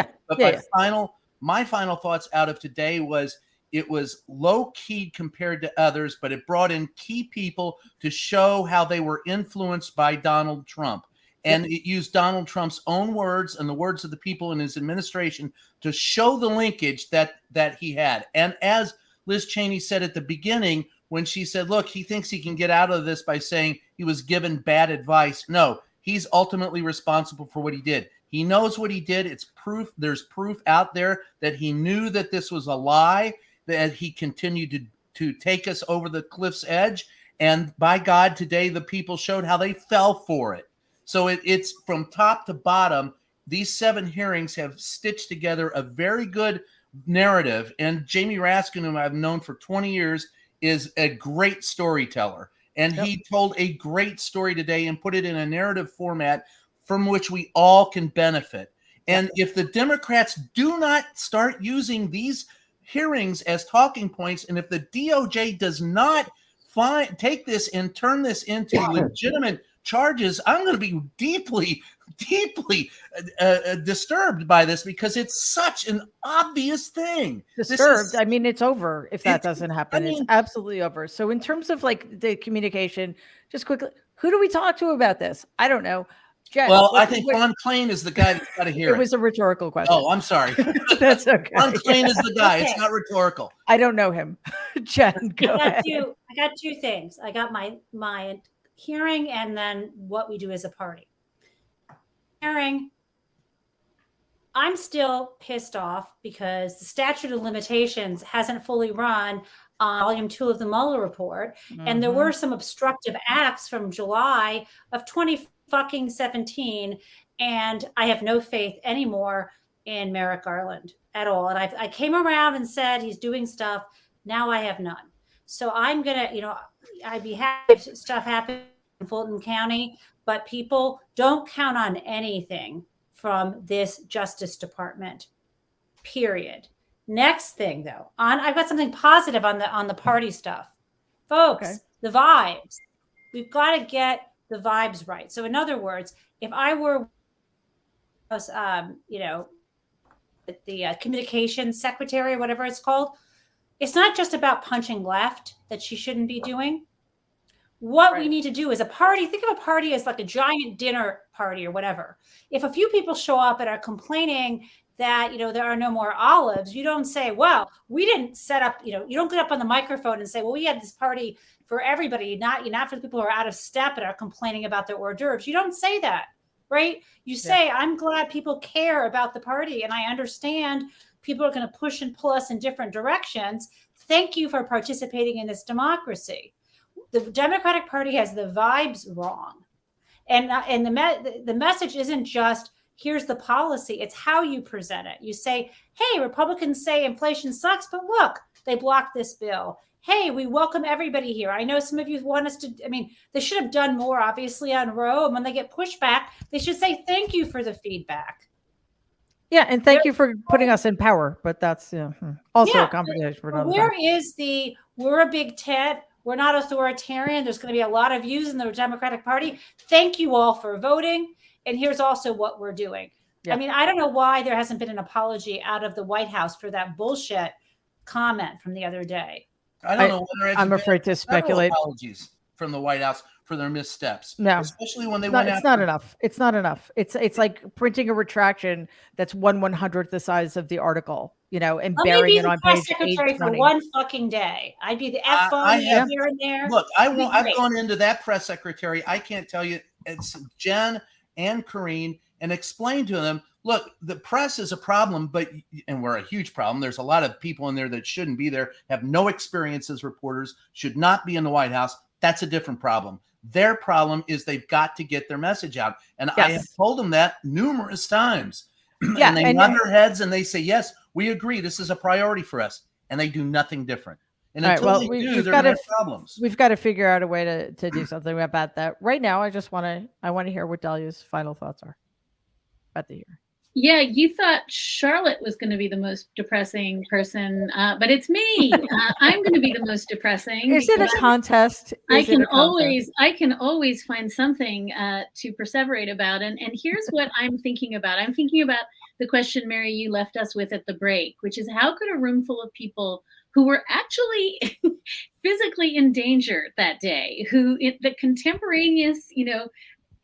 My final thoughts out of today was it was low key compared to others, but it brought in key people to show how they were influenced by Donald Trump. And it used Donald Trump's own words and the words of the people in his administration to show the linkage that he had. And as Liz Cheney said at the beginning, when she said, look, he thinks he can get out of this by saying he was given bad advice. No, he's ultimately responsible for what he did. He knows what he did. It's proof. There's proof out there that he knew that this was a lie, that he continued to take us over the cliff's edge. And by God, today the people showed how they fell for it. So it's from top to bottom. These 7 hearings have stitched together a very good narrative. And Jamie Raskin, whom I've known for 20 years, is a great storyteller. And he told a great story today and put it in a narrative format from which we all can benefit. And if the Democrats do not start using these hearings as talking points, and if the DOJ does not take this and turn this into legitimate charges, I'm going to be deeply, deeply disturbed by this because it's such an obvious thing. Disturbed. I mean, it's over if that doesn't happen. It's absolutely over. So in terms of like the communication, just quickly, who do we talk to about this? I don't know. Jen, I think Ron Klain is the guy that's got to hear it. It was a rhetorical question. Oh, I'm sorry. That's okay. Ron Klain is the guy. It's not rhetorical. I don't know him. Jen, go ahead. I got two things. I got my hearing and then what we do as a party. Hearing, I'm still pissed off because the statute of limitations hasn't fully run on volume 2 of the Mueller report. And there were some obstructive acts from July of 2017. And I have no faith anymore in Merrick Garland at all. And I came around and said he's doing stuff. Now I have none. So I'm going to, I'd be happy if stuff happened in Fulton County, but people don't count on anything from this Justice Department, period. Next thing, though, I've got something positive on the party stuff. Folks, the vibes. We've got to get the vibes right. So in other words, if I were, the communications secretary, whatever it's called, it's not just about punching left that she shouldn't be doing. What we need to do is a party. Think of a party as like a giant dinner party or whatever. If a few people show up and are complaining that, there are no more olives, you don't say, well, we didn't set up, you don't get up on the microphone and say, well, we had this party for everybody, not for the people who are out of step and are complaining about their hors d'oeuvres. You don't say that, right? You say, I'm glad people care about the party. And I understand people are going to push and pull us in different directions. Thank you for participating in this democracy. The Democratic Party has the vibes wrong. And the message isn't just, here's the policy. It's how you present it. You say, hey, Republicans say inflation sucks, but look, they blocked this bill. Hey, we welcome everybody here. I know some of you want us to, they should have done more, obviously, on Roe. And when they get pushback, they should say, thank you for the feedback. Yeah, and thank you for putting us in power. But that's also a conversation for another time. We're a big tent. We're not authoritarian. There's going to be a lot of views in the Democratic Party. Thank you all for voting. And here's also what we're doing. I mean, I don't know why there hasn't been an apology out of the White House for that bullshit comment from the other day. I don't know whether I'm afraid to speculate. Apologies from the White House for their missteps. No, especially when they went after. It's not enough. It's not enough. It's like printing a retraction that's 1/100th the size of the article, and Let me burying be it the on press page secretary for 820. one fucking day. I'd be the F-bomb here and there. Look, I've great. gone into that press secretary. I can't tell you, it's Jen and Karine, and explain to them, look, the press is a problem, and we're a huge problem. There's a lot of people in there that shouldn't be there, have no experience as reporters, should not be in the White House. That's a different problem. Their problem is they've got to get their message out. And I have told them that numerous times. Yeah, and they nod their heads and they say, yes, we agree. This is a priority for us. And they do nothing different. And until they do, they're going to have problems. We've got to figure out a way to do something about that. Right now, I want to hear what Dahlia's final thoughts are about the year. Yeah, you thought Charlotte was going to be the most depressing person, but it's me. I'm going to be the most depressing. Is it a contest? I can always find something to perseverate about. And here's what I'm thinking about. I'm thinking about the question, Mary, you left us with at the break, which is how could a room full of people who were actually physically endangered that day, the contemporaneous,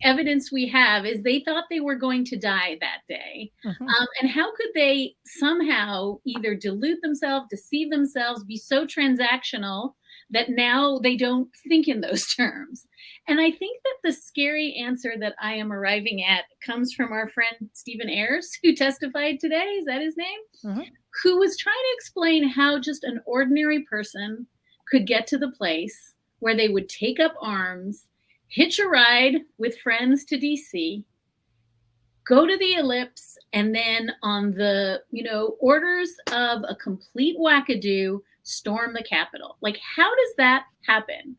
evidence we have is they thought they were going to die that day. And how could they somehow either delude themselves, deceive themselves, be so transactional that now they don't think in those terms? And I think that the scary answer that I am arriving at comes from our friend Stephen Ayres, who testified today. Is that his name? Who was trying to explain how just an ordinary person could get to the place where they would take up arms, hitch a ride with friends to DC, go to the ellipse, and then on the, orders of a complete wackadoo, storm the Capitol. Like, how does that happen?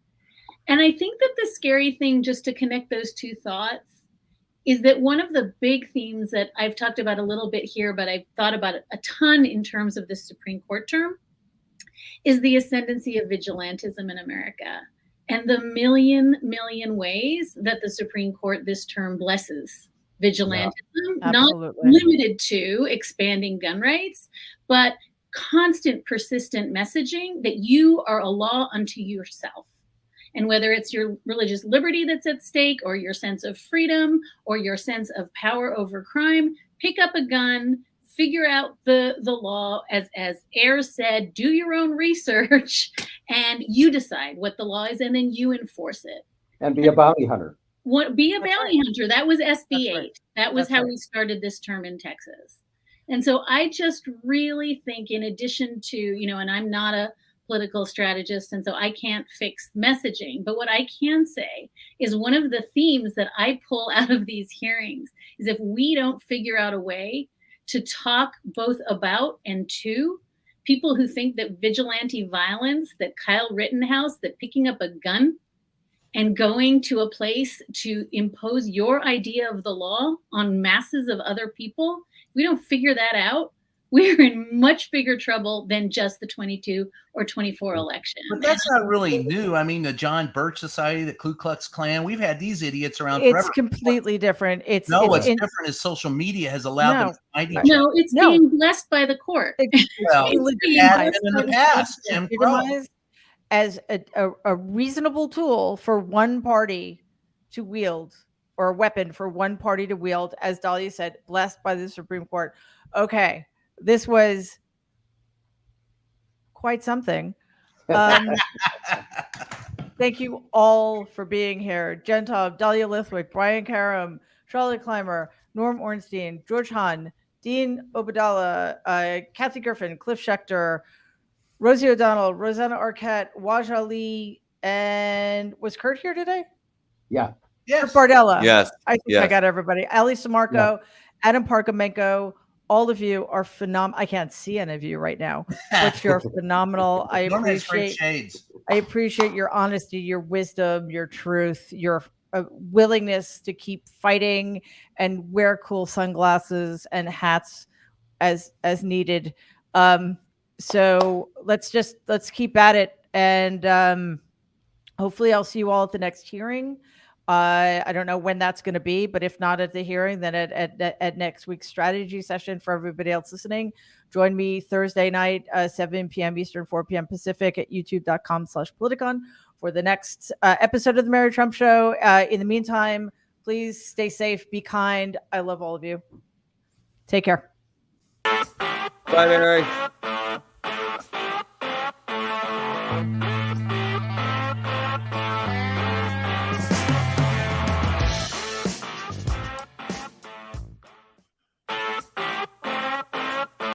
And I think that the scary thing, just to connect those two thoughts, is that one of the big themes that I've talked about a little bit here, but I've thought about it a ton in terms of this Supreme Court term, is the ascendancy of vigilantism in America. And the million ways that the Supreme Court this term blesses vigilantism, not limited to expanding gun rights, but constant, persistent messaging that you are a law unto yourself. And whether it's your religious liberty that's at stake, or your sense of freedom, or your sense of power over crime, pick up a gun, figure out the law, as Ayres said, do your own research, and you decide what the law is, and then you enforce it. And be a bounty hunter. Be a bounty hunter. That was SB 8. That was how we started this term in Texas. And so I just really think, in addition to, and I'm not a political strategist, and so I can't fix messaging, but what I can say is one of the themes that I pull out of these hearings is if we don't figure out a way to talk both about and to people who think that vigilante violence, that Kyle Rittenhouse, that picking up a gun and going to a place to impose your idea of the law on masses of other people, if we don't figure that out, we're in much bigger trouble than just the 22 or 24 election. But that's not really new. I mean, the John Birch Society, the Ku Klux Klan, we've had these idiots around forever. It's completely different. What's different is social media has allowed them to find each other. No, it's being blessed by the court. Well, it has been in the past. Jim Crow. As a reasonable tool for one party to wield, or a weapon for one party to wield, as Dahlia said, blessed by the Supreme Court. Okay, this was quite something. Thank you all for being here. Jen Taub, Dahlia Lithwick, Brian Karam, Charlotte Clymer, Norm Ornstein, George Hahn, Dean Obadala, Kathy Griffin, Cliff Schechter, Rosie O'Donnell, Rosanna Arquette, Waj Ali, and was Kurt here today? Yeah. Yes. Kurt Bardella. Yes. I think I got everybody. Ali Samarco, Adam Parkamenko, all of you are phenomenal. I can't see any of you right now, but you're phenomenal. I appreciate your honesty, your wisdom, your truth, your willingness to keep fighting and wear cool sunglasses and hats as needed. So let's keep at it, and hopefully I'll see you all at the next hearing. I don't know when that's going to be, but if not at the hearing, then at next week's strategy session. For everybody else listening, join me Thursday night, 7 p.m. Eastern, 4 p.m. Pacific at youtube.com/Politicon for the next episode of the Mary Trump Show. In the meantime, please stay safe, be kind. I love all of you. Take care. Bye, Mary.